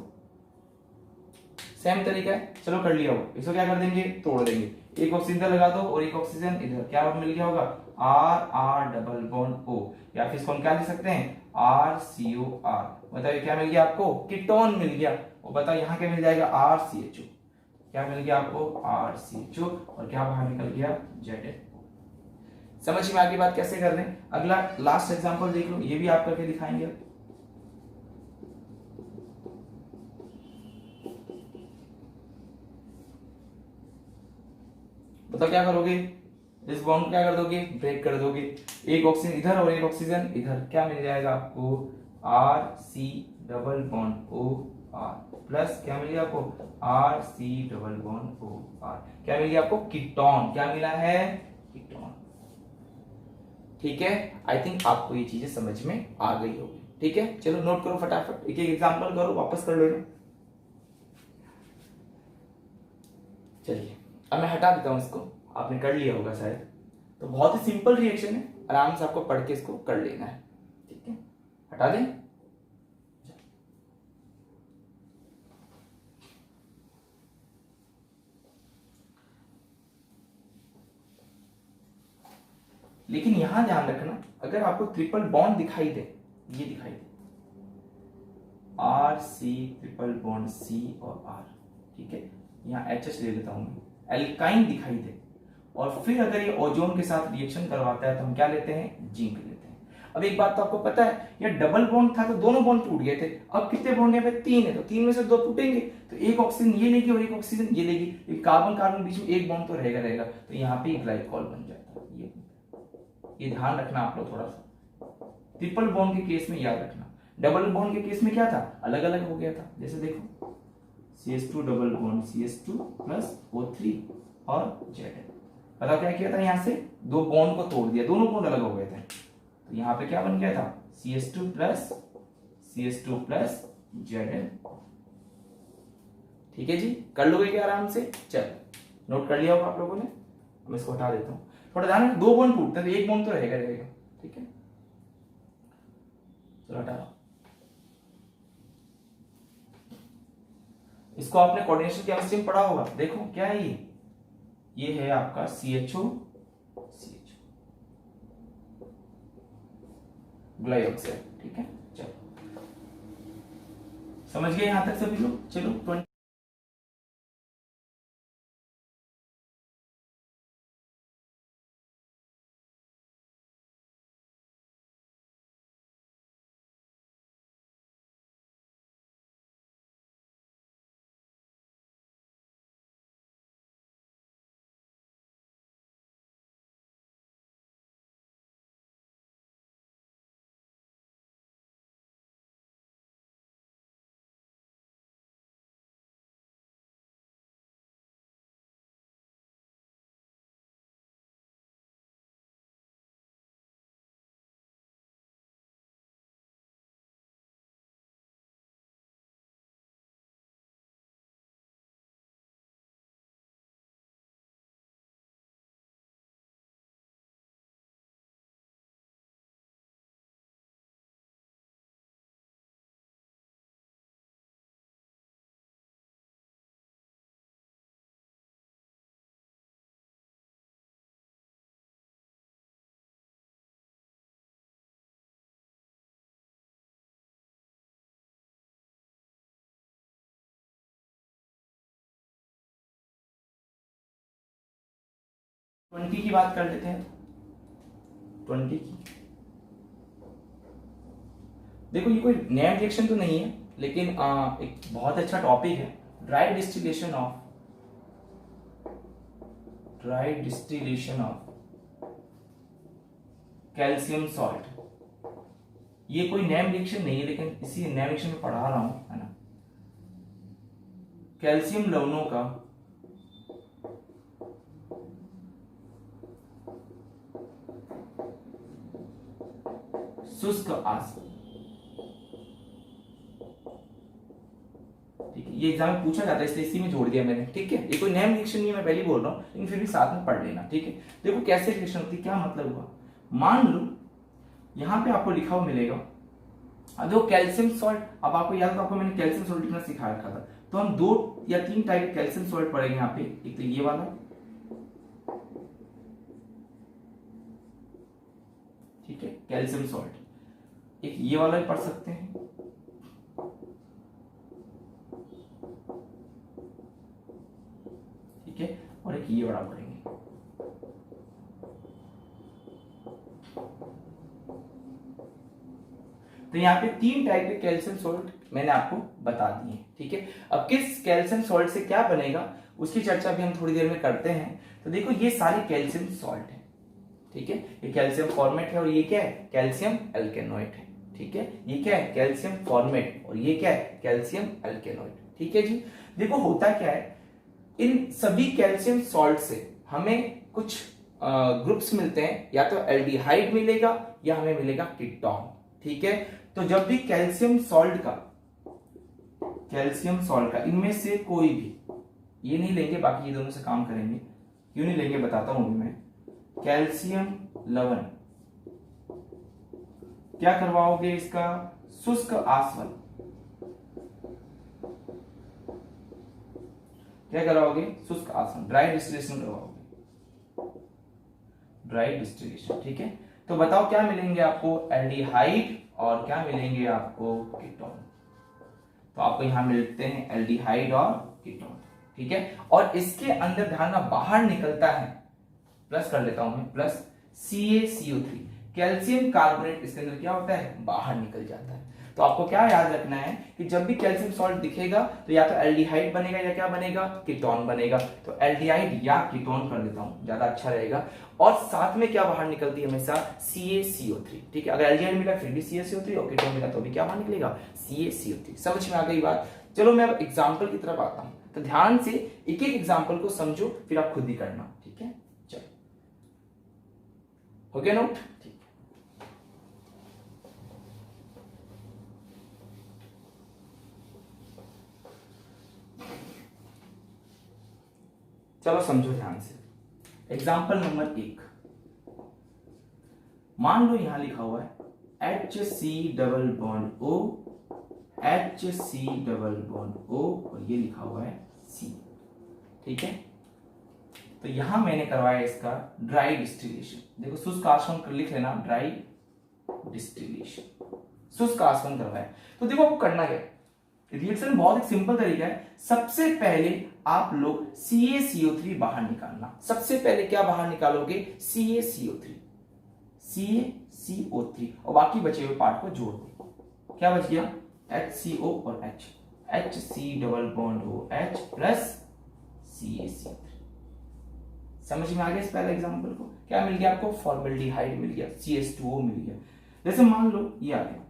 सेम तरीका है। चलो कर लिया हो, इसको क्या कर देंगे, तोड़ देंगे, एक ऑक्सीजन लगा दो और एक ऑक्सीजन इधर, क्या मिल गया होगा, R डबल बॉन्ड O, या फिर इसको हम क्या लिख सकते हैं, RCOR। बताइए क्या मिल गया आपको, कीटोन मिल गया। और बताओ यहाँ क्या मिल जाएगा, RCHO, क्या मिल गया आपको, RCHO, और क्या बाहर निकल गया, Zn। समझ में आगे बात कैसे कर रहे हैं। अगला लास्ट एग्जांपल देख लो, ये भी आप करके दिखाएंगे। बताओ क्या करोगे, इस बॉन्ड को क्या कर दोगे, ब्रेक कर दोगे, एक ऑक्सीजन इधर और एक ऑक्सीजन इधर, क्या मिल जाएगा आपको, RC double bond OR plus क्या मिल गया आपको, RC डबल बॉन्ड OR, क्या मिल गया आपको, कीटोन। क्या मिला है, कीटोन। ठीक है, आई थिंक आपको ये चीजें समझ में आ गई होगी। ठीक है, चलो नोट करो फटाफट, एक एक एग्जांपल करो, वापस कर लेना। चलिए अब मैं हटा देता हूं इसको, आपने कर लिया होगा शायद। तो बहुत ही सिंपल रिएक्शन है, आराम से आपको पढ़ के इसको कर लेना है। ठीक है, हटा दें। लेकिन यहां ध्यान रखना, अगर आपको ट्रिपल बॉन्ड दिखाई दे, ये दिखाई दे RC ट्रिपल बॉन्ड C और R, ठीक है, यहाँ HH ले लेता हूं मैं, एल्काइन दिखाई दे, और फिर अगर ये ओजोन के साथ रिएक्शन करवाता है तो हम क्या लेते हैं, जिंक लेते हैं। अब एक बात तो आपको पता है, ये डबल बॉन्ड था तो दोनों बॉन्ड टूट गए थे, अब कितने बॉन्ड है, 3 है, तो 3 में से 2 टूटेंगे, तो एक ऑक्सीजन ये लेगी और एक ऑक्सीजन ये लेगी, कार्बन कार्बन बीच में एक बॉन्ड तो रहेगा, तो यहाँ पे ग्लाइकोल बन जाता है। ये ध्यान रखना आप लोग थोड़ा सा, ट्रिपल बॉन्ड के केस में याद रखना। डबल बॉन्ड के केस में क्या था, अलग अलग हो गया था, जैसे देखो CH2 double bond CH2 plus O3 और Zn। पता क्या किया था, यहां से 2 बॉन्ड को तोड़ दिया, दोनों बॉन्ड अलग हो गए थे, तो यहां पे क्या बन गया था, CH2 प्लस Zn। ठीक है जी, कर लोगे क्या आराम से, चलो नोट कर लिया होगा आप लोगों ने। मैं इसको हटा देता हूं, थोड़ा ध्यान रखना, 2 बॉन्ड टूटते हैं तो एक बॉन्ड तो रहेगा। ठीक है, चलो हटा। इसको आपने कोऑर्डिनेशन केमिस्ट्री में पढ़ा होगा। देखो क्या है ये है आपका CHO ग्लाइऑक्साइड, ठीक है। चलो समझ गए यहां तक सभी लोग। चलो 20 की बात कर लेते हैं। 20 की देखो, ये कोई नया रिएक्शन तो नहीं है, लेकिन एक बहुत अच्छा टॉपिक है। Dry distillation of calcium salt. ये कोई नैम रिएक्शन नहीं है, लेकिन इसी नैम रिएक्शन में पढ़ा रहा हूं, है ना। कैल्शियम लवणों का शुष्क आसवन, ठीक है। ये एग्जाम में पूछा जाता है, इसलिए इसी में जोड़ दिया मैंने, ठीक है। ये कोई नैम रिएक्शन नहीं है, मैं पहले ही बोल रहा हूं, लेकिन फिर भी साथ में पढ़ लेना, ठीक है। देखो कैसे रिएक्शन होती है, क्या मतलब हुआ। मान लो यहां पे आपको लिखा हुआ मिलेगा, अब देखो कैल्शियम सॉल्ट, अब आपको याद होगा, आपको मैंने कैल्शियम सॉल्ट लिखना सिखा रखा था। तो हम 2 या 3 टाइप के कैल्शियम सॉल्ट पढ़ेंगे यहाँ पे। एक तो ये वाला, ठीक है, कैल्शियम सॉल्ट। एक ये वाला भी पढ़ सकते हैं, ठीक है, और एक ये वाला पढ़ेंगे। तो यहाँ पे 3 टाइप के कैल्शियम सॉल्ट मैंने आपको बता दिए, ठीक है। अब किस कैल्शियम सॉल्ट से क्या बनेगा उसकी चर्चा भी हम थोड़ी देर में करते हैं। तो देखो ये सारे कैल्शियम सॉल्ट है, ठीक है। ये कैल्शियम फॉर्मेट है, और ये क्या है, कैल्शियम एल्केनोइड है, ठीक है। ये क्या है, कैल्शियम फॉर्मेट, और ये क्या है, कैल्शियम एल्केनोइड, ठीक है जी। देखो होता क्या है, इन सभी कैल्शियम सॉल्ट से हमें कुछ ग्रुप्स मिलते हैं, या तो एल्डिहाइड मिलेगा या हमें मिलेगा कीटोन, ठीक है। तो जब भी कैल्शियम सॉल्ट का इनमें से कोई भी, ये नहीं लेंगे, बाकी ये दोनों से काम करेंगे, क्यों नहीं लेंगे बताता हूं मैं। कैल्शियम लवण क्या करवाओगे, इसका शुष्क आसवन, क्या करवाओगे, शुष्क आसवन, ड्राई डिस्टिलेशन करवाओगे, ड्राई डिस्टिलेशन, ठीक है। तो बताओ क्या मिलेंगे आपको, एल्डिहाइड और क्या मिलेंगे आपको, कीटोन। तो आपको यहां मिलते हैं एल्डिहाइड और कीटोन, ठीक है। और इसके अंदर ध्यान बाहर निकलता है, प्लस कर लेता हूं मैं, प्लस CaCO3, कैल्शियम कार्बोनेट इसके अंदर क्या होता है, बाहर निकल जाता है। तो आपको क्या याद रखना है कि जब भी कैल्शियम सॉल्ट दिखेगा तो या तो एल्डिहाइड बनेगा या क्या बनेगा, कीटोन बनेगा। तो एल्डिहाइड या कीटोन कर देता हूं, ज्यादा अच्छा रहेगा। और साथ में क्या बाहर निकलती है हमेशा, CaCO3, ठीक है। अगर एल्डिहाइड मिला फिर भी CaCO3, और कीटोन मिला तो भी क्या बाहर निकलेगा, CaCO3। समझ में आ गई बात। चलो मैं अब एग्जाम्पल की तरफ आता हूं, तो ध्यान से एक एक एग्जाम्पल को समझो, फिर आप खुद ही करना, ठीक है। चलो हो गया नोट, ठीक। चलो समझो ध्यान से। एग्जाम्पल नंबर 1, मान लो यहां लिखा हुआ है HC double bond O HC double bond O और ये लिखा हुआ है C। ठीक है, तो यहां मैंने करवाया इसका ड्राई डिस्टिलेशन। देखो शुष्क आसवन लिख लेना, ड्राई डिस्टिलेशन, शुष्क आसवन करवाया। तो देखो आपको करना क्या, रिएक्शन बहुत एक सिंपल तरीका है। सबसे पहले आप लोग CaCO3 बाहर निकालना। सबसे पहले क्या बाहर निकालोगे, CaCO3, CaCO3 और बाकी बचे हुए पार्ट को जोड़ दो। क्या बच गया, HCO और H, HC double bond OH plus CaCO3। समझ में आ गया इस पहले एग्जांपल को। क्या मिल गया आपको, फॉर्मल्डिहाइड मिल गया, CH2O मिल गया। जैसे मान लो ये आ गया,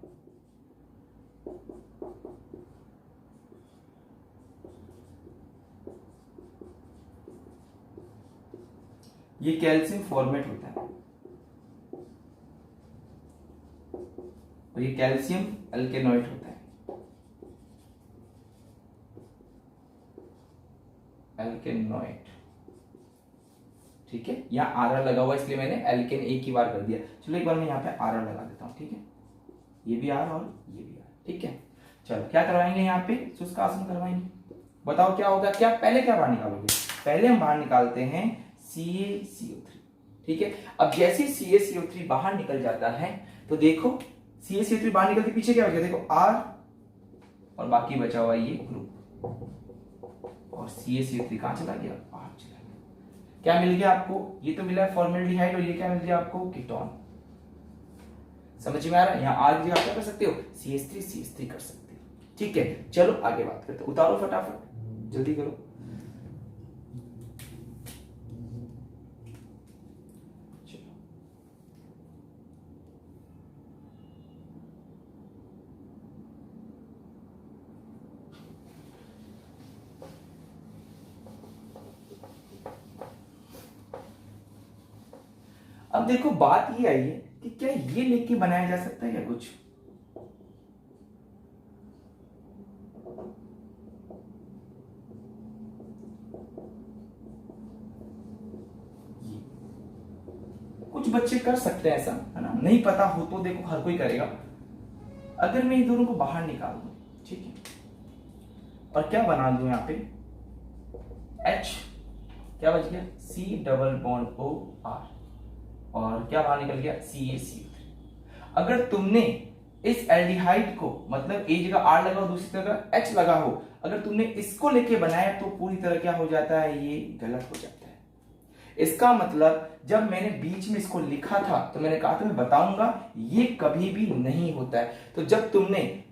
ये कैल्शियम फॉर्मेट होता है और ये कैल्शियम अल्केनॉइड होता है, अल्केनॉइड। ठीक है, यहां आर लगा हुआ इसलिए मैंने एल्केन एक ही बार कर दिया। चलो एक बार मैं यहाँ पे आर लगा देता हूं। ठीक है, ये भी आर और ये भी आर। ठीक है, चलो क्या करवाएंगे यहाँ पे, शुष्क आसवन करवाएंगे। बताओ क्या होगा, क्या पहले क्या बाहर निकालोगे, पहले हम बाहर निकालते हैं CaCO3। ठीक है, अब जैसे CaCO3 बाहर निकल जाता है तो देखो CaCO3 बाहर निकल के पीछे क्या हो गया, देखो R और बाकी बचा हुआ ये ग्रुप, और CaCO3 कहां चला गया, बाहर चला गया। क्या मिल गया आपको, ये तो मिला फॉर्मल्डिहाइड और ये क्या मिल गया आपको, कीटोन। समझ में आ रहा है, यहाँ आर की जगह क्या कर सकते हो, CH3 कर सकते हो। ठीक है, चलो आगे बात करते, उतारो फटाफट, जल्दी करो। अब देखो बात ये आई है कि क्या ये लेके बनाया जा सकता है या कुछ, कुछ बच्चे कर सकते हैं ऐसा, है ना, नहीं पता हो तो देखो हर कोई करेगा। अगर मैं इन दोनों को बाहर निकाल दूं, ठीक है, और क्या बना दूं यहाँ पे H, क्या बच गया C डबल बॉन्ड OR और क्या बाहर निकल गया CaCO3। अगर तुमने इस एल्डिहाइड को, मतलब एक जगह R लगा हो दूसरी जगह H लगा हो, अगर तुमने इसको लेके बनाया तो पूरी तरह क्या हो जाता है, ये गलत हो जाता है। इसका मतलब जब मैंने बीच में इसको लिखा था तो मैंने कहा था मैं बताऊंगा, ये कभी भी नहीं होता है। तो जब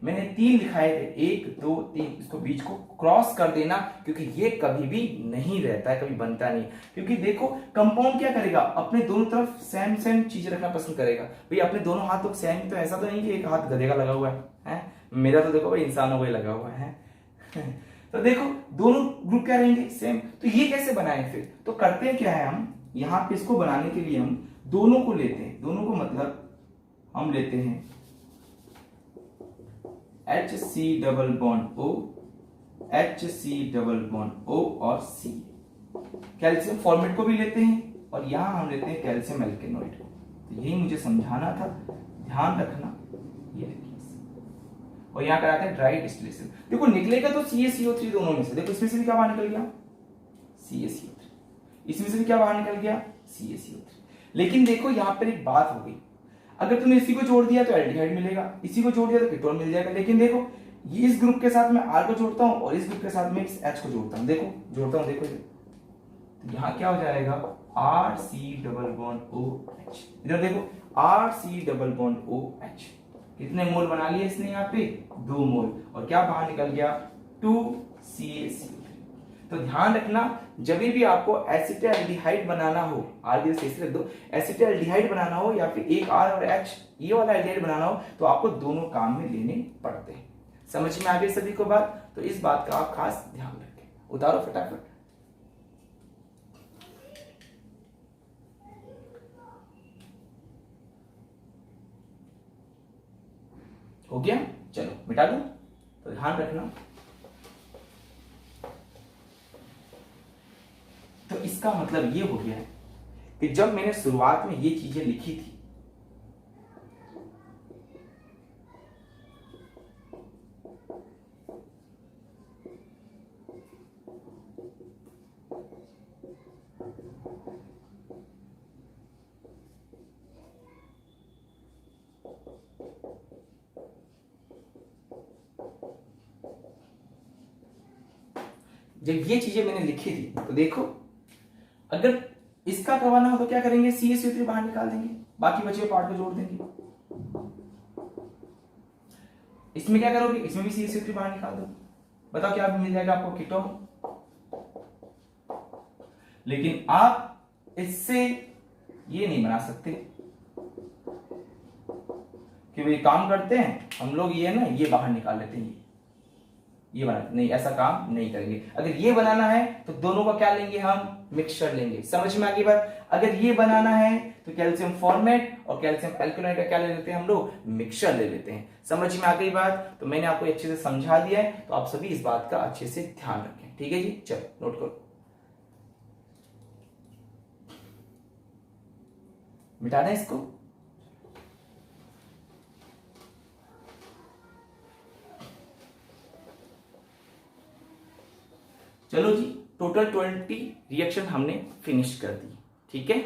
मैंने 3 लिखाए थे, 1 2 3, इसको बीच को क्रॉस कर देना, क्योंकि ये कभी भी नहीं रहता है, कभी बनता नहीं। क्योंकि देखो कंपाउंड क्या करेगा, अपने दोनों तरफ सेम सेम चीज रखना पसंद करेगा। भाई अपने दोनों हाथ तो सेम, तो ऐसा तो नहीं कि एक हाथ गधे का लगा हुआ है? मेरा तो देखो भाई इंसानों को ही लगा हुआ है। तो देखो दोनों ग्रुप क्या रहेंगे, सेम। तो ये कैसे बनाए फिर, तो करते हैं क्या है, हम यहां पे इसको बनाने के लिए हम दोनों को लेते हैं, दोनों को मतलब हम लेते हैं HC double bond O, HC double bond O और C। कैल्शियम फॉर्मेट को भी लेते हैं और यहां हम लेते हैं कैल्शियम एल्केनॉइड। तो यही मुझे समझाना था, ध्यान रखना। ये देखिए, और यहां कराते हैं ड्राई डिस्टिलेशन। देखो निकलेगा तो CaCO3 दोनों में से। देखो इसमें से भी क्या बाहर निकल गया, CaCO3, इसमें से भी क्या बाहर निकल गया, CaCO3। लेकिन देखो यहां पर एक बात हो गई, अगर तुमने इसी को जोड़ दिया तो एल्डिहाइड मिलेगा, इसी को जोड़ दिया तो कीटोन मिल जाएगा। लेकिन देखो ये इस ग्रुप के साथ मैं R को जोड़ता हूं और इस ग्रुप के साथ मैं इस H को जोड़ता हूं, देखो जोड़ता हूं, देखो तो यहां क्या हो जाएगा, RC डबल बॉन्ड OH। इधर देखो RC डबल बॉन्ड OH, कितने मोल बना लिए इसने यहाँ पे, 2 मोल, और क्या बाहर निकल गया 2 CaCO3। तो ध्यान रखना, जब भी आपको एसिटाल्डिहाइड बनाना हो, आर की जगह रख दो, एसिटाल्डिहाइड बनाना हो या फिर एक R और H ये वाला एल्डिहाइड बनाना हो, तो आपको दोनों काम में लेने पड़ते हैं। समझ में आ गई सभी को बात, तो इस बात का आप खास ध्यान रखें। उतारो फटाफट। हो गया, चलो मिटा दो। तो ध्यान रखना, तो इसका मतलब ये हो गया है कि जब मैंने शुरुआत में ये चीजें लिखी थी, जब ये चीजें मैंने लिखी थी तो देखो, अगर इसका करवाना हो तो क्या करेंगे, CaCO3 बाहर निकाल देंगे, बाकी बचे हुए पार्ट को जोड़ देंगे। इसमें क्या करोगे, इसमें भी CaCO3 बाहर निकाल दो, बताओ क्या मिल जाएगा आपको, कीटोन। लेकिन आप इससे ये नहीं बना सकते कि वे काम करते हैं हम लोग ये ना ये बाहर निकाल लेते हैं, ये बना नहीं, ऐसा काम नहीं करेंगे। अगर ये बनाना है तो दोनों का क्या लेंगे, हम मिक्सचर लेंगे। समझ में आ गई बात। अगर ये बनाना है तो कैल्शियम फॉर्मेट और कैल्शियम एल्कलाइड का क्या ले लेते हैं हम लोग, मिक्सचर ले लेते हैं। समझ में आ गई बात। तो मैंने आपको अच्छे से समझा दिया है, तो आप सभी इस बात का अच्छे से ध्यान रखें, ठीक है जी। चलो नोट करो, मिटा दें इसको। चलो जी, टोटल 20 रिएक्शन हमने फिनिश कर दी, ठीक है।